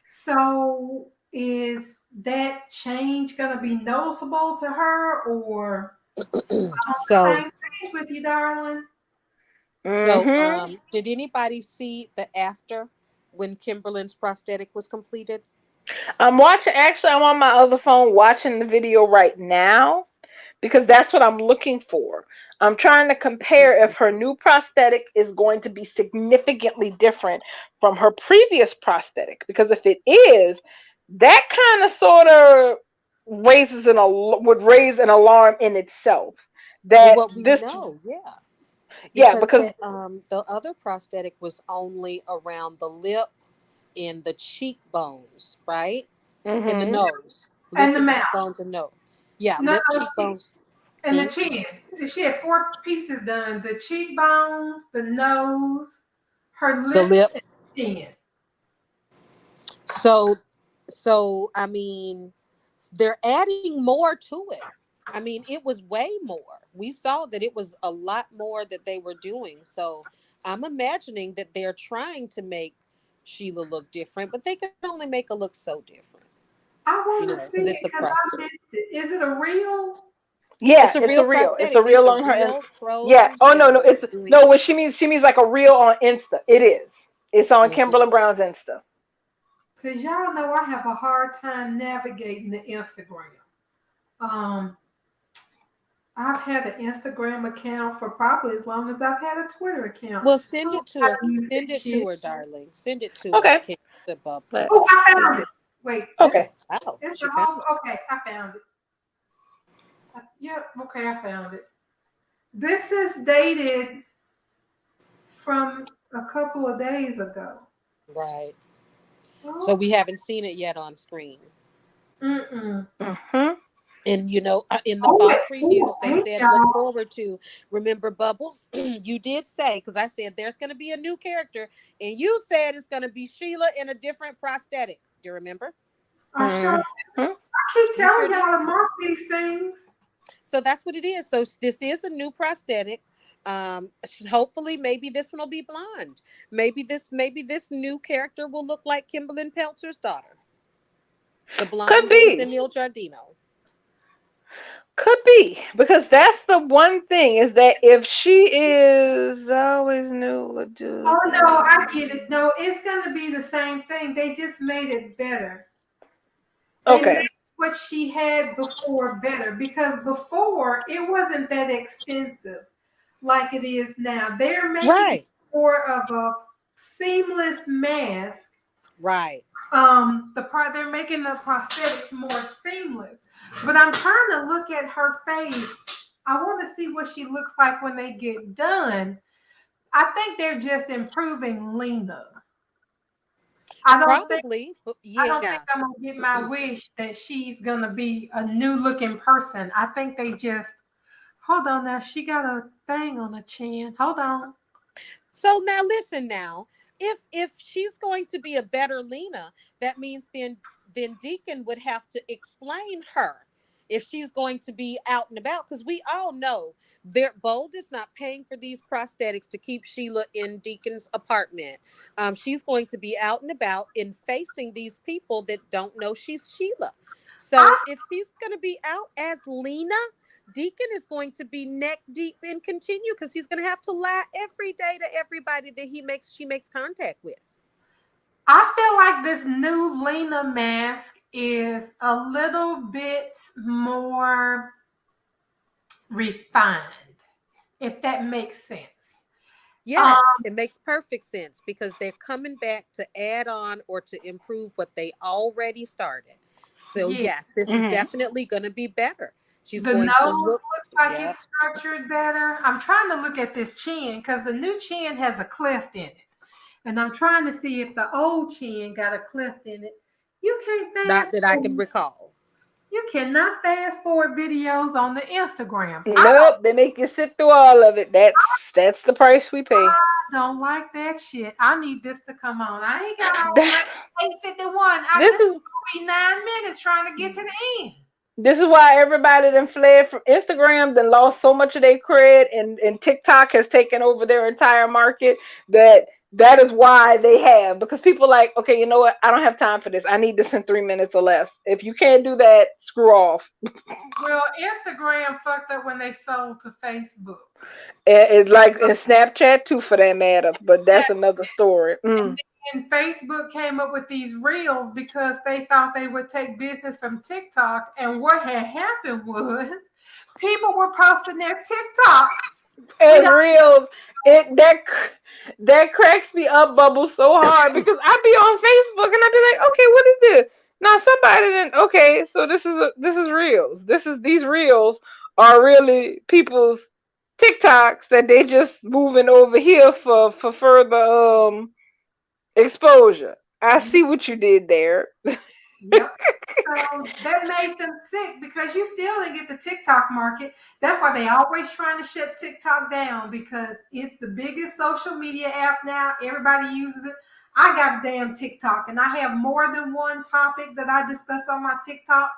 A: So, is that change going to be noticeable to her, or I'm on the
B: So,
A: same page with you, darling?
B: so
C: Mm-hmm.
B: did anybody see the after when Kimberly's prosthetic was completed?
C: I'm watching, actually, I'm on my other phone watching the video right now because that's what I'm looking for. I'm trying to compare if her new prosthetic is going to be significantly different from her previous prosthetic. Because if it is, that kind of sort of would raise an alarm in itself.
B: Well,
C: That
B: what we
C: this,
B: know, yeah,
C: yeah,
B: because
C: because
B: the other prosthetic was only around the lip and the cheekbones, right? In the
C: hmm
B: nose, lip
A: And the
B: and
A: mouth.
B: cheekbones and nose. Yeah,
A: No,
B: lip,
A: no,
B: cheekbones.
A: and the
B: Hmm?
A: chin. She had 4 pieces done: the cheekbones, the nose, her
B: The
A: lips,
B: lip.
A: and chin.
B: So, so I mean, they're adding more to it. I mean, it was way more. We saw that it was a lot more that they were doing. So I'm imagining that they're trying to make Sheila look different, but they can only make her look so different,
A: I
B: you
A: want to
B: know, because
A: see
B: it's
A: it
B: a
A: because I
B: prosthetic.
A: missed it. Is it a real?
C: yeah,
B: It's a
C: it's
B: real
C: a real. It's
B: prosthetic.
C: a
B: These
C: real
B: are
C: on her. And
B: real
C: yeah.
B: pros
C: Oh
B: that
C: no,
B: are
C: no. It's
B: doing.
C: no. What she means like a reel on Insta. It is. It's on
B: Mhm.
C: Kimberly Brown's Insta.
A: Because y'all know I have a hard time navigating the Instagram. Um, I've had an Instagram account for probably as long as I've had a Twitter account.
B: Well,
A: I
B: send
A: don't know
B: it to
A: how
B: her.
A: to use
B: Send
A: that
B: it to
A: shit.
B: her, darling. Send it to her.
C: Okay.
B: To Bob to
C: Let's
A: Oh,
B: Bob.
A: I found
C: see.
A: it. Wait,
C: Okay.
B: Wow,
A: it's
B: she
A: the
B: found
A: whole.
B: it.
A: Okay, I found it. Yep. Okay, I found it. This is dated from a couple of days ago.
B: Right. So
A: Oh,
B: we haven't seen it yet on screen.
A: mm-mm.
C: Mm-hmm.
B: And in the
A: Oh,
B: fall
A: it's cool.
B: previews, they
A: Hey,
B: said look
A: y'all.
B: forward to. Remember, Bubbles, you did say because I said there's going to be a new character, and you said it's going to be Sheila in a different prosthetic. Do you remember?
A: I sure.
C: Mm-hmm.
A: I keep
B: You sure
A: telling
B: did.
A: y'all to mark these things.
B: So that's what it is. So this is a new prosthetic. Hopefully, maybe this one will be blonde. Maybe this new character will look like Kimberly Peltzer's daughter, the
C: Could
B: blonde that was in
C: be.
B: Il Giardino.
C: Could be. Because that's the one thing is that if she is I always knew what
A: Oh
C: dude.
A: no, I get it. No, it's gonna be the same thing. They just made it better. They
C: Okay.
A: made what she had before better because before it wasn't that extensive like it is now. They're making
B: Right,
A: more of a seamless mask.
B: right.
A: They're making the prosthetics more seamless. But I'm trying to look at her face. I want to see what she looks like when they get done. I think they're just improving Lena. I don't think
B: Probably, but
A: I
B: yeah.
A: don't think I'm gonna get my wish that she's gonna be a new looking person. I think they just hold on now. She got a thing on the chin. Hold on.
B: So now listen now. If she's going to be a better Lena, that means then Deacon would have to explain her if she's going to be out and about because we all know their Bold is not paying for these prosthetics to keep Sheila in Deacon's apartment. She's going to be out and about and facing these people that don't know she's Sheila.
A: I
B: So if she's going to be out as Lena, Deacon is going to be neck deep in continue because he's going to have to lie every day to everybody that she makes contact with.
A: I feel like this new Lena mask is a little bit more refined. if that makes sense.
B: Yes, it makes perfect sense because they're coming back to add on or to improve what they already started. So
A: Yes.
B: yes, this is definitely going to be better. She's
A: The
B: going to
A: nose
B: look.
A: looks like
B: Yeah.
A: it's structured better. I'm trying to look at this chin because the new chin has a cleft in it. And I'm trying to see if the old chin got a cleft in it. You can't
B: Not
A: fast
B: that I can
A: forward.
B: recall.
A: You cannot fast forward videos on the Instagram.
C: Nope, they make you sit through all of it. That's the price we pay.
A: Don't like that shit. I need this to come on. I ain't got all
C: That's,
A: that 8:51.
C: this
A: This is
C: is
A: gonna be 9 minutes trying to get to the end.
C: this is why everybody then fled from Instagram, then lost so much of their cred, and TikTok has taken over their entire market. That is why they have, because people are like, okay, you know what? I don't have time for this. I need this in 3 minutes or less. If you can't do that, screw off.
A: Well, Instagram fucked up when they sold to Facebook.
C: It's like in Snapchat too, for that matter. But that's another story.
A: And Facebook came up with these reels because they thought they would take business from TikTok. And what had happened was people were posting their TikToks.
C: As real, that cracks me up, Bubble, so hard, because I be on Facebook and I be like, okay, what is this? Now somebody then, okay, so this is reels. These reels are really people's TikToks that they just moving over here for further exposure. I see what you did there.
A: Yep. So that made them sick because you still didn't get the TikTok market. That's why they always trying to shut TikTok down because it's the biggest social media app now. Everybody uses it. I got a damn TikTok and I have more than one topic that I discuss on my TikTok.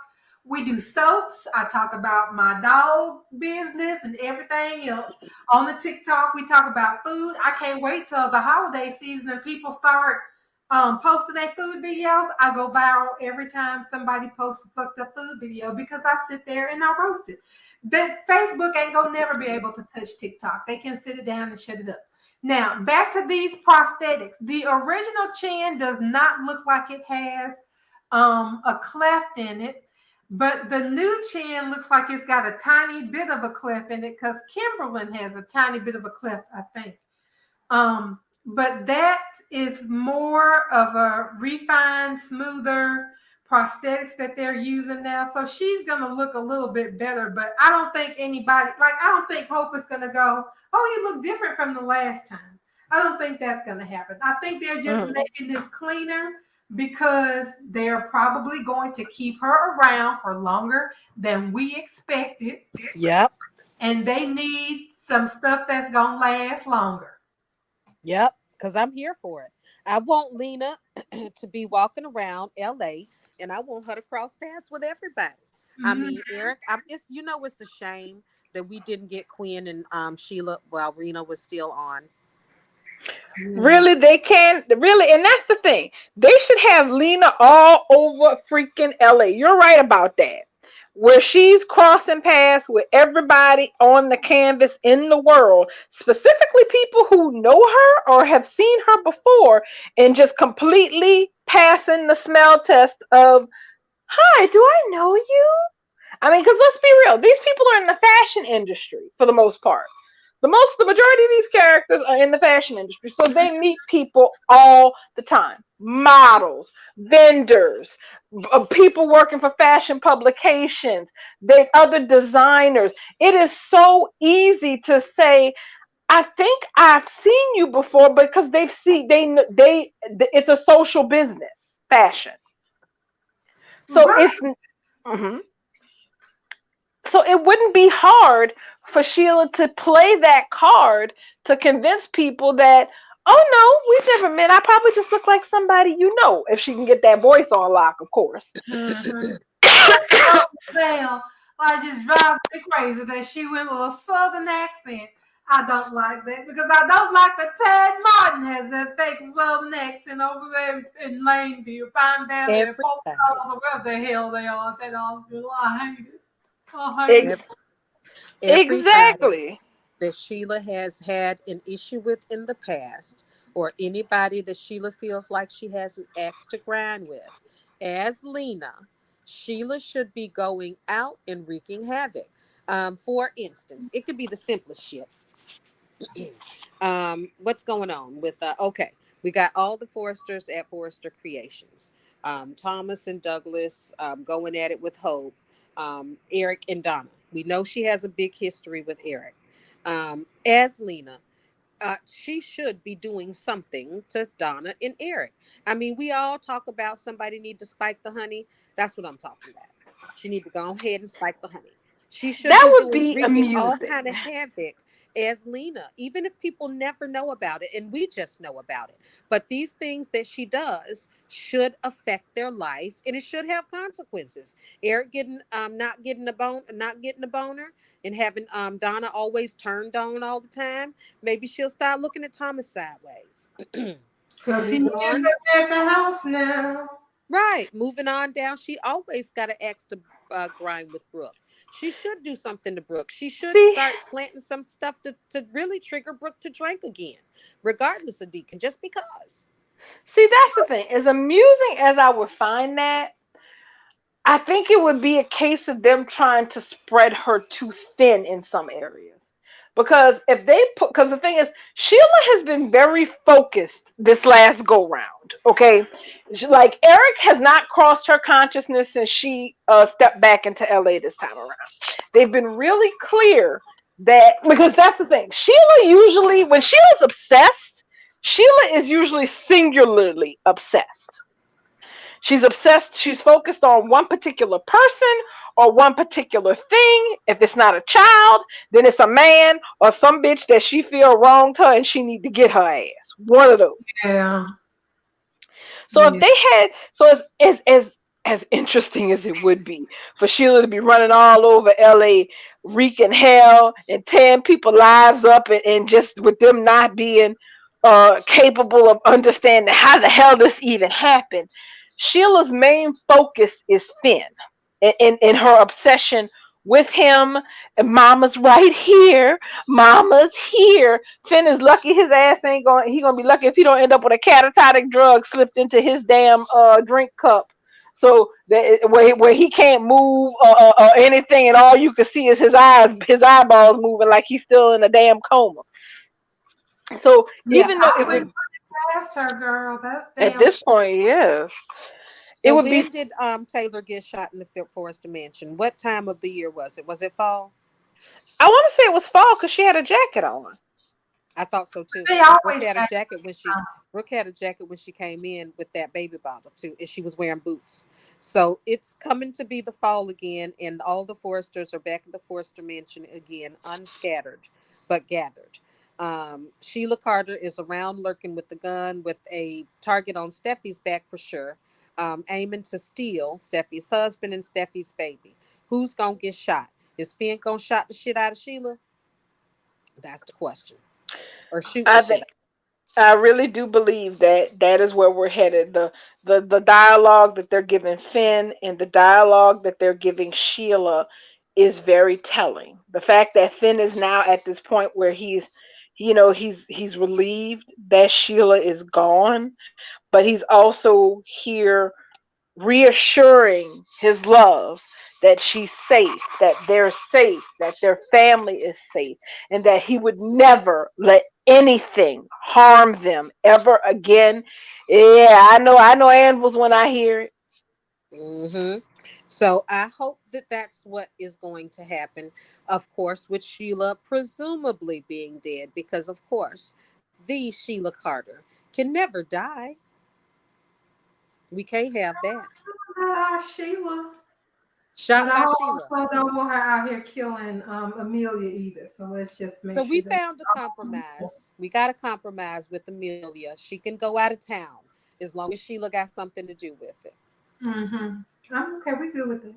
A: We do soaps. I talk about my dog business and everything else. On the TikTok, we talk about food. I can't wait till the holiday season and people start posting their food videos. I go viral every time somebody posts a fucked up food video because I sit there and I roast it. But Facebook ain't gonna never be able to touch TikTok. They can sit it down and shut it up. Now, back to these prosthetics. The original chin does not look like it has a cleft in it, but the new chin looks like it's got a tiny bit of a cleft in it because Kimberlyn has a tiny bit of a cleft, I think. But that is more of a refined, smoother prosthetics that they're using now. So she's gonna look a little bit better, but I don't think I don't think Hope is gonna go, oh, you look different from the last time. I don't think that's gonna happen. I think they're just making this cleaner because they're probably going to keep her around for longer than we expected.
B: Yep.
A: And they need some stuff that's gonna last longer.
B: Yep. Because I'm here for it. I want Lena to be walking around LA and I want her to cross paths with everybody. I mean, Eric, it's a shame that we didn't get Quinn and Sheila while Rena was still on.
C: Really, they can really, and that's the thing. They should have Lena all over freaking LA. You're right about that. Where she's crossing paths with everybody on the canvas in the world, specifically people who know her or have seen her before, and just completely passing the smell test of, hi, do I know you? I mean, because let's be real, these people are in the fashion industry for the most part. The majority of these characters are in the fashion industry, so they meet people all the time. Models, vendors, people working for fashion publications, they other designers. It is so easy to say, I think I've seen you before, because they it's a social business, fashion. So
A: Right.
C: it's mhm. So it wouldn't be hard for Sheila to play that card to convince people that, oh no, we've never met. I probably just look like somebody you know, if she can get that voice on lock, of course.
A: Well, I just drives me crazy that she went with a southern accent. I don't like that because I don't like that Ted Martin has that fake southern accent over there in Laneview, Pine Valley, and Fort
B: Everybody.
A: Charles, or where the hell they are. That hospital. I hate it. I hate it.
C: Ex-
B: Ev- Everybody
C: exactly.
B: that Sheila has had an issue with in the past, or anybody that Sheila feels like she has an axe to grind with, as Lena, Sheila should be going out and wreaking havoc. For instance, it could be the simplest shit. What's going on with okay, we got all the Foresters at Forester Creations. Thomas and Douglas going at it with Hope. Eric and Donna. We know she has a big history with Eric. As Lena, she should be doing something to Donna and Eric. I mean, we all talk about somebody need to spike the honey. That's what I'm talking about. She need to go ahead and spike the honey. She should
C: That
B: be
C: would
B: doing
C: be
B: wreaking all kind
C: amusing.
B: of havoc as Lena, even if people never know about it and we just know about it. But these things that she does should affect their life and it should have consequences. Eric getting not getting a boner and having Donna always turned on all the time. Maybe she'll start looking at Thomas sideways.
A: Because he
B: Moving
A: ends
B: on.
A: up at the house now.
B: Right. Moving on down. She always got an axe to grind with Brooke. She should do something to Brooke. She should
C: See,
B: start planting some stuff to really trigger Brooke to drink again, regardless of Deacon, just because.
C: see, that's the thing. As amusing as I would find that, I think it would be a case of them trying to spread her too thin in some areas. Because if they put, because the thing is, Sheila has been very focused this last go round. Okay, like Eric has not crossed her consciousness since she stepped back into LA this time around. They've been really clear that, because that's the thing. Sheila usually, when Sheila's obsessed, Sheila is usually singularly obsessed. She's obsessed, she's focused on one particular person or one particular thing. If it's not a child, then it's a man or some bitch that she feel wronged her and she need to get her ass. One of those.
A: Yeah.
C: So if they had, so as interesting as it would be for Sheila to be running all over LA wreaking hell and tearing people lives up, and just with them not being capable of understanding how the hell this even happened. Sheila's main focus is Finn in her obsession with him. And Mama's right here. Mama's here. Finn is lucky his ass ain't going. He gonna be lucky if he don't end up with a catatotic drug slipped into his damn drink cup. So that where he can't move or anything, and all you can see is his eyeballs moving like he's still in a damn coma. So
A: Yeah,
C: even though
A: I
C: it
A: wouldn't
C: would,
A: past her, girl. That
C: at
A: damn
C: this point, yeah, it
B: So
C: would be.
B: when did Taylor get shot in the Forester Mansion? What time of the year was it? Was it fall?
C: I want to say it was fall because she had a jacket on.
B: I thought so too.
A: they
B: And Brooke
A: always
B: had a
A: got
B: jacket when she came in with that baby bottle too, and she was wearing boots. So it's coming to be the fall again, and all the Foresters are back in the Forester Mansion again, unscattered but gathered. Sheila Carter is around lurking with the gun with a target on Steffi's back for sure, aiming to steal Steffi's husband and Steffi's baby. Who's gonna get shot? Is Finn gonna shot the shit out of Sheila? That's the question. Or shoot the
C: I
B: shit
C: think I really do believe that that is where we're headed. The dialogue that they're giving Finn and the dialogue that they're giving Sheila is very telling. The fact that Finn is now at this point where he's relieved that Sheila is gone, but he's also here reassuring his love that she's safe, that they're safe, that their family is safe, and that he would never let anything harm them ever again. Yeah, I know Ann was when I hear it.
B: hmm So I hope that that's what is going to happen. Of course, with Sheila presumably being dead, because of course, the Sheila Carter can never die. We can't have that.
A: our Sheila. But
B: Shot
A: I
B: by Sheila.
A: also don't want her out here killing Amelia either. So let's just make
B: So we
A: sure that.
B: found a compromise. We got a compromise with Amelia. She can go out of town as long as Sheila got something to do with it.
A: Mm-hmm. I'm okay. We good with that.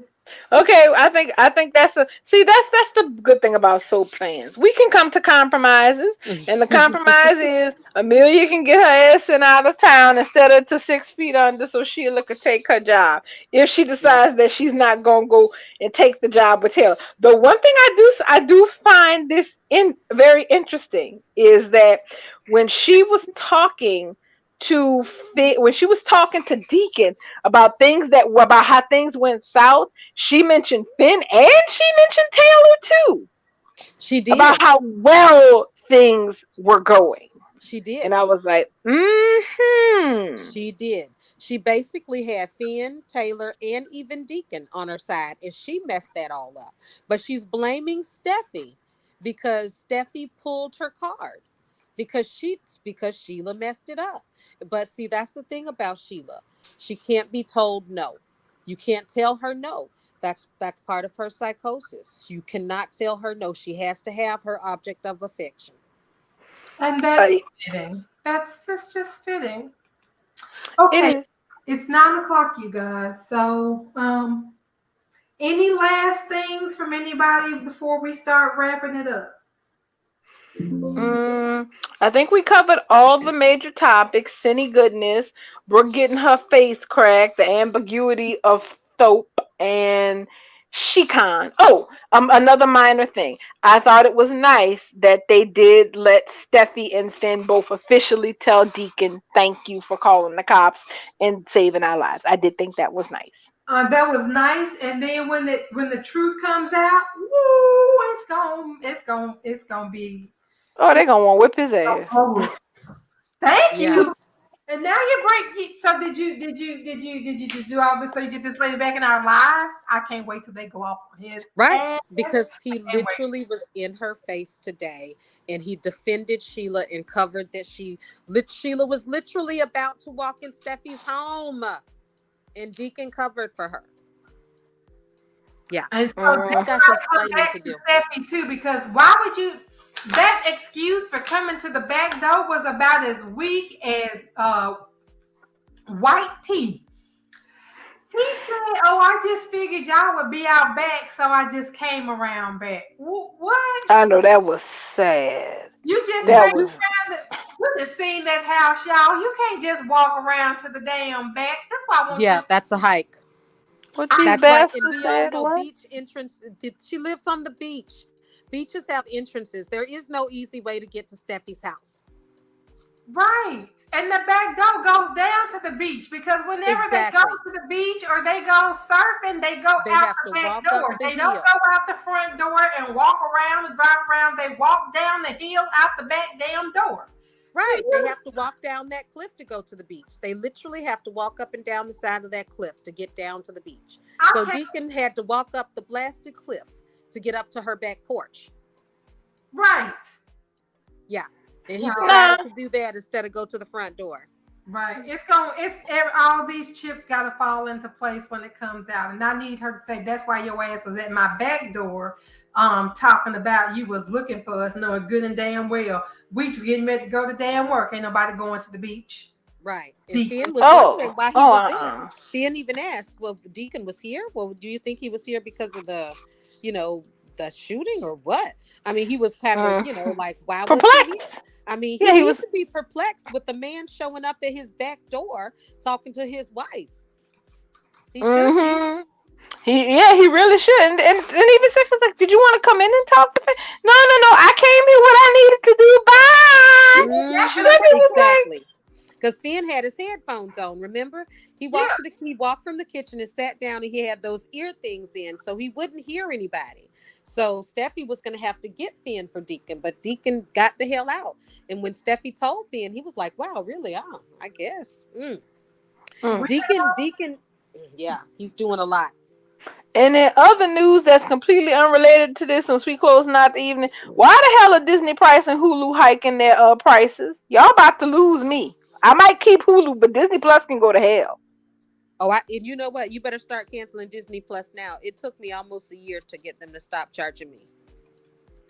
C: Okay, I think that's a see that's the good thing about soap fans. We can come to compromises, and the compromise is Amelia can get her ass sent out of town instead of to 6 feet under, so Sheila could take her job if she
B: Yep.
C: decides that she's not gonna go and take the job with Taylor. The one thing I do find this in very interesting is that when she was talking when she was talking to Deacon about things that were about how things went south, she mentioned Finn and she mentioned Taylor too.
B: She
C: About
B: did.
C: how well things were going.
B: She did.
C: And I was like,
B: She did. She basically had Finn, Taylor, and even Deacon on her side, and she messed that all up. But she's blaming Steffi because Steffi pulled her card because Sheila messed it up. But see, that's the thing about Sheila. She can't be told no. You can't tell her no. That's part of her psychosis. You cannot tell her no. She has to have her object of affection.
A: And that's
C: it
A: fitting. That's just fitting. Okay,
C: is.
A: it's 9 o'clock, you guys. So, any last things from anybody before we start wrapping it up?
C: I think we covered all the major topics. Cindy goodness, Brooke getting her face cracked, the ambiguity of soap, and Shikon. Oh, another minor thing. I thought it was nice that they did let Steffi and Finn both officially tell Deacon, "Thank you for calling the cops and saving our lives." I did think that was nice.
A: That was nice. And then when the truth comes out, woo, it's gonna be.
C: Oh, they're gonna want to whip his ass.
A: Oh, thank
B: Yeah.
A: you. And now you break. So did you just do all this so you get this lady back in our lives? I can't wait till they go off on his
B: Right?
A: ass.
B: Because he
A: Can't wait.
B: literally was in her face today and he defended Sheila and covered that Sheila was literally about to walk in Steffi's home and Deacon covered for her. Yeah.
A: And so
B: He's got some explaining to do.
A: Steffi too, because why would you? That excuse for coming to the back door was about as weak as white tea. He said, "Oh, I just figured y'all would be out back, so I just came around back." What?
C: I know that was sad.
A: You just
C: That
A: came
C: was.
A: around. You just seen that house, y'all. You can't just walk around to the damn back. That's why I want
B: Yeah,
A: this.
B: that's a hike.
C: What these
B: That's why, and
C: bastards
B: we all
C: said?
B: know
C: What?
B: beach entrance. She lives on the beach. Beaches have entrances. There is no easy way to get to Steffi's house.
A: Right. And the back door goes down to the beach because whenever they go to the beach or they go surfing, they go out the back door. They don't go out the front door and walk around and drive around. They walk down the hill out the back damn door.
B: Right. They have to walk down that cliff to go to the beach. They literally have to walk up and down the side of that cliff to get down to the beach. So Deacon had to walk up the blasted cliff to get up to her back porch.
A: Right.
B: Yeah. And he decided to do that instead of go to the front door.
A: Right. All these chips got to fall into place when it comes out. And I need her to say, that's why your ass was at my back door talking about you was looking for us, knowing good and damn well we getting ready to go to damn work. Ain't nobody going to the beach.
B: Right. And Finn was wondering why he was there. Finn even asked, well, Deacon was here? Well, do you think he was here because of the shooting or what? I mean, he was kind of, like, why was he here? I mean, he needs to be perplexed with the man showing up at his back door talking to his wife. He should
C: be. He really should. And even Steph was like, did you want to come in and talk to me? No. I came here what I needed to do. Bye.
B: Exactly. Because Finn had his headphones on, remember? He walked from the kitchen and sat down and he had those ear things in so he wouldn't hear anybody. So Steffi was going to have to get Finn for Deacon, but Deacon got the hell out. And when Steffi told Finn, he was like, wow, really? Oh, I guess. Deacon, yeah, he's doing a lot.
C: And in other news that's completely unrelated to this, since we closing out the evening, why the hell are Disney Price and Hulu hiking their prices? Y'all about to lose me. I might keep Hulu, but Disney Plus can go to hell.
B: Oh, and you know what? You better start canceling Disney Plus now. It took me almost a year to get them to stop charging me.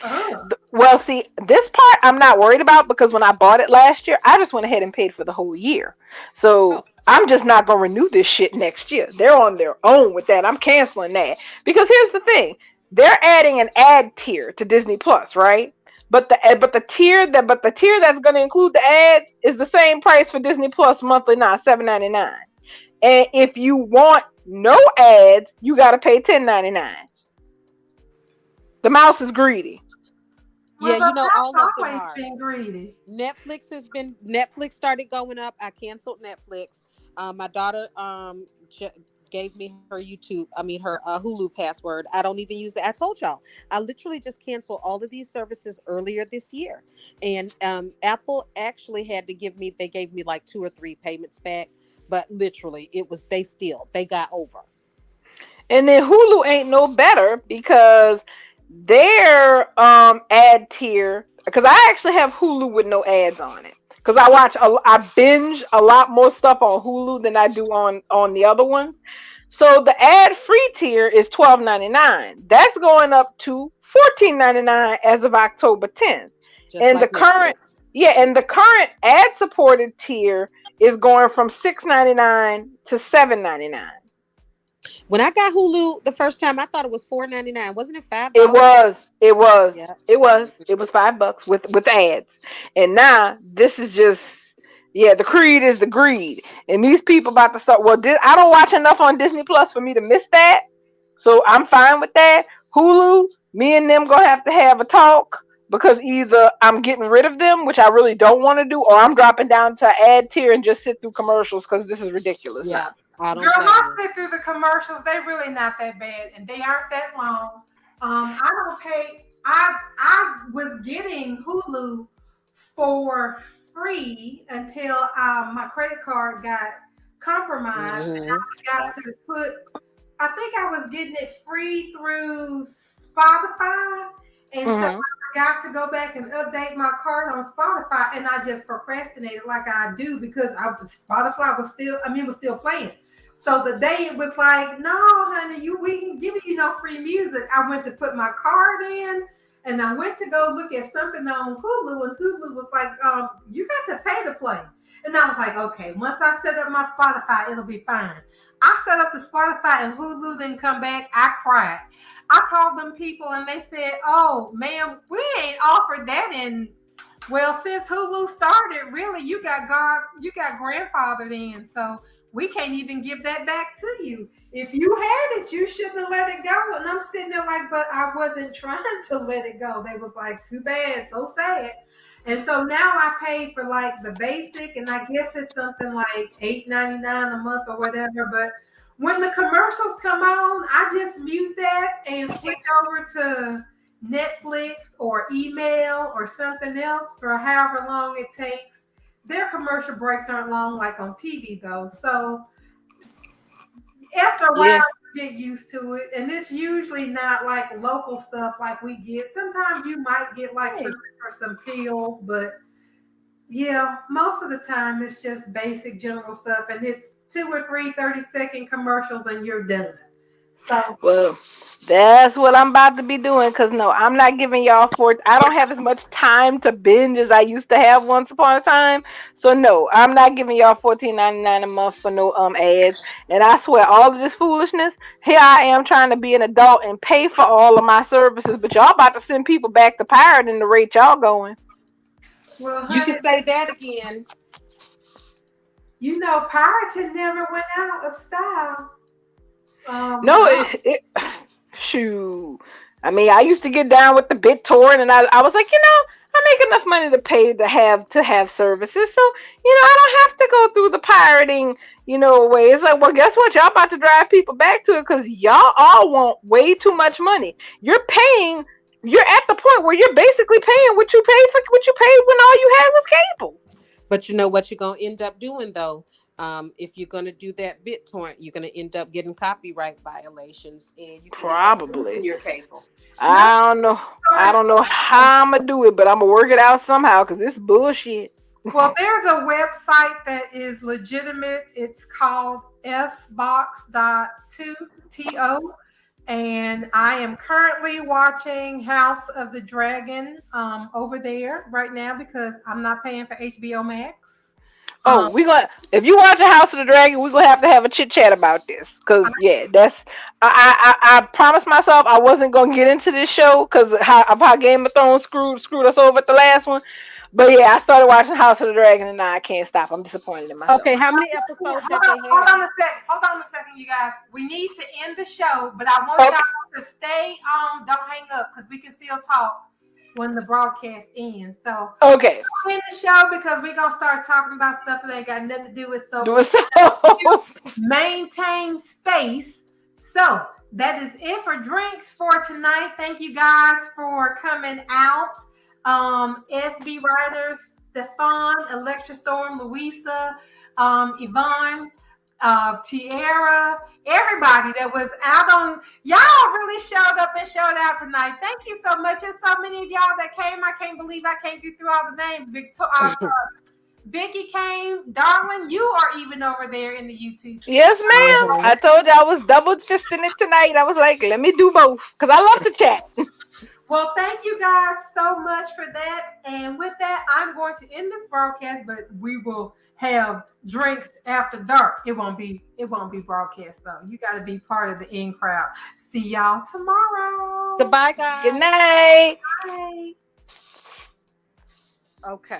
C: Oh. Well, see, this part I'm not worried about because when I bought it last year, I just went ahead and paid for the whole year. So I'm just not going to renew this shit next year. They're on their own with that. I'm canceling that. Because here's the thing. They're adding an ad tier to Disney Plus, right? But the tier that's going to include the ads is the same price for Disney Plus monthly now, $7.99. And if you want no ads, you got to pay $10.99. The mouse is greedy.
B: Yeah, all of them are.
A: Been greedy.
B: Netflix started going up. I canceled Netflix. My daughter gave me her Hulu password. I don't even use it. I told y'all, I literally just canceled all of these services earlier this year. And Apple actually had to they gave me like 2 or 3 payments back. But literally, they got over.
C: And then Hulu ain't no better because their ad tier, because I actually have Hulu with no ads on it. Because I binge a lot more stuff on Hulu than I do on the other ones. So the ad free tier is $12.99. That's going up to $14.99 as of October 10th.
B: Just
C: And the
B: like
C: current
B: Netflix.
C: and the current ad supported tier is going from $6.99 to $7.99.
B: When I got Hulu the first time, I thought it was $4.99. Wasn't it
C: It
B: $5?
C: was, it was,
B: Yeah.
C: it was $5 with ads, and now this is just, yeah. The creed is the greed, and these people about to start. Well, I don't watch enough on Disney Plus for me to miss that, so I'm fine with that. Hulu, me and them gonna have to have a talk because either I'm getting rid of them, which I really don't want to do, or I'm dropping down to ad tier and just sit through commercials because this is ridiculous now.
B: Yeah. I don't
A: Girl,
B: blame
A: I
B: you.
A: sit through the commercials. They really not that bad, and they aren't that long. I don't pay. I was getting Hulu for free until my credit card got compromised, and
B: Mm-hmm.
A: I got to put. I think I was getting it free through Spotify, and so
C: Hmm.
A: I forgot to go back and update my card on Spotify, and I just procrastinated like I do because Spotify was still. I mean, was still playing. So the day it was like, no, honey, we ain't giving you no free music. I went to put my card in, and I went to go look at something on Hulu, and Hulu was like, you got to pay to play. And I was like, okay, once I set up my Spotify, it'll be fine. I set up the Spotify and Hulu didn't come back. I cried. I called them people and they said, oh, ma'am, we ain't offered that in. Well, since Hulu started, really, you got grandfathered in. So we can't even give that back to you. If you had it, you shouldn't have let it go. And I'm sitting there like, but I wasn't trying to let it go. They was like, too bad, so sad. And so now I pay for like the basic, and I guess it's something like $8.99 a month or whatever. But when the commercials come on, I just mute that and switch over to Netflix or email or something else for however long it takes. Their commercial breaks aren't long like on TV though. So after a while
C: Yeah.
A: you get used to it. And it's usually not like local stuff like we get. Sometimes you might get like some pills, but yeah, most of the time it's just basic general stuff, and it's 2 or 3 30-second commercials and you're done. So
C: Well, that's what I'm about to be doing. Cause no, I'm not giving y'all I don't have as much time to binge as I used to have once upon a time. So no, I'm not giving y'all $14.99 a month for no ads. And I swear, all of this foolishness. Here I am trying to be an adult and pay for all of my services, but y'all about to send people back to pirating the rate y'all going.
A: well,
B: You can
A: honey,
B: say that again.
A: pirating never went out of style.
C: No,
A: God,
C: shoot. I mean, I used to get down with the BitTorrent, and I was like, I make enough money to pay to have services, so I don't have to go through the pirating, way. It's like, well, guess what? Y'all about to drive people back to it because y'all all want way too much money. You're paying. You're at the point where you're basically paying what you paid when all you had was cable.
B: But you know what you're gonna end up doing though. If you're gonna do that BitTorrent, you're gonna end up getting copyright violations, and you can end up losing
C: Probably.
B: your cable.
A: no,
C: I don't know. I don't know how I'm gonna do it, but I'm gonna work it out somehow because it's bullshit.
A: well, there's a website that is legitimate. It's called fbox.to, and I am currently watching House of the Dragon over there right now because I'm not paying for HBO Max.
C: Oh,
A: Um,
C: we gonna if you watch the House of the Dragon, we're gonna have a chit chat about this. Cause yeah, that's I promised myself I wasn't gonna get into this show because how Game of Thrones screwed us over at the last one. But yeah, I started watching House of the Dragon and now I can't stop. I'm disappointed in myself.
B: Okay, how many episodes have they
A: hold
B: had?
A: on a second. Hold on a second, you guys. We need to end the show, but I want y'all
C: Okay.
A: to stay on. Don't hang up because we can still talk. when the broadcast ends. So
C: Okay.
A: in the show because we're gonna start talking about stuff that ain't got nothing to do with soap.
C: Do it so.
A: Maintain space. So that is it for drinks for tonight. Thank you guys for coming out. SB Riders, Stefan, Electra Storm, Louisa, Yvonne, Tiara, everybody that was out on, y'all really showed up and showed out tonight. Thank you so much. There's so many of y'all that came. I can't believe I can't get through all the names. Vicky came, Darwin, you are even over there in the YouTube.
C: Yes, ma'am. I told you I was double fisting it tonight. I was like, let me do both because I love to chat.
A: Well, thank you guys so much for that. And with that, I'm going to end this broadcast, but we will have drinks after dark. It won't be broadcast though. You got to be part of the in crowd. See y'all tomorrow.
B: Goodbye, guys.
C: Good night.
A: Bye.
B: Okay.